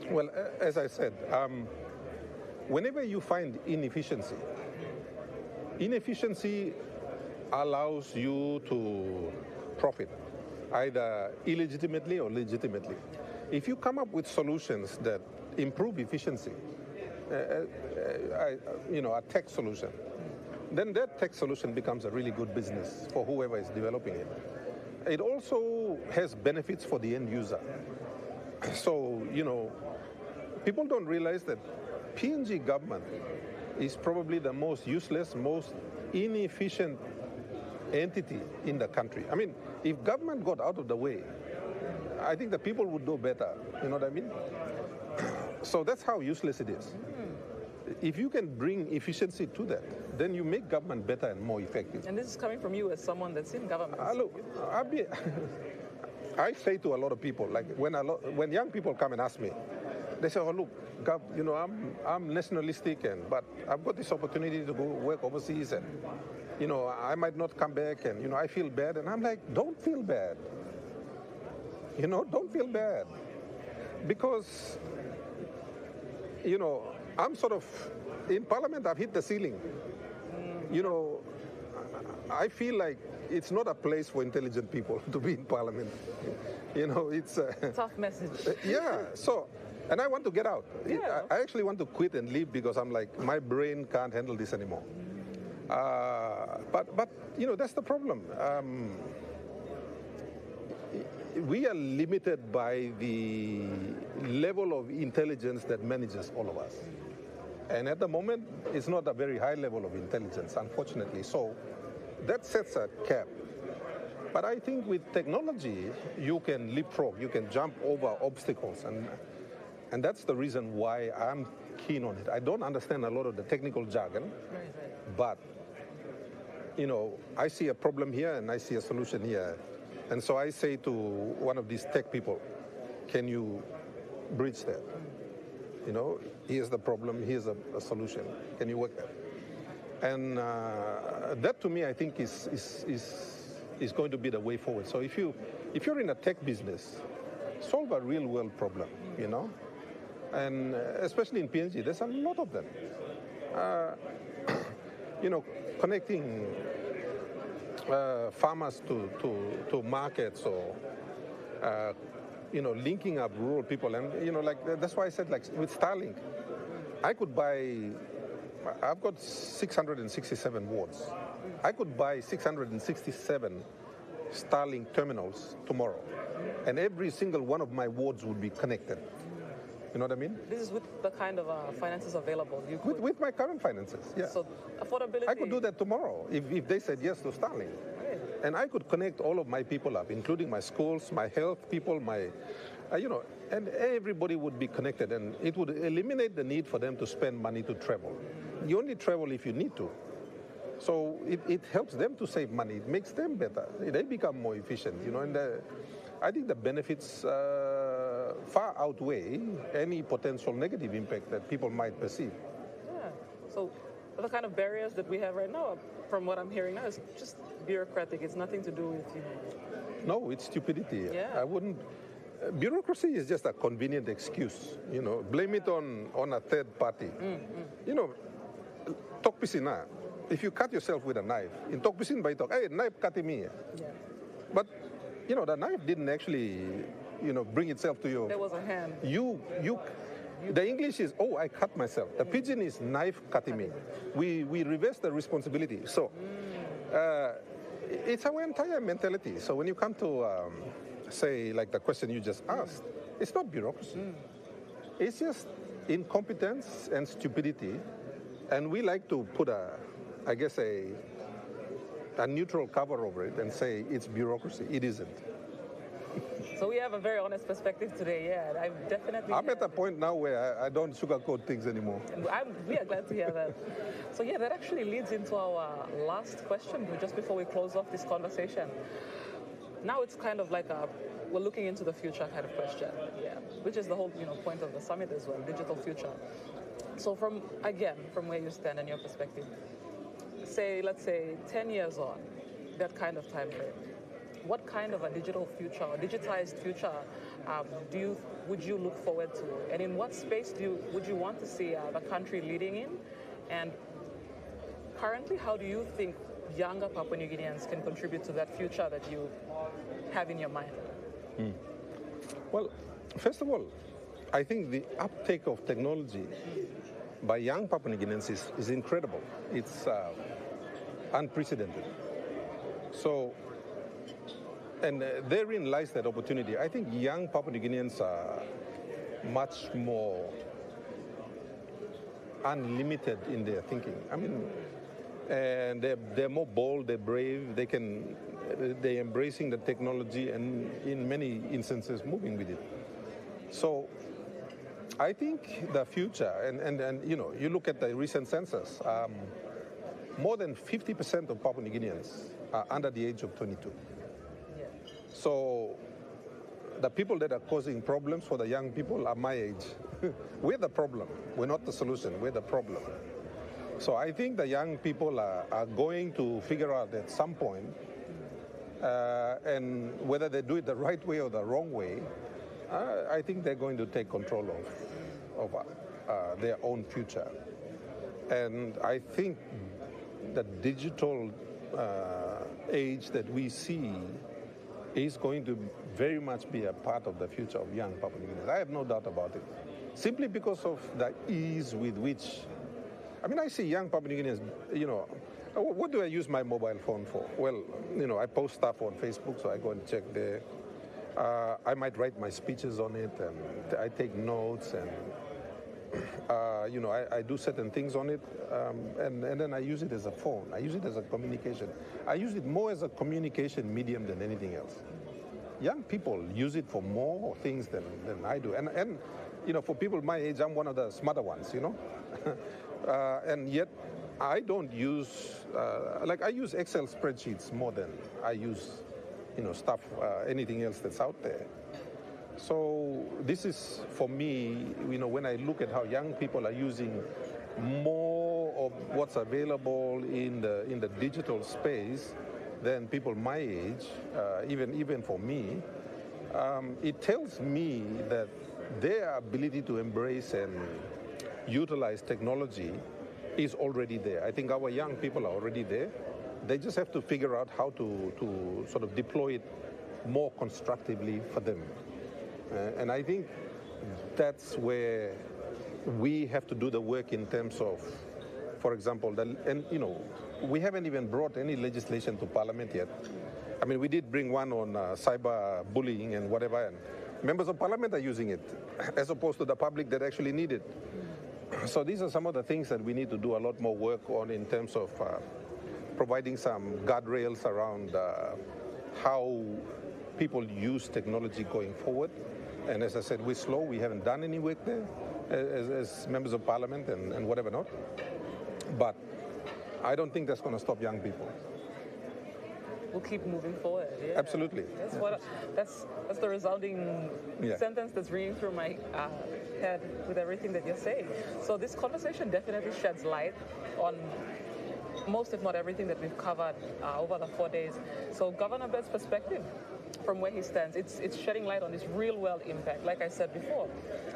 Well, as I said, whenever you find inefficiency allows you to profit, either illegitimately or legitimately. If you come up with solutions that improve efficiency, a tech solution, then that tech solution becomes a really good business for whoever is developing it. It also has benefits for the end user. So, people don't realize that PNG government is probably the most useless, most inefficient entity in the country. I mean, if government got out of the way, I think the people would do better. You know what I mean? So that's how useless it is. if you can bring efficiency to that, then you make government better and more effective. And this is coming from you as someone that's in government. Look, I say to a lot of people, like when young people come and ask me, they say, "Oh, look, Gov, you know, I'm nationalistic, but I've got this opportunity to go work overseas, and you know, I might not come back, and you know, I feel bad." And I'm like, "Don't feel bad. You know, don't feel bad, because you know, I'm sort of in Parliament. I've hit the ceiling. You know, I feel like it's not a place for intelligent people to be in Parliament. You know, it's a tough message. Yeah. So, and I want to get out. Yeah. I actually want to quit and leave because I'm like, my brain can't handle this anymore. But you know, that's the problem. We are limited by the level of intelligence that manages all of us. And at the moment, it's not a very high level of intelligence, unfortunately. So that sets a cap. But I think with technology, you can leapfrog, you can jump over obstacles. And that's the reason why I'm keen on it. I don't understand a lot of the technical jargon, but you know, I see a problem here and I see a solution here. And so I say to one of these tech people, can you bridge that? You know, here's the problem, here's a solution. Can you work that? And that to me, I think is going to be the way forward. So if you're in a tech business, solve a real world problem, you know? And especially in PNG, there's a lot of them. You know, connecting farmers to markets, or you know, linking up rural people. And you know, like that's why I said, like with Starlink, I could buy, I've got 667 wards. I could buy 667 Starlink terminals tomorrow, and every single one of my wards would be connected. You know what I mean? This is with the kind of finances available. You could... with my current finances, yeah. So affordability... I could do that tomorrow if they said yes to Starlink. Right. And I could connect all of my people up, including my schools, my health people, my, you know, and everybody would be connected, and it would eliminate the need for them to spend money to travel. You only travel if you need to. So it helps them to save money. It makes them better. They become more efficient, you know, and I think the benefits far outweigh any potential negative impact that people might perceive. Yeah. So the kind of barriers that we have right now, from what I'm hearing now, is just bureaucratic. It's nothing to do with, you know... No, it's stupidity. Yeah. I wouldn't... bureaucracy is just a convenient excuse, you know. Blame it on a third party. You know, Tokpisina, if you cut yourself with a knife, in Tokpisin, by talk, hey, knife cut me. Yeah. But, you know, the knife didn't actually, you know, bring itself to you. There was a hand. The English is, oh, I cut myself. The pidgin is knife cutting me. We reverse the responsibility. So it's our entire mentality. So when you come to, say, like the question you just asked, it's not bureaucracy. It's just incompetence and stupidity. And we like to put I guess, a neutral cover over it and say it's bureaucracy. It isn't. So we have a very honest perspective today, yeah. I'm at a point now where I don't sugarcoat things anymore. We are glad to hear that. So yeah, that actually leads into our last question, just before we close off this conversation. Now it's kind of like we're looking into the future kind of question, yeah, which is the whole point of the summit as well, digital future. So from where you stand and your perspective, let's say 10 years on, that kind of time frame, what kind of a digital future or digitized future would you look forward to? And in what space would you want to see the country leading in? And currently, how do you think younger Papua New Guineans can contribute to that future that you have in your mind? Well, first of all, I think the uptake of technology by young Papua New Guineans is incredible. It's unprecedented. So, and therein lies that opportunity. I think young Papua New Guineans are much more unlimited in their thinking. I mean, and they're more bold, they're brave, they're embracing the technology and in many instances moving with it. So I think the future, and you know, you look at the recent census, more than 50% of Papua New Guineans are under the age of 22. So the people that are causing problems for the young people are my age. We're the problem. We're not the solution. We're the problem. So I think the young people are going to figure out at some point, and whether they do it the right way or the wrong way, I think they're going to take control of their own future. And I think the digital age that we see is going to very much be a part of the future of young Papua New Guineans. I have no doubt about it. Simply because of the ease with which, I mean, I see young Papua New Guineans, you know, what do I use my mobile phone for? Well, you know, I post stuff on Facebook, so I go and check there. I might write my speeches on it, and I take notes, and you know, I do certain things on it, and then I use it as a phone. I use it as a communication. I use it more as a communication medium than anything else. Young people use it for more things than I do. And you know, for people my age, I'm one of the smarter ones, you know. And yet, I don't use, like I use Excel spreadsheets more than I use, you know, stuff, anything else that's out there. So this is, for me, you know, when I look at how young people are using more of what's available in the digital space than people my age, even for me, it tells me that their ability to embrace and utilize technology is already there. I think our young people are already there. They just have to figure out how to sort of deploy it more constructively for them. And I think that's where we have to do the work in terms of, for example, and you know, we haven't even brought any legislation to Parliament yet. I mean, we did bring one on cyber bullying and whatever, and members of Parliament are using it, as opposed to the public that actually need it. So these are some of the things that we need to do a lot more work on in terms of providing some guardrails around how people use technology going forward. And as I said, we're slow. We haven't done any work there as members of Parliament and whatever not. But I don't think that's going to stop young people. We'll keep moving forward. Yeah. Absolutely. That's the resounding sentence that's ringing through my head with everything that you're saying. So this conversation definitely sheds light on most, if not everything, that we've covered over the 4 days. So Governor Bed's perspective, from where he stands, it's shedding light on this real-world impact. Like I said before,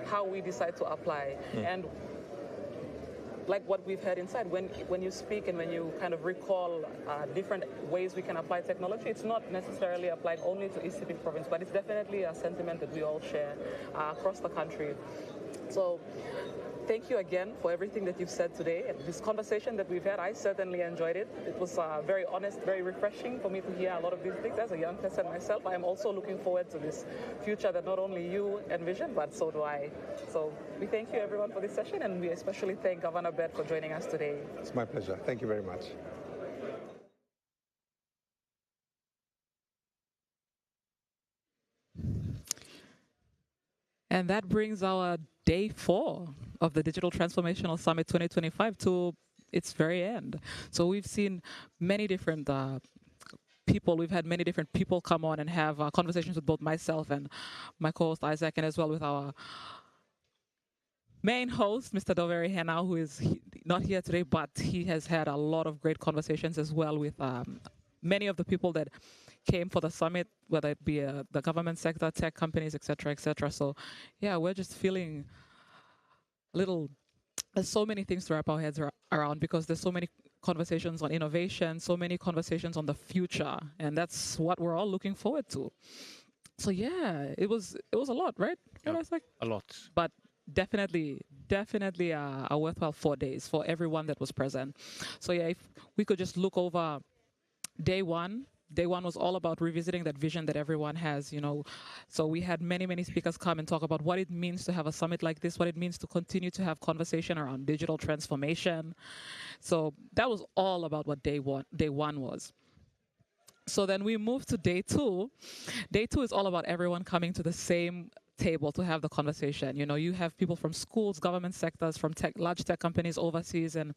how we decide to apply and like what we've had inside. When you speak and when you kind of recall different ways we can apply technology, it's not necessarily applied only to East Sepik province, but it's definitely a sentiment that we all share across the country. So thank you again for everything that you've said today. And this conversation that we've had, I certainly enjoyed it. It was very honest, very refreshing for me to hear a lot of these things. As a young person myself, I am also looking forward to this future that not only you envision, but so do I. So we thank you, everyone, for this session, and we especially thank Governor Bed for joining us today. It's my pleasure. Thank you very much. And that brings our day 4 of the Digital Transformational Summit 2025 to its very end. So we've seen many different people. We've had many different people come on and have conversations with both myself and my co-host Isaac, and as well with our main host, Mr. Doveri Henao, who is not here today, but he has had a lot of great conversations as well with many of the people that came for the summit, whether it be the government sector, tech companies, et cetera, et cetera. So yeah, we're just feeling a little, there's so many things to wrap our heads around, because there's so many conversations on innovation, so many conversations on the future, and that's what we're all looking forward to. So yeah, it was a lot, right? Yeah, a lot. But definitely a worthwhile 4 days for everyone that was present. So yeah, if we could just look over day one. Day one was all about revisiting that vision that everyone has, you know. So we had many speakers come and talk about what it means to have a summit like this, what it means to continue to have conversation around digital transformation. So that was all about what day one was. So then we moved to day 2. Day 2 is all about everyone coming to the same table to have the conversation. You know, you have people from schools, government sectors, from large tech companies overseas and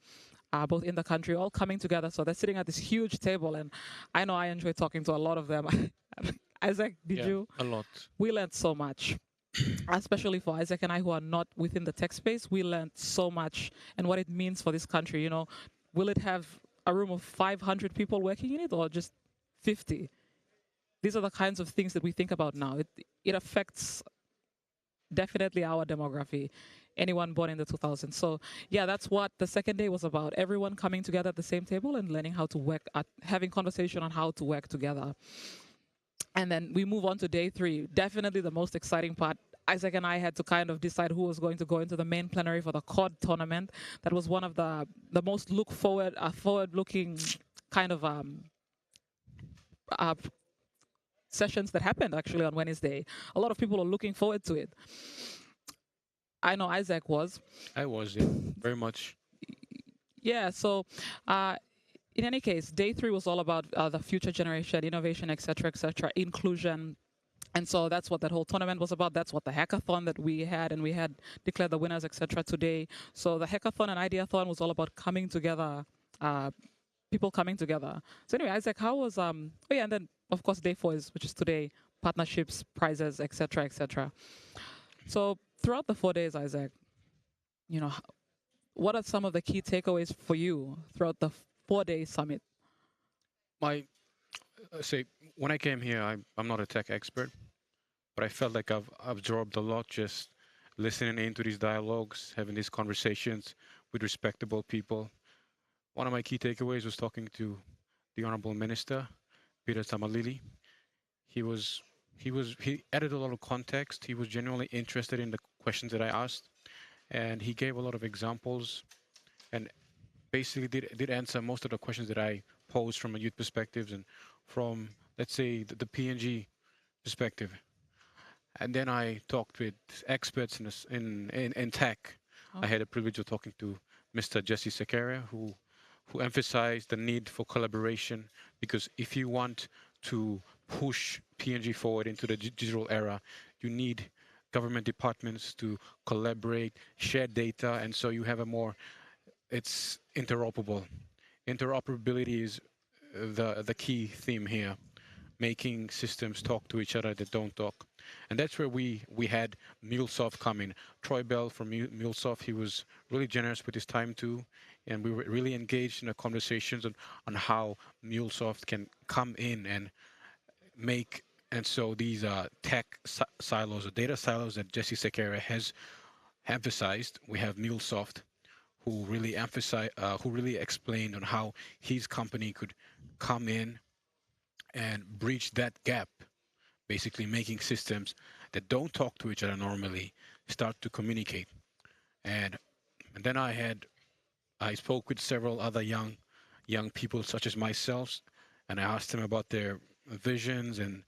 both in the country, all coming together. So they're sitting at this huge table, and I know I enjoy talking to a lot of them. Isaac, did you? A lot. We learned so much, especially for Isaac and I who are not within the tech space. We learned so much and what it means for this country. You know, will it have a room of 500 people working in it or just 50? These are the kinds of things that we think about now. It affects definitely our demography, anyone born in the 2000s. So yeah, that's what the second day was about. Everyone coming together at the same table and learning how to work, having conversation on how to work together. And then we move on to day 3. Definitely the most exciting part. Isaac and I had to kind of decide who was going to go into the main plenary for the COD tournament. That was one of the most forward-looking kind of sessions that happened actually on Wednesday. A lot of people are looking forward to it. I know Isaac was. I was, yeah, very much. Yeah, so in any case, day 3 was all about the future generation, innovation, etc., inclusion. And so that's what that whole tournament was about. That's what the hackathon that we had, and we had declared the winners, etc. today. So the hackathon and Ideathon was all about coming together, people coming together. So anyway, Isaac, how was, oh yeah, and then of course day 4 which is today, partnerships, prizes, etc. So throughout the 4 days, Isaac, you know, what are some of the key takeaways for you throughout the 4-day summit? When I came here, I'm not a tech expert, but I felt like I've absorbed a lot just listening into these dialogues, having these conversations with respectable people. One of my key takeaways was talking to the Honorable Minister, Peter Tamalili. He added a lot of context. He was genuinely interested in the questions that I asked, and he gave a lot of examples and basically did answer most of the questions that I posed from a youth perspective and from, let's say, the PNG perspective. And then I talked with experts in tech. Oh. I had the privilege of talking to Mr. Jesse Sequeira, who emphasized the need for collaboration, because if you want to push PNG forward into the digital era, you need government departments to collaborate, share data, and so you have it's interoperable. Interoperability is the key theme here, making systems talk to each other that don't talk. And that's where we had MuleSoft come in. Troy Bell from MuleSoft, he was really generous with his time too, and we were really engaged in the conversations on how MuleSoft can come in and make, and so these tech silos, or data silos that Jesse Sequeira has emphasized, we have MuleSoft, who really explained on how his company could come in and breach that gap, basically making systems that don't talk to each other normally start to communicate. And then I spoke with several other young people such as myself, and I asked them about their visions and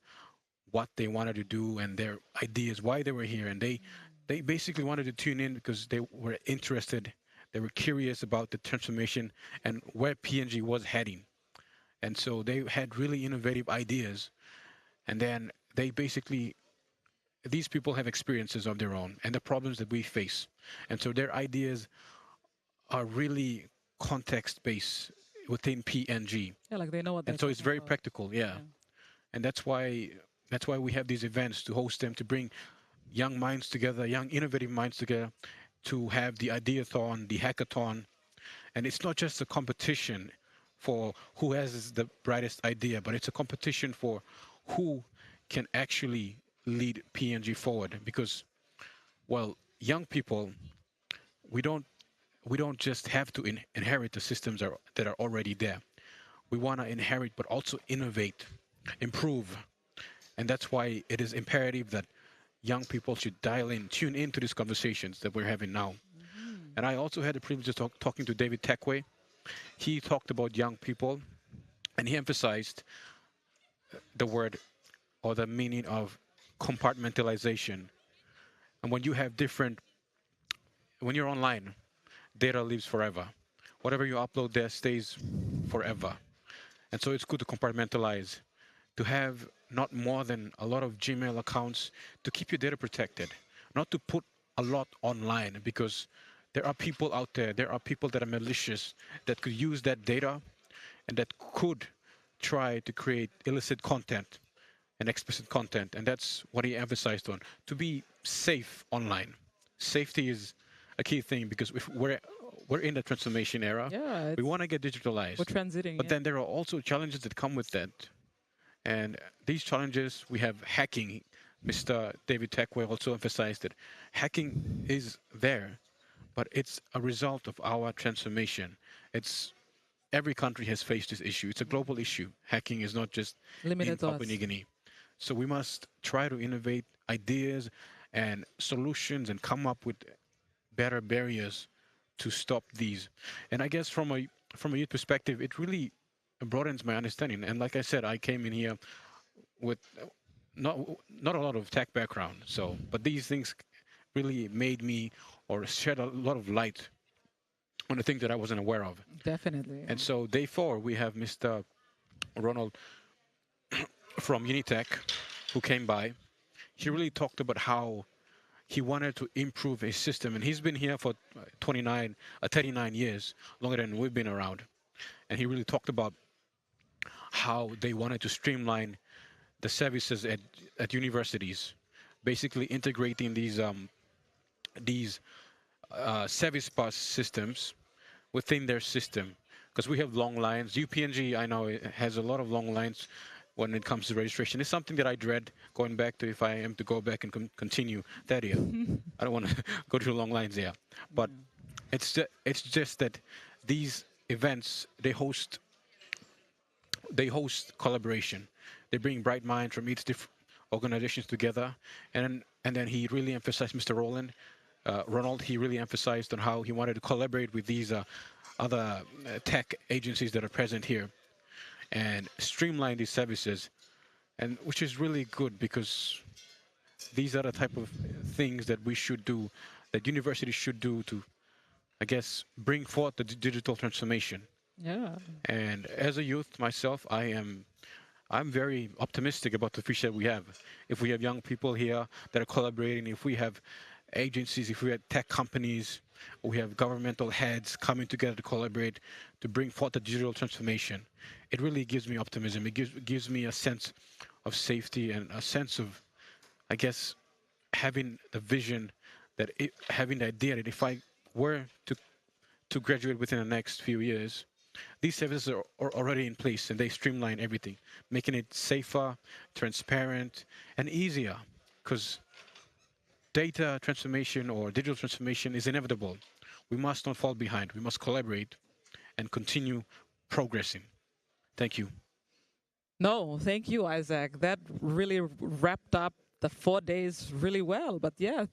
what they wanted to do and their ideas, why they were here. And they basically wanted to tune in because they were interested. They were curious about the transformation and where PNG was heading. And so they had really innovative ideas. And then these people have experiences of their own and the problems that we face. And so their ideas are really context-based within PNG. Yeah, like they know what they're And so it's very about. practical, yeah. And that's why we have these events, to host them, to bring young minds together, young innovative minds together, to have the Ideathon, the Hackathon. And it's not just a competition for who has the brightest idea, but it's a competition for who can actually lead PNG forward. Because, well, young people, we don't just have to inherit the systems that are already there. We want to inherit, but also innovate, improve. And that's why it is imperative that young people should dial in, tune into these conversations that we're having now. And I also had the privilege of talking to David Tekwe. He talked about young people, and he emphasized the word or the meaning of compartmentalization. And when you have when you're online, data lives forever. Whatever you upload there stays forever. And so it's good to compartmentalize, to have not more than a lot of Gmail accounts, to keep your data protected, not to put a lot online, because there are people out there, there are people that are malicious that could use that data and that could try to create illicit content and explicit content. And that's what he emphasized on, to be safe online. Safety is a key thing, because if we're in the transformation era. Yeah, we want to get digitalized. We're transiting. But then there are also challenges that come with that. And these challenges, we have hacking. Mr. David Tekwe also emphasized that hacking is there, but it's a result of our transformation. Every country has faced this issue. It's a global issue. Hacking is not just limited in to Papua us. New Guinea. So we must try to innovate ideas and solutions and come up with better barriers to stop these. And I guess from a youth perspective, it really broadens my understanding. And like I said, I came in here with not a lot of tech background. But these things really made me, or shed a lot of light on the things that I wasn't aware of. Definitely. And so day 4, we have Mr. Ronald from Unitech, who came by. He really talked about how he wanted to improve his system, and he's been here for 39 years, longer than we've been around. And he really talked about how they wanted to streamline the services at universities, basically integrating these service bus systems within their system, because we have long lines. UPNG, I know, it has a lot of long lines when it comes to registration. It's something that I dread going back to, if I am to go back and continue that year. I don't want to go through long lines there. But it's just that these events, they host collaboration. They bring bright minds from each different organizations together. And then he really emphasized, Mr. Ronald, he really emphasized on how he wanted to collaborate with these other tech agencies that are present here and streamline these services, and which is really good, because these are the type of things that we should do, that universities should do to, I guess, bring forth the digital transformation. Yeah. And as a youth myself, I'm very optimistic about the future we have. If we have young people here that are collaborating, if we have agencies, if we have tech companies, we have governmental heads coming together to collaborate to bring forth the digital transformation, it really gives me optimism. It gives me a sense of safety and a sense of, I guess, having the vision, having the idea that if I were to graduate within the next few years, these services are already in place and they streamline everything, making it safer, transparent, and easier, because data transformation or digital transformation is inevitable. We must not fall behind. We must collaborate and continue progressing. Thank you. No, thank you, Isaac. That really wrapped up the 4 days really well. But yeah,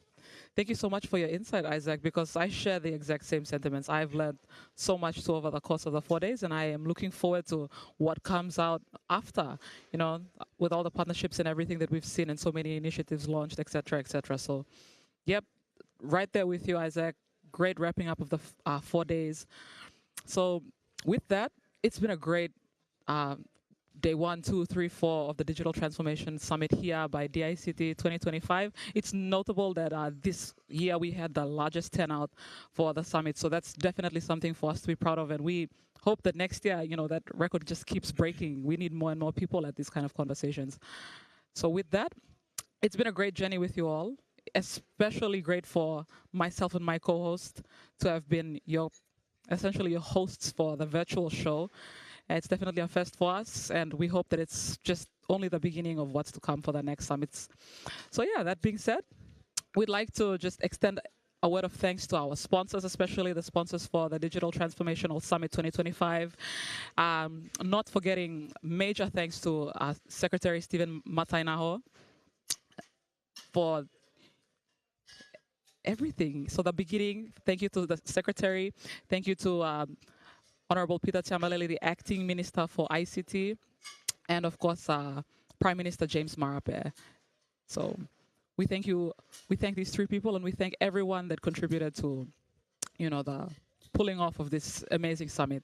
thank you so much for your insight, Isaac, because I share the exact same sentiments. I've learned so much too over the course of the 4 days, and I am looking forward to what comes out after, with all the partnerships and everything that we've seen and so many initiatives launched, et cetera, et cetera. So, yep, right there with you, Isaac. Great wrapping up of the 4 days. So with that, it's been a great day 1, 2, 3, 4 of the Digital Transformation Summit here by DICT 2025. It's notable that this year we had the largest turnout for the summit. So that's definitely something for us to be proud of. And we hope that next year, that record just keeps breaking. We need more and more people at these kind of conversations. So with that, it's been a great journey with you all. Especially great for myself and my co-host to have been essentially your hosts for the virtual show. It's definitely a first for us, and we hope that it's just only the beginning of what's to come for the next summits. So yeah, that being said, we'd like to just extend a word of thanks to our sponsors, especially the sponsors for the Digital Transformational Summit 2025. Not forgetting major thanks to Secretary Stephen Matainaho for everything. So the beginning, thank you to the Secretary, thank you to Honorable Peter Tiamalele, the Acting Minister for ICT, and of course, Prime Minister James Marape. So we thank you. We thank these 3 people, and we thank everyone that contributed to, the pulling off of this amazing summit.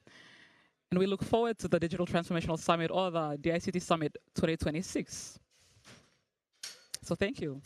And we look forward to the Digital Transformational Summit or the DICT Summit 2026. So thank you.